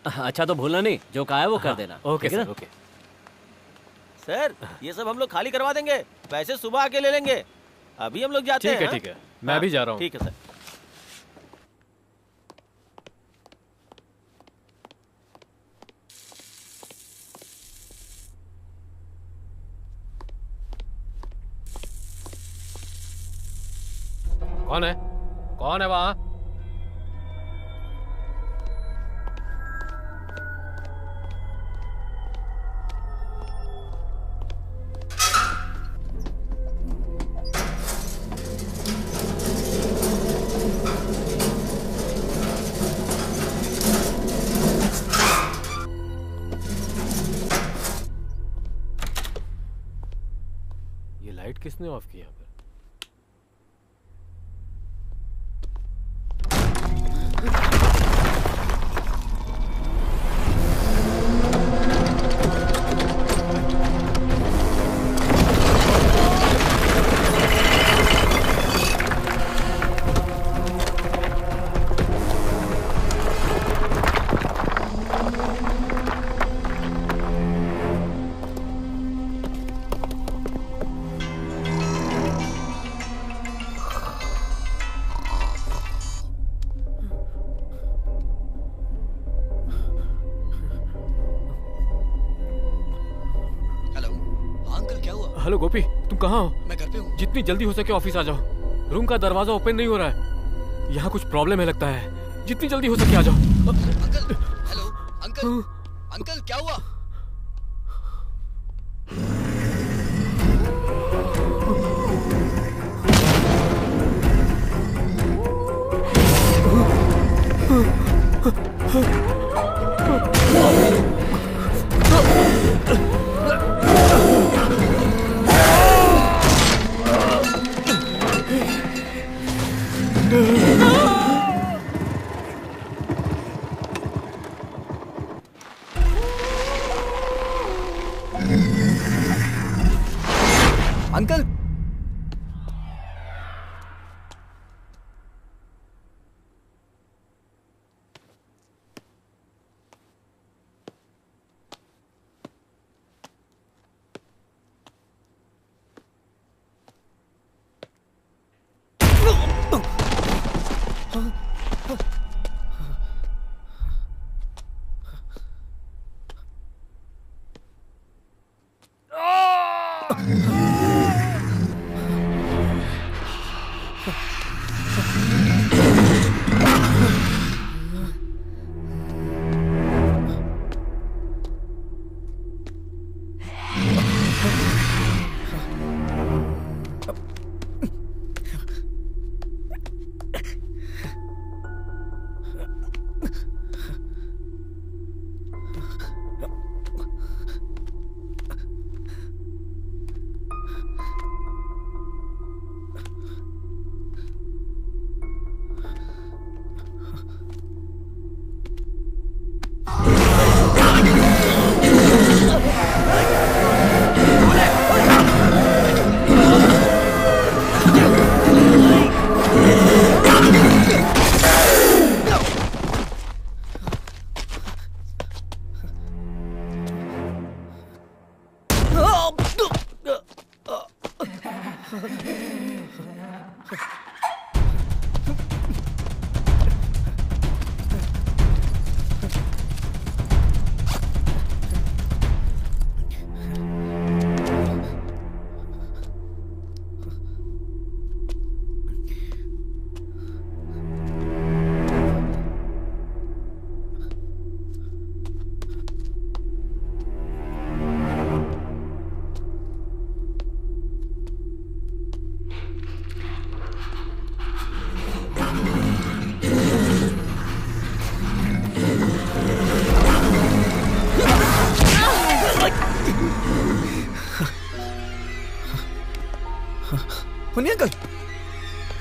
S18: अच्छा तो भूलना नहीं, जो कहा है वो कर देना।
S5: ओके
S18: ठीक है
S5: सर, ओके।
S13: सर ये सब हम लोग खाली करवा देंगे, पैसे सुबह आके ले लेंगे। अभी हम लोग जाते हैं।
S5: ठीक है, मैं भी जा रहा हूँ।
S13: ठीक है सर।
S5: कौन है? कौन है वहाँ? ये लाइट किसने ऑफ किया? हेलो गोपी, तुम कहाँ हो?
S10: मैं घर पे हूँ।
S5: जितनी जल्दी हो सके ऑफिस आ जाओ। रूम का दरवाजा ओपन नहीं हो रहा है। यहाँ कुछ प्रॉब्लम है लगता है। जितनी जल्दी हो सके आ जाओ।
S10: अंकल, हेलो अंकल, अंकल क्या हुआ? Uncle, Unni uncle,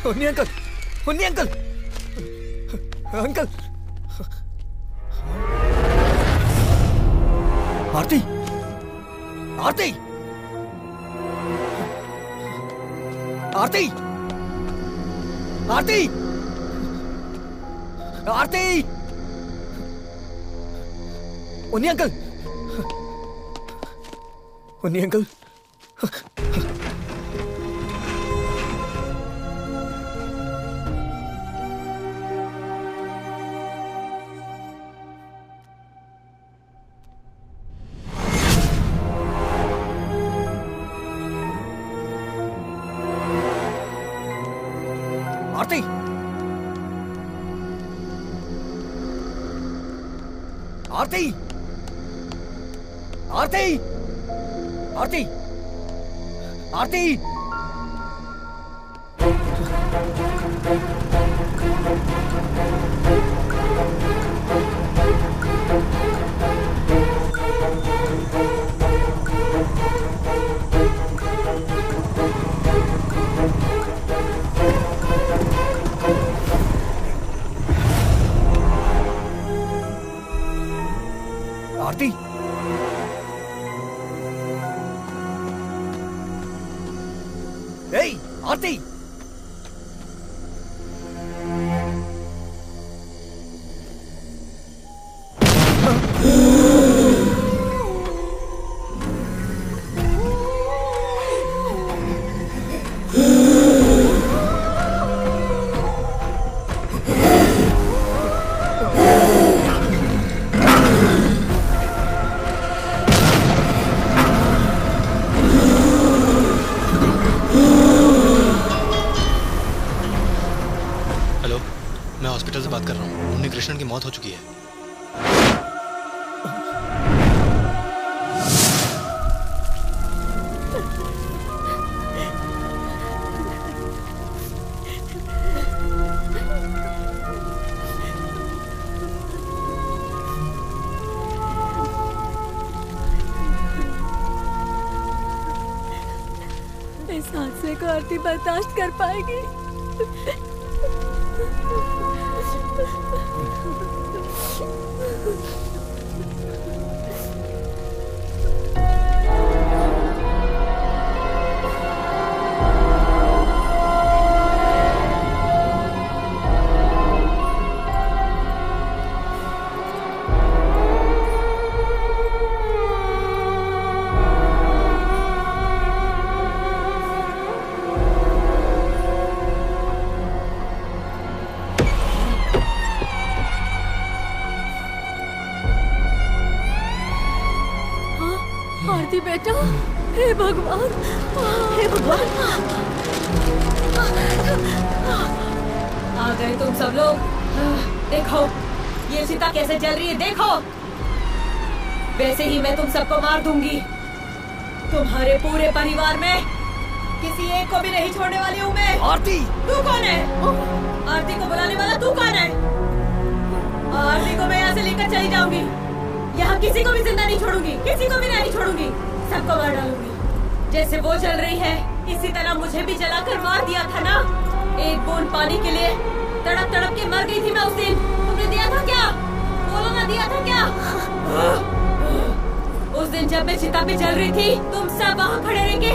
S10: Unni uncle, Unni uncle, uncle. Aarti, Aarti, Aarti, Aarti, Aarti, Unni uncle, Unni uncle. Aarti, Aarti, Aarti, Aarti, Aarti. Aarti, ए आरती,
S2: हॉस्पिटल से बात कर रहा हूँ। उन्नी कृष्णन की मौत हो चुकी है।
S12: इस हादसे को आरती बर्दाश्त कर पाएगी? आरती बेटा, हे भगवान, हे भगवान।
S20: आ गए तुम सब लोग। देखो ये चिता कैसे जल रही है, देखो। वैसे ही मैं तुम सबको मार दूंगी। तुम्हारे पूरे परिवार में किसी एक को भी नहीं छोड़ने वाली हूँ मैं।
S10: आरती,
S20: तू कौन है? आरती को बुलाने वाला तू कौन है? आरती को मैं यहाँ से लेकर चली जाऊंगी। यहाँ किसी को भी जिंदा नहीं छोड़ूंगी, किसी को भी नहीं छोड़ूंगी, सबको मार डालूंगी। जैसे वो जल रही है, इसी तरह मुझे भी जलाकर मार दिया था ना। एक बूंद पानी के लिए तड़प तड़प के मर गई थी मैं उस दिन। तुमने दिया था क्या? बोलो ना, दिया था क्या? उस दिन जब मैं चिता पे जल रही थी, तुम सब वहाँ खड़े रह के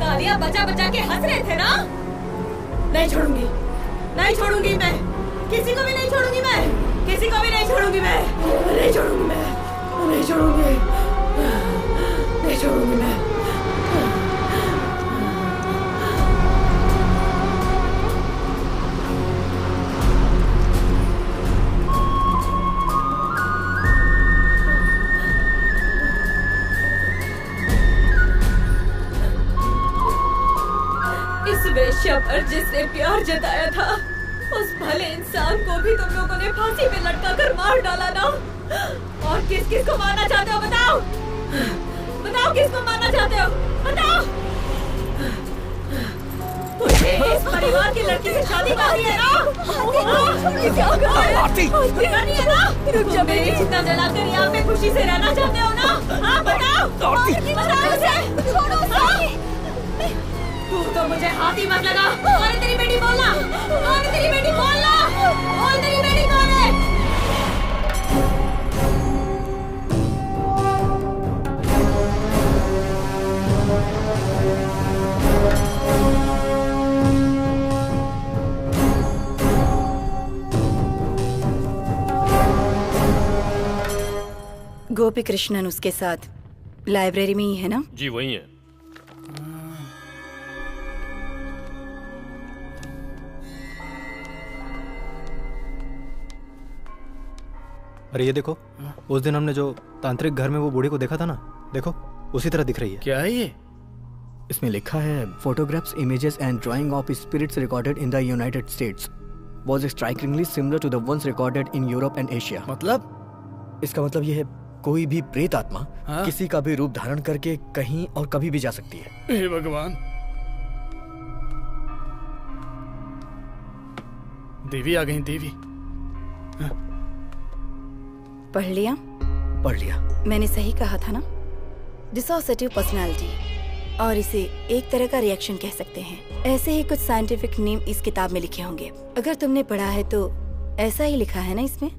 S20: तालियां बजा बजा के हंस रहे थे ना। नहीं छोड़ूंगी, नहीं छोड़ूंगी मैं, किसी को भी नहीं छोड़ूंगी मैं, किसी को भी नहीं छोड़ूंगी मैं, नहीं छोड़ूंगी मैं, नहीं छोड़ूंगी, नहीं छोड़ूंगी मैं। पर जिसने प्यार जताया था उस भले इंसान को भी तुम लोगों ने फांसी पे लटका कर मार डाला ना। और किस किस को मारना चाहते हो बताओ, बताओ किसको मारना चाहते हो बताओ। मुझे इस परिवार की लड़की से शादी करनी है ना? करनी है ना? तुम मेरी चिता जलाकर यहाँ पे खुशी से रहना चाहते हो ना? हाँ बताओ, बताओ मुझे। तू तो मुझे हाथी मत लगा। कौन है तेरी बेटी बोलना? कौन है तेरी बेटी बोलना? बोल तेरी बेटी कौन है?
S12: गोपी कृष्णन उसके साथ लाइब्रेरी में ही है ना?
S5: जी वही है।
S2: अरे ये देखो, उस दिन हमने जो तांत्रिक घर में वो बूढ़ी को देखा था ना, देखो उसी तरह दिख रही है।
S10: क्या है ये? इसमें लिखा है photographs, images and drawing of spirits recorded in the United States was strikingly similar to the ones recorded in Europe and Asia. मतलब इसका मतलब ये है कोई भी प्रेत आत्मा किसी का भी रूप धारण करके कहीं और कभी भी जा सकती है।
S1: हे भगवान, देवी आ गई। देवी
S12: पढ़ लिया?
S10: पढ़ लिया।
S12: मैंने सही कहा था ना? डिसोसिएटिव पर्सनालिटी, और इसे एक तरह का रिएक्शन कह सकते हैं। ऐसे ही कुछ साइंटिफिक नेम इस किताब में लिखे होंगे। अगर तुमने पढ़ा है तो ऐसा ही लिखा है ना इसमें?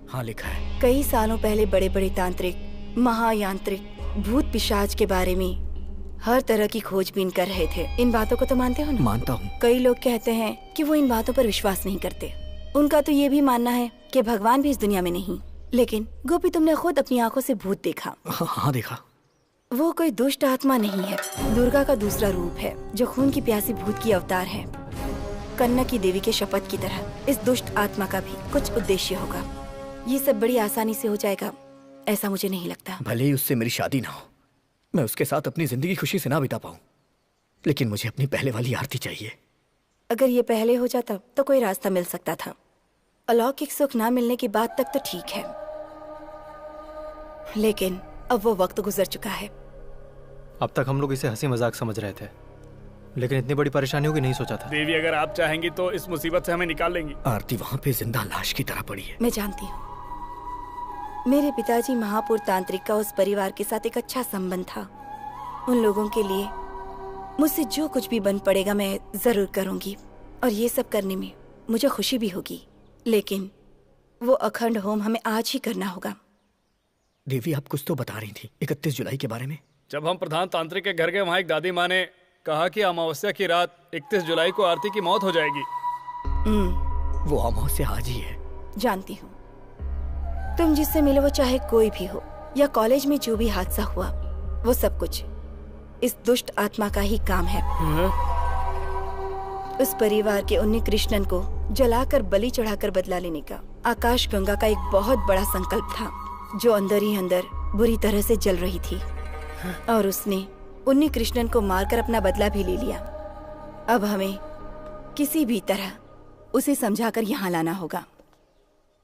S10: हाँ लिखा है।
S12: कई सालों पहले बड़े बड़े तांत्रिक, महायांत्रिक, भूत पिशाच के बारे में हर तरह की खोजबीन कर रहे थे। इन बातों को तो मानते हो ना?
S10: मानता हूँ।
S12: कई लोग कहते हैं कि वो इन बातों पर विश्वास नहीं करते। उनका तो ये भी मानना है कि भगवान भी इस दुनिया में नहीं। लेकिन गोपी, तुमने खुद अपनी आंखों से भूत देखा।
S10: हाँ देखा।
S12: वो कोई दुष्ट आत्मा नहीं है, दुर्गा का दूसरा रूप है जो खून की प्यासी भूत की अवतार है। कन्ना की देवी के शपथ की तरह इस दुष्ट आत्मा का भी कुछ उद्देश्य होगा। ये सब बड़ी आसानी से हो जाएगा ऐसा मुझे नहीं लगता।
S10: भले ही उससे मेरी शादी ना हो, मैं उसके साथ अपनी जिंदगी खुशी से ना बिता पाऊं, लेकिन मुझे अपनी पहले वाली आरती चाहिए।
S12: अगर ये पहले हो जाता तो कोई रास्ता मिल सकता था। अलौकिक सुख ना मिलने की बात तक तो ठीक है, लेकिन अब वो वक्त गुजर चुका है।
S2: अब तक हम लोग इसे हंसी मजाक समझ रहे थे, लेकिन इतनी बड़ी परेशानियों की नहीं सोचा था।
S1: देवी, अगर आप चाहेंगी तो इस मुसीबत से हमें निकाल लेंगी।
S10: आरती वहाँ पे जिंदा लाश की तरह पड़ी है।
S12: मैं जानती हूँ, मेरे पिताजी महापुर तांत्रिक का उस परिवार के साथ एक अच्छा संबंध था। उन लोगों के लिए मुझसे जो कुछ भी बन पड़ेगा मैं जरूर करूंगी, और ये सब करने में मुझे खुशी भी होगी। लेकिन वो अखंड होम हमें आज ही करना होगा।
S10: देवी, आप कुछ तो बता रही थी 31 जुलाई के बारे में।
S1: जब हम प्रधान तांत्रिक के घर गए, वहाँ एक दादी माँ ने कहा कि अमावस्या की रात 31 जुलाई को आरती की मौत हो जाएगी।
S10: वो अमावस्या आज ही है।
S12: जानती हूँ। तुम जिससे मिले वो चाहे कोई भी हो, या कॉलेज में जो भी हादसा हुआ, वो सब कुछ इस दुष्ट आत्मा का ही काम है। उस परिवार के उन्नी कृष्णन को जलाकर बलि चढ़ाकर बदला लेने का आकाश गंगा का एक बहुत बड़ा संकल्प था, जो अंदर ही अंदर बुरी तरह से जल रही थी, और उसने उन्नी कृष्णन को मारकर अपना बदला भी ले लिया। अब हमें किसी भी तरह उसे समझाकर यहाँ लाना होगा।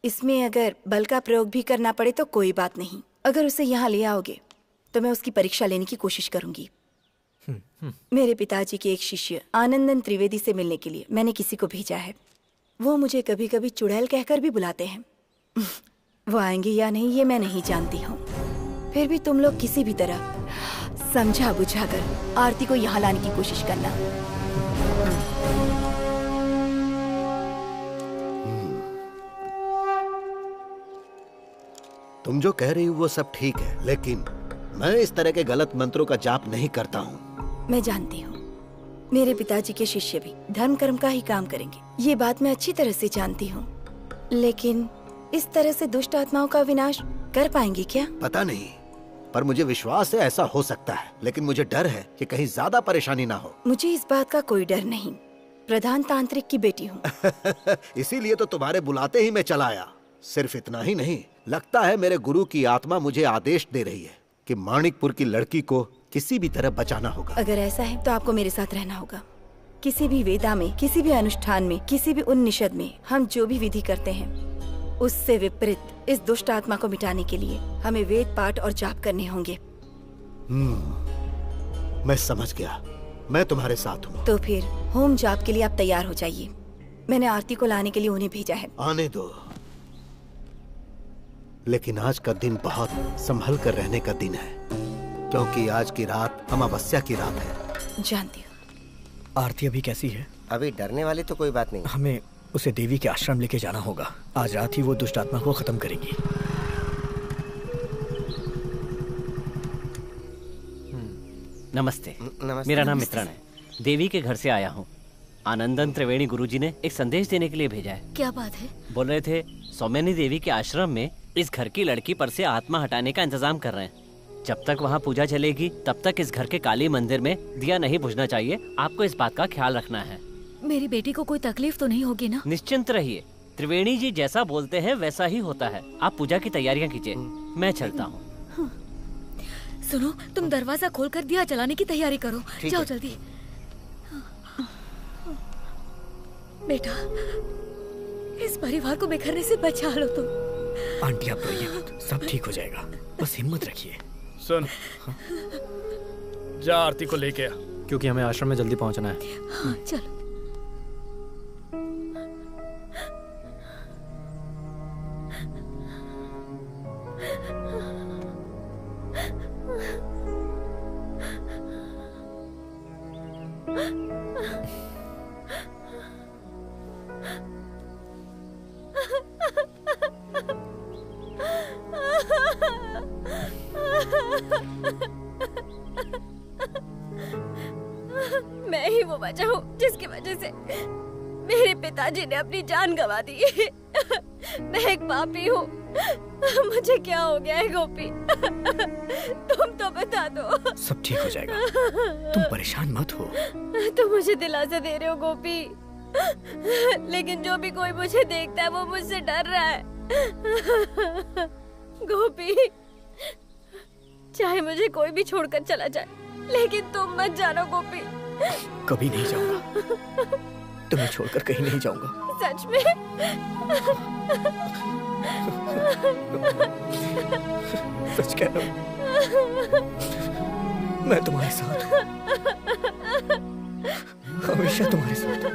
S12: इसमें अगर बल का प्रयोग भी करना पड़े तो कोई बात नहीं। अगर उसे यहाँ ले आओगे तो मैं उसकी परीक्षा लेने की कोशिश करूंगी। मेरे पिताजी के एक शिष्य आनंदन त्रिवेदी से मिलने के लिए मैंने किसी को भेजा है। वो मुझे कभी कभी चुड़ैल कहकर भी बुलाते हैं। वो आएंगे या नहीं ये मैं नहीं जानती हूँ। फिर भी तुम लोग किसी भी तरह समझा बुझाकर आरती को यहाँ लाने की कोशिश करना।
S9: तुम जो कह रही हो वो सब ठीक है, लेकिन मैं इस तरह के गलत मंत्रों का जाप नहीं करता हूँ।
S12: मैं जानती हूँ, मेरे पिताजी के शिष्य भी धर्म कर्म का ही काम करेंगे, ये बात मैं अच्छी तरह से जानती हूँ। लेकिन इस तरह से दुष्ट आत्माओं का विनाश कर पाएंगे क्या?
S9: पता नहीं, पर मुझे विश्वास है ऐसा हो सकता है, लेकिन मुझे डर है कि कहीं ज्यादा परेशानी ना हो।
S12: मुझे इस बात का कोई डर नहीं, प्रधान तांत्रिक की बेटी हूँ।
S9: इसीलिए तो तुम्हारे बुलाते ही मैं चला आया। सिर्फ इतना ही नहीं, लगता है मेरे गुरु की आत्मा मुझे आदेश दे रही है कि माणिकपुर की लड़की को किसी भी तरह बचाना होगा।
S12: अगर ऐसा है तो आपको मेरे साथ रहना होगा, किसी भी वेदा में, किसी भी अनुष्ठान में, किसी भी उन्निषद में हम जो भी विधि करते हैं उससे विपरीत इस दुष्ट आत्मा को मिटाने के लिए हमें वेद पाठ और जाप करने होंगे।
S9: मैं समझ गया, मैं तुम्हारे साथ हूँ।
S12: तो फिर होम जाप के लिए आप तैयार हो जाइए। मैंने आरती को लाने के लिए उन्हें भेजा है।
S9: आने दो, लेकिन आज का दिन बहुत संभल कर रहने का दिन है, क्योंकि आज की रात अमावस्या की रात है।
S12: जानती हूँ।
S10: आरती अभी कैसी है?
S15: अभी डरने वाली तो कोई बात नहीं।
S10: हमें उसे देवी के आश्रम लेके जाना होगा। आज रात ही वो दुष्ट आत्मा को खत्म करेंगी।
S18: नमस्ते, मेरा नाम मित्रण है। देवी के घर से आया हूँ। आनंदन त्रिवेणी गुरुजी ने एक संदेश देने के लिए भेजा है।
S6: क्या बात है?
S18: बोल रहे थे सौम्यनी देवी के आश्रम में इस घर की लड़की पर से आत्मा हटाने का इंतजाम कर रहे हैं। जब तक वहाँ पूजा चलेगी तब तक इस घर के काली मंदिर में दिया नहीं बुझना चाहिए। आपको इस बात का ख्याल रखना है।
S6: मेरी बेटी को कोई तकलीफ तो नहीं होगी ना?
S18: निश्चिंत रहिए, त्रिवेणी जी जैसा बोलते हैं वैसा ही होता है। आप पूजा की तैयारियाँ कीजिए, मैं चलता हूँ।
S6: सुनो, तुम दरवाजा खोलकर दिया जलाने की तैयारी करो। जाओ जल्दी। बेटा, इस परिवार को बिखरने से बचा लो तुम।
S10: आंटी आप रोइए मत, सब ठीक हो जाएगा, बस हिम्मत रखिए।
S1: सुन, जा आरती को लेके आ,
S2: क्योंकि हमें आश्रम में जल्दी पहुंचना है।
S6: हाँ, चलो।
S4: मैं ही वो वजह हूँ जिसकी वजह से मेरे पिताजी ने अपनी जान गंवा दी। मैं एक पापी हूँ। मुझे क्या हो गया है गोपी? तुम तो बता दो।
S10: सब ठीक हो जाएगा, तुम परेशान मत हो।
S4: तुम मुझे दिलासा दे रहे हो गोपी, लेकिन जो भी कोई मुझे देखता है वो मुझसे डर रहा है। गोपी, चाहे मुझे कोई भी छोड़कर चला जाए, लेकिन तुम मत जानो गोपी।
S10: कभी नहीं जाऊंगा, तुम्हें छोड़कर कहीं नहीं जाऊंगा।
S4: सच में?
S10: सच कह रहा हूँ, मैं तुम्हारे साथ हूँ, हमेशा तुम्हारे साथ हूँ।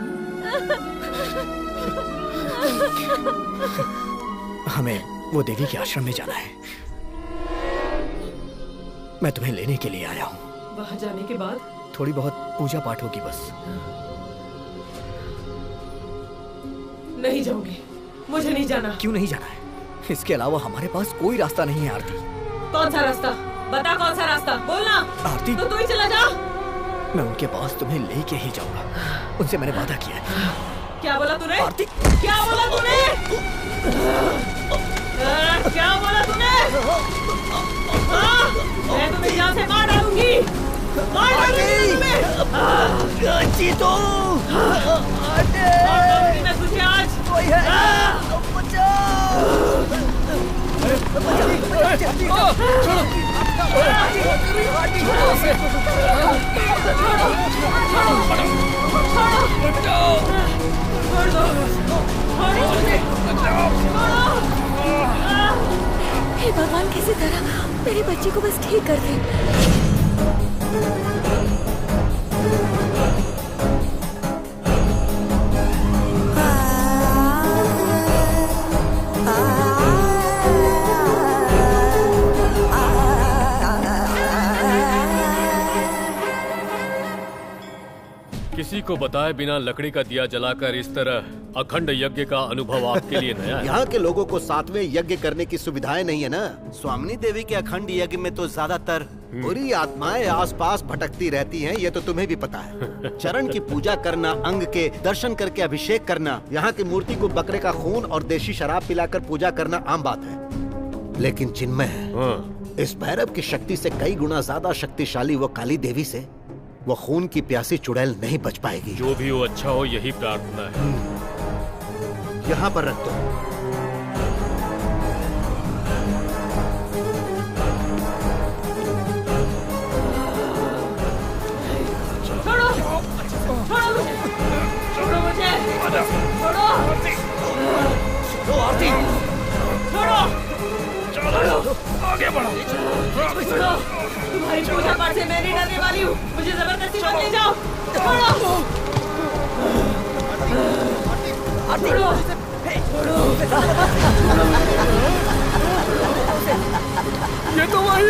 S10: हमें वो देवी के आश्रम में जाना है। मैं तुम्हें लेने के लिए आया हूँ।
S20: वहाँ जाने के बाद
S10: थोड़ी बहुत पूजा पाठ होगी बस।
S20: नहीं जाऊंगी, मुझे नहीं जाना।
S10: क्यों नहीं जाना है? इसके अलावा हमारे पास कोई रास्ता नहीं है आरती।
S20: कौन सा रास्ता? बता कौन सा रास्ता, बोलना।
S10: आरती,
S20: तो तू ही चला जा।
S10: मैं उनके पास तुम्हें लेके ही जाऊंगा, उनसे मैंने वादा किया है।
S20: क्या बोला तूने?
S10: आरती,
S20: क्या बोला तूने? क्या बोला तूने? मैं तुम्हें यहाँ से मार डालूंगी, मार डालूंगी तुम्हें।
S10: जीतो,
S20: मैं तुझे आज
S6: हे भगवान, किसी तरह मेरे बच्चे को बस ठीक कर दे।
S5: किसी को बताए बिना लकड़ी का दिया जलाकर इस तरह अखंड यज्ञ का अनुभव आपके लिए नया है।
S9: यहाँ के लोगों को 7वें यज्ञ करने की सुविधाएं नहीं है ना। स्वामिनी देवी के अखंड यज्ञ में तो ज्यादातर बुरी आत्माएं आसपास भटकती रहती हैं, ये तो तुम्हें भी पता है। चरण की पूजा करना, अंग के दर्शन करके अभिषेक करना, यहाँ की मूर्ति को बकरे का खून और देशी शराब पिलाकर पूजा करना आम बात है। लेकिन चिन्मय, इस भैरव की शक्ति से कई गुना ज्यादा शक्तिशाली वो काली देवी से वो खून की प्यासी चुड़ैल नहीं बच पाएगी।
S5: जो भी हो अच्छा हो, यही प्रार्थना है।
S9: यहाँ पर रख दो।
S20: छोड़ो, छोड़ो मुझे। छोड़ो, तुम्हारी पूजा पाठ से मैं नहीं डरने वाली हूँ। मुझे जबरदस्ती मत ले जाओ। छोड़ो।
S16: ये तो वही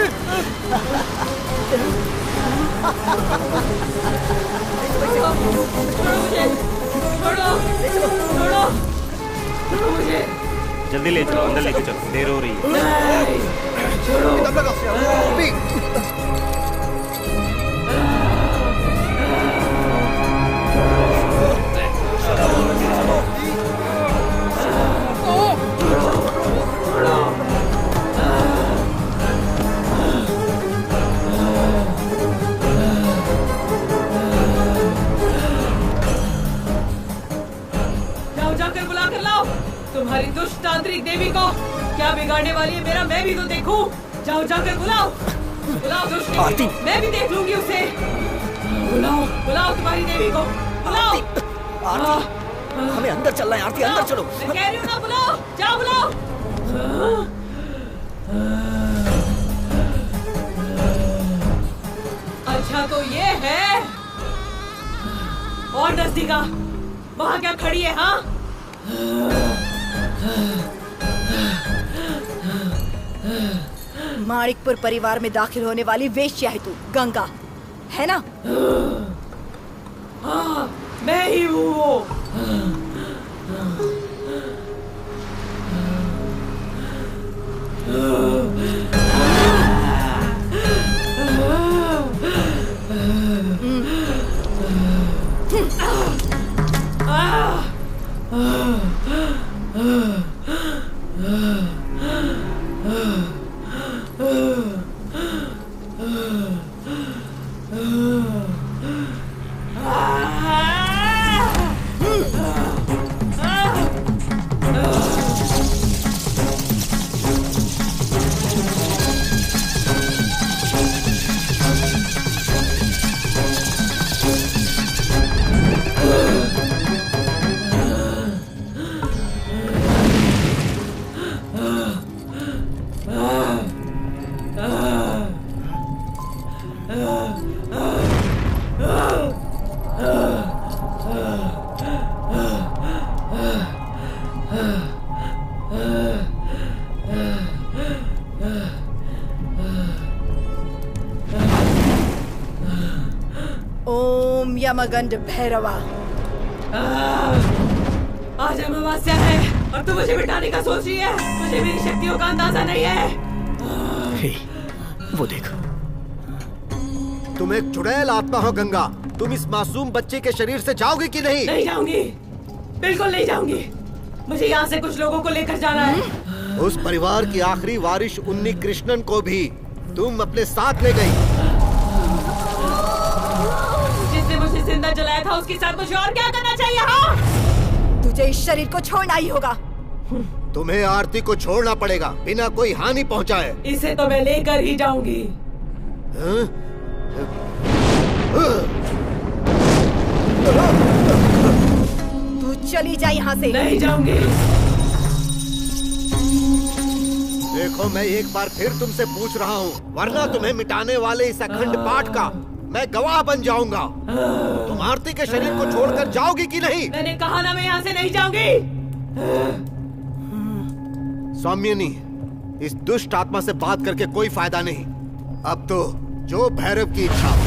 S20: मुझे
S19: जल्दी ले चलो, अंदर लेके चलो, देर हो रही है।
S20: जाकर बुला कर लाओ तुम्हारी दुष्ट तांत्रिक देवी को। क्या बिगाड़ने वाली है मेरा, मैं भी तो देखूं। जाओ जाकर बुलाओ, बुलाओ दुष्ट देवी को, मैं भी देख लूंगी उसे। बुलाओ बुलाओ तुम्हारी देवी को, बुलाओ।
S10: हमें अंदर चलना है आरती, अंदर चलो।
S20: मैं कह रही हूँ ना, बुलाओ, जाओ बुलाओ। अच्छा तो ये है, और नजदीका वहाँ क्या खड़ी है? हाँ
S3: माणिकपुर परिवार में दाखिल होने वाली वेश्या है तू, गंगा, है ना?
S20: हाँ मैं ही हूँ वो।
S3: ओम यमगंड भैरवा।
S20: आज अमावस्या है और तू मुझे बिठाने का सोच रही है। मुझे मेरी शक्तियों का अंदाजा नहीं है।
S10: हे, वो देखो।
S9: तुम एक चुड़ैल आत्मा हो गंगा। तुम इस मासूम बच्चे के शरीर से जाओगी कि नहीं?
S20: नहीं जाऊंगी, बिल्कुल नहीं जाऊंगी। मुझे यहाँ से कुछ लोगों को लेकर जाना है।
S9: उस परिवार की आखिरी वारिस उन्नी कृष्णन को भी तुम अपने साथ ले गई।
S20: जिसने मुझे जिंदा जलाया था उसके साथ मुझे और क्या करना चाहिए? हाँ
S3: तुझे इस शरीर को छोड़ना ही होगा।
S9: तुम्हें आरती को छोड़ना पड़ेगा बिना कोई हानि पहुंचाए।
S20: इसे तो मैं लेकर ही जाऊंगी।
S3: तू चली जा यहाँ से।
S20: नहीं जाऊंगी।
S9: देखो मैं एक बार फिर तुमसे पूछ रहा हूँ, वरना तुम्हें मिटाने वाले इस अखंड पाठ का मैं गवाह बन जाऊंगा। तुम आरती के शरीर को छोड़कर जाओगी कि नहीं?
S20: मैंने कहा ना मैं यहाँ से नहीं जाऊंगी।
S9: सौम्यनी, इस दुष्ट आत्मा से बात करके कोई फायदा नहीं। अब तो जो भैरव की इच्छा।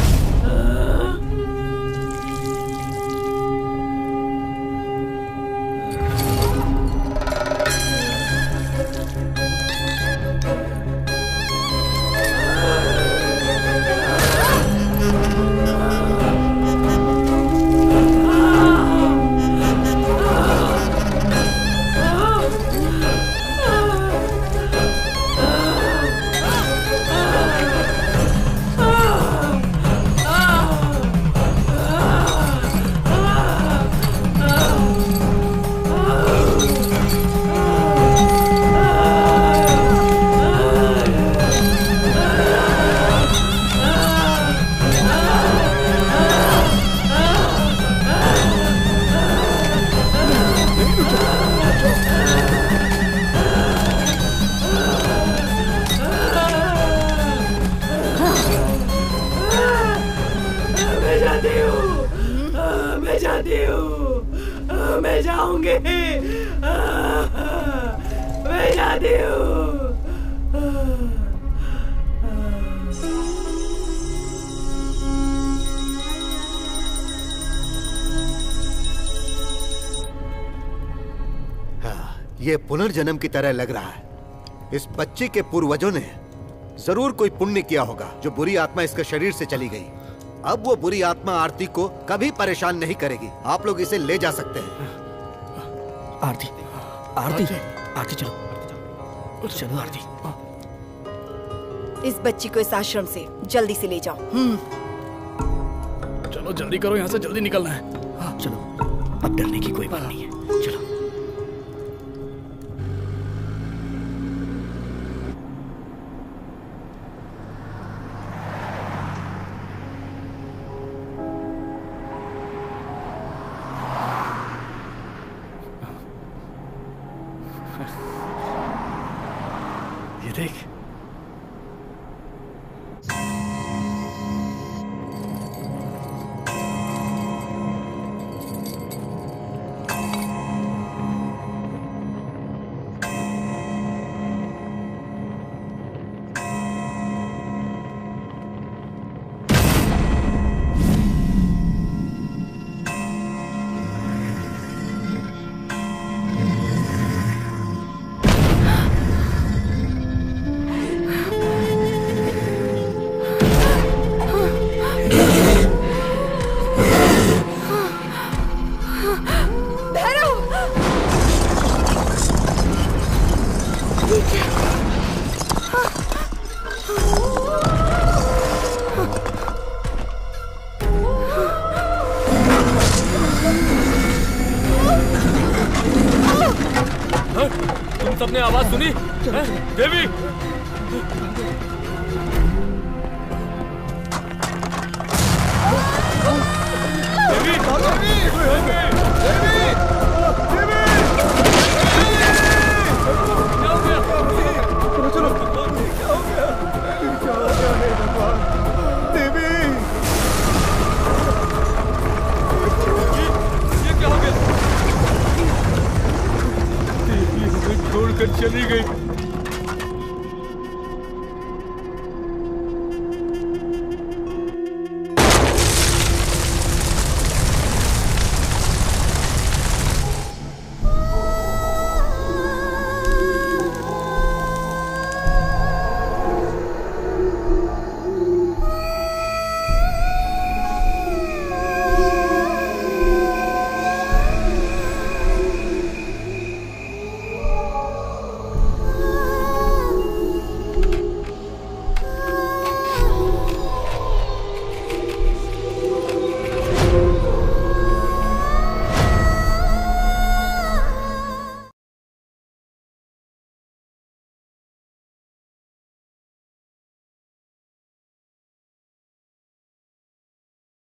S16: जाती हूँ, मैं जाती हूँ, मैं जाऊंगी, मैं जाती हूँ।
S9: ये पुनर्जन्म की तरह लग रहा है। इस बच्चे के पूर्वजों ने जरूर कोई पुण्य किया होगा जो बुरी आत्मा इसके शरीर से चली गई। अब वो बुरी आत्मा आरती को कभी परेशान नहीं करेगी। आप लोग इसे ले जा सकते हैं।
S14: आरती, आरती, आरती चलो, चलो आरती।
S12: इस बच्ची को इस आश्रम से जल्दी से ले जाओ।
S16: चलो जल्दी करो, यहाँ से जल्दी निकलना है।
S14: चलो, अब डरने की कोई बात नहीं है। चलो।
S16: ये देख,
S5: तुम सबने आवाज सुनी? हैं? देवी! छोड़कर चली गई।